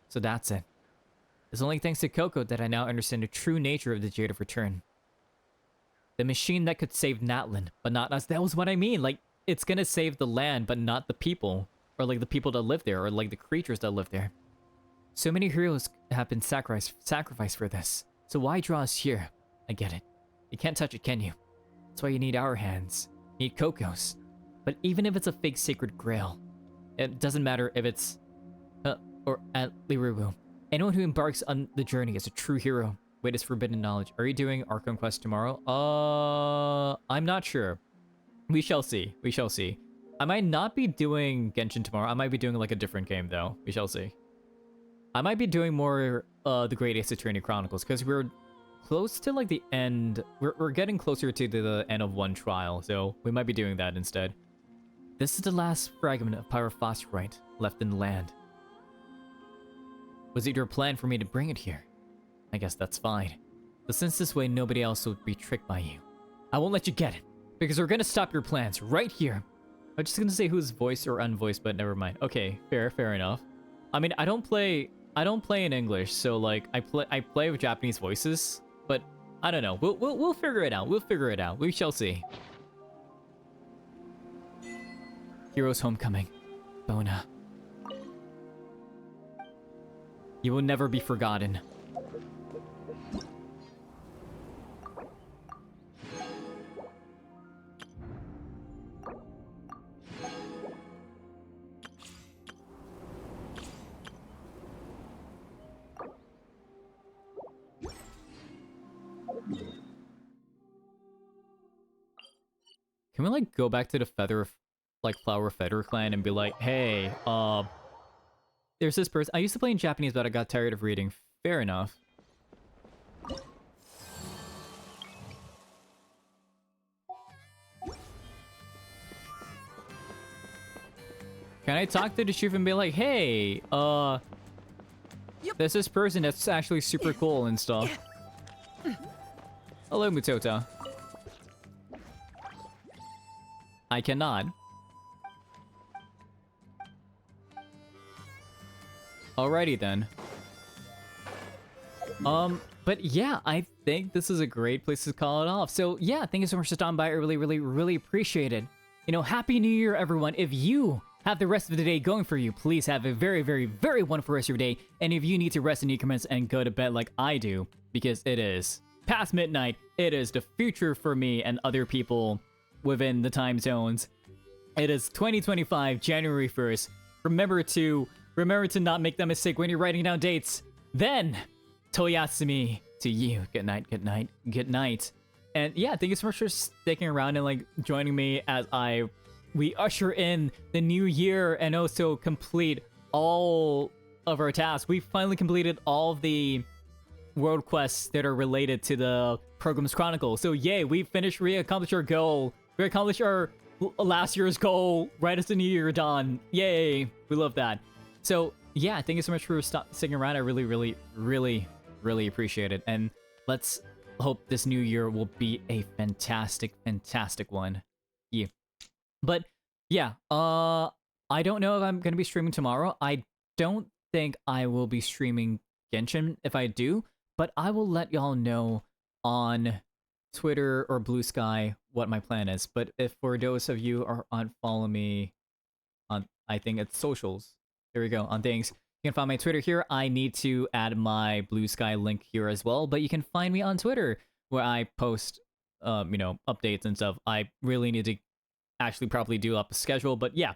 Speaker 1: So that's it. It's only thanks to Coco that I now understand the true nature of the Jade of Return. The machine that could save Natlan, but not us. That was what I mean. Like, it's gonna save the land, but not the people. Or like the people that live there, or like the creatures that live there. So many heroes have been sacrificed for this. So why draw us here? I get it. You can't touch it, can you? That's why you need our hands. You need Coco's. But even if it's a fake sacred grail, it doesn't matter if it's... or at Lirubu. Anyone who embarks on the journey is a true hero. Wait, is forbidden knowledge. Are you doing Archon Quest tomorrow? I'm not sure. We shall see. We shall see. I might not be doing Genshin tomorrow. I might be doing like a different game though. We shall see. I might be doing more the Great Ace Attorney Chronicles because we're close to like the end. We're getting closer to the end of one trial, so we might be doing that instead. This is the last fragment of pyrophosphorite left in the land. Was it your plan for me to bring it here? I guess that's fine. But since this way nobody else will be tricked by you, I won't let you get it. Because we're gonna stop your plans right here. I'm just gonna say who's voiced or unvoiced, but never mind. Okay, fair enough. I mean, I don't play in English, so like I play with Japanese voices, but I don't know. We'll figure it out. We'll figure it out. We shall see. Hero's Homecoming. Bona. You will never be forgotten. Can we like go back to the Flower Feather clan and be like, hey, there's this person. I used to play in Japanese, but I got tired of reading. Fair enough. Can I talk to the chief and be like, hey, there's this person that's actually super cool and stuff. Hello, Mutota. I cannot. Alrighty then. But yeah, I think this is a great place to call it off. So yeah, thank you so much for stopping by. I really appreciate it. You know, Happy New Year, everyone. If you have the rest of the day going for you, please have a very wonderful rest of your day. And if you need to rest in increments and go to bed like I do, because it is past midnight, it is the future for me and other people within the time zones. It is 2025, January 1st. Remember to not make that mistake when you're writing down dates. Then, Toyasumi to you. Good night, good night, good night. And yeah, thank you so much for sticking around and like joining me as we usher in the new year and also complete all of our tasks. We finally completed all of the world quests that are related to the program's chronicle. So yay, we accomplished our goal. We accomplished our last year's goal right as the new year dawned. Yay, we love that. So yeah, thank you so much for sticking around. I really appreciate it. And let's hope this new year will be a fantastic one. Yeah. But yeah, I don't know if I'm gonna be streaming tomorrow. I don't think I will be streaming Genshin if I do, but I will let y'all know on Twitter or Blue Sky what my plan is. But if for those of you are on follow me on, I think it's socials. Here we go on things. You can find my Twitter here. I need to add my Blue Sky link here as well, but you can find me on Twitter where I post, you know, updates and stuff. I really need to actually probably do up a schedule, but yeah,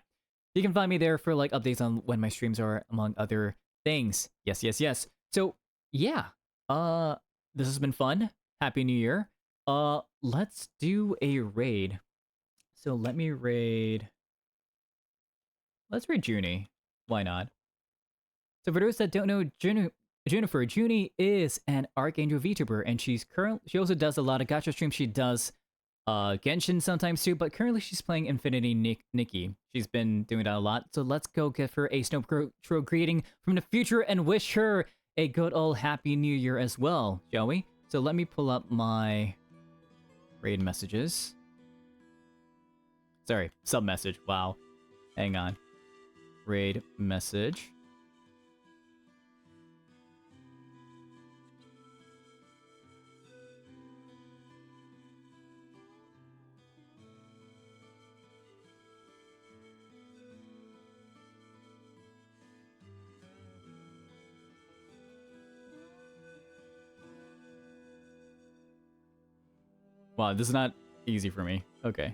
Speaker 1: you can find me there for like updates on when my streams are, among other things. Yes. So yeah, this has been fun. Happy New Year. Let's do a raid. So let's raid Junie. Why not? So for those that don't know Junifer, Junie is an Archangel VTuber, and she also does a lot of gacha streams. She does Genshin sometimes too, but currently she's playing Infinity Nikki. She's been doing that a lot. So let's go give her a Snow Patrol greeting from the future and wish her a good old Happy New Year as well, shall we? So let me pull up my raid messages. Sorry, sub message. Wow. Hang on. Raid message. Wow, this is not easy for me. Okay.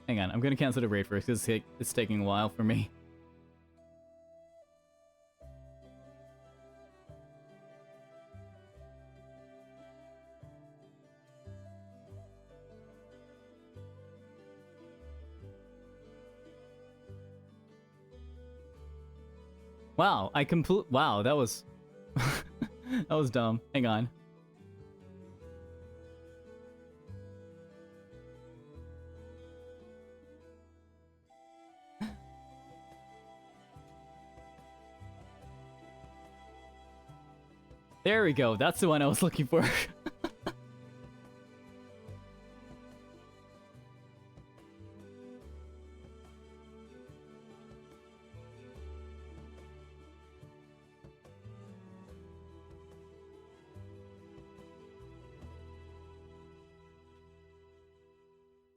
Speaker 1: Hang on, I'm gonna cancel the raid first because it's taking a while for me. Wow, wow, that was that was dumb. Hang on. There we go. That's the one I was looking for.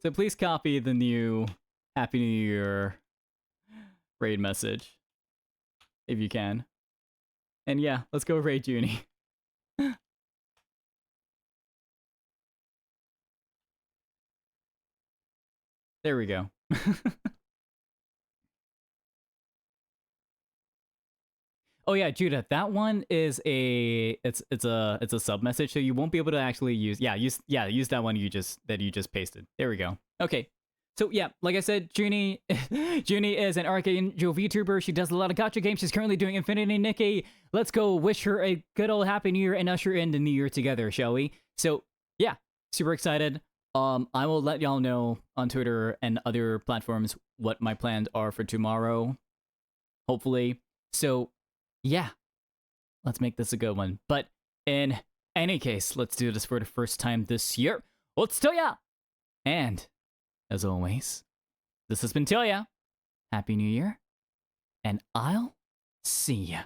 Speaker 1: So please copy the new Happy New Year raid message, if you can. And yeah, let's go raid Junie. There we go. Oh yeah, Judah, that one is it's a sub message, so you won't be able to actually use use that one you just pasted. There we go. Okay. So yeah, like I said, Junie is an Archangel VTuber. She does a lot of gacha games. She's currently doing Infinity Nikki. Let's go wish her a good old Happy New Year and usher in the new year together, shall we? So yeah, super excited. I will let y'all know on Twitter and other platforms what my plans are for tomorrow. Hopefully. So, yeah, let's make this a good one. But in any case, let's do this for the first time this year. Let's Toya! And, as always, this has been Toya. Happy New Year, and I'll see ya.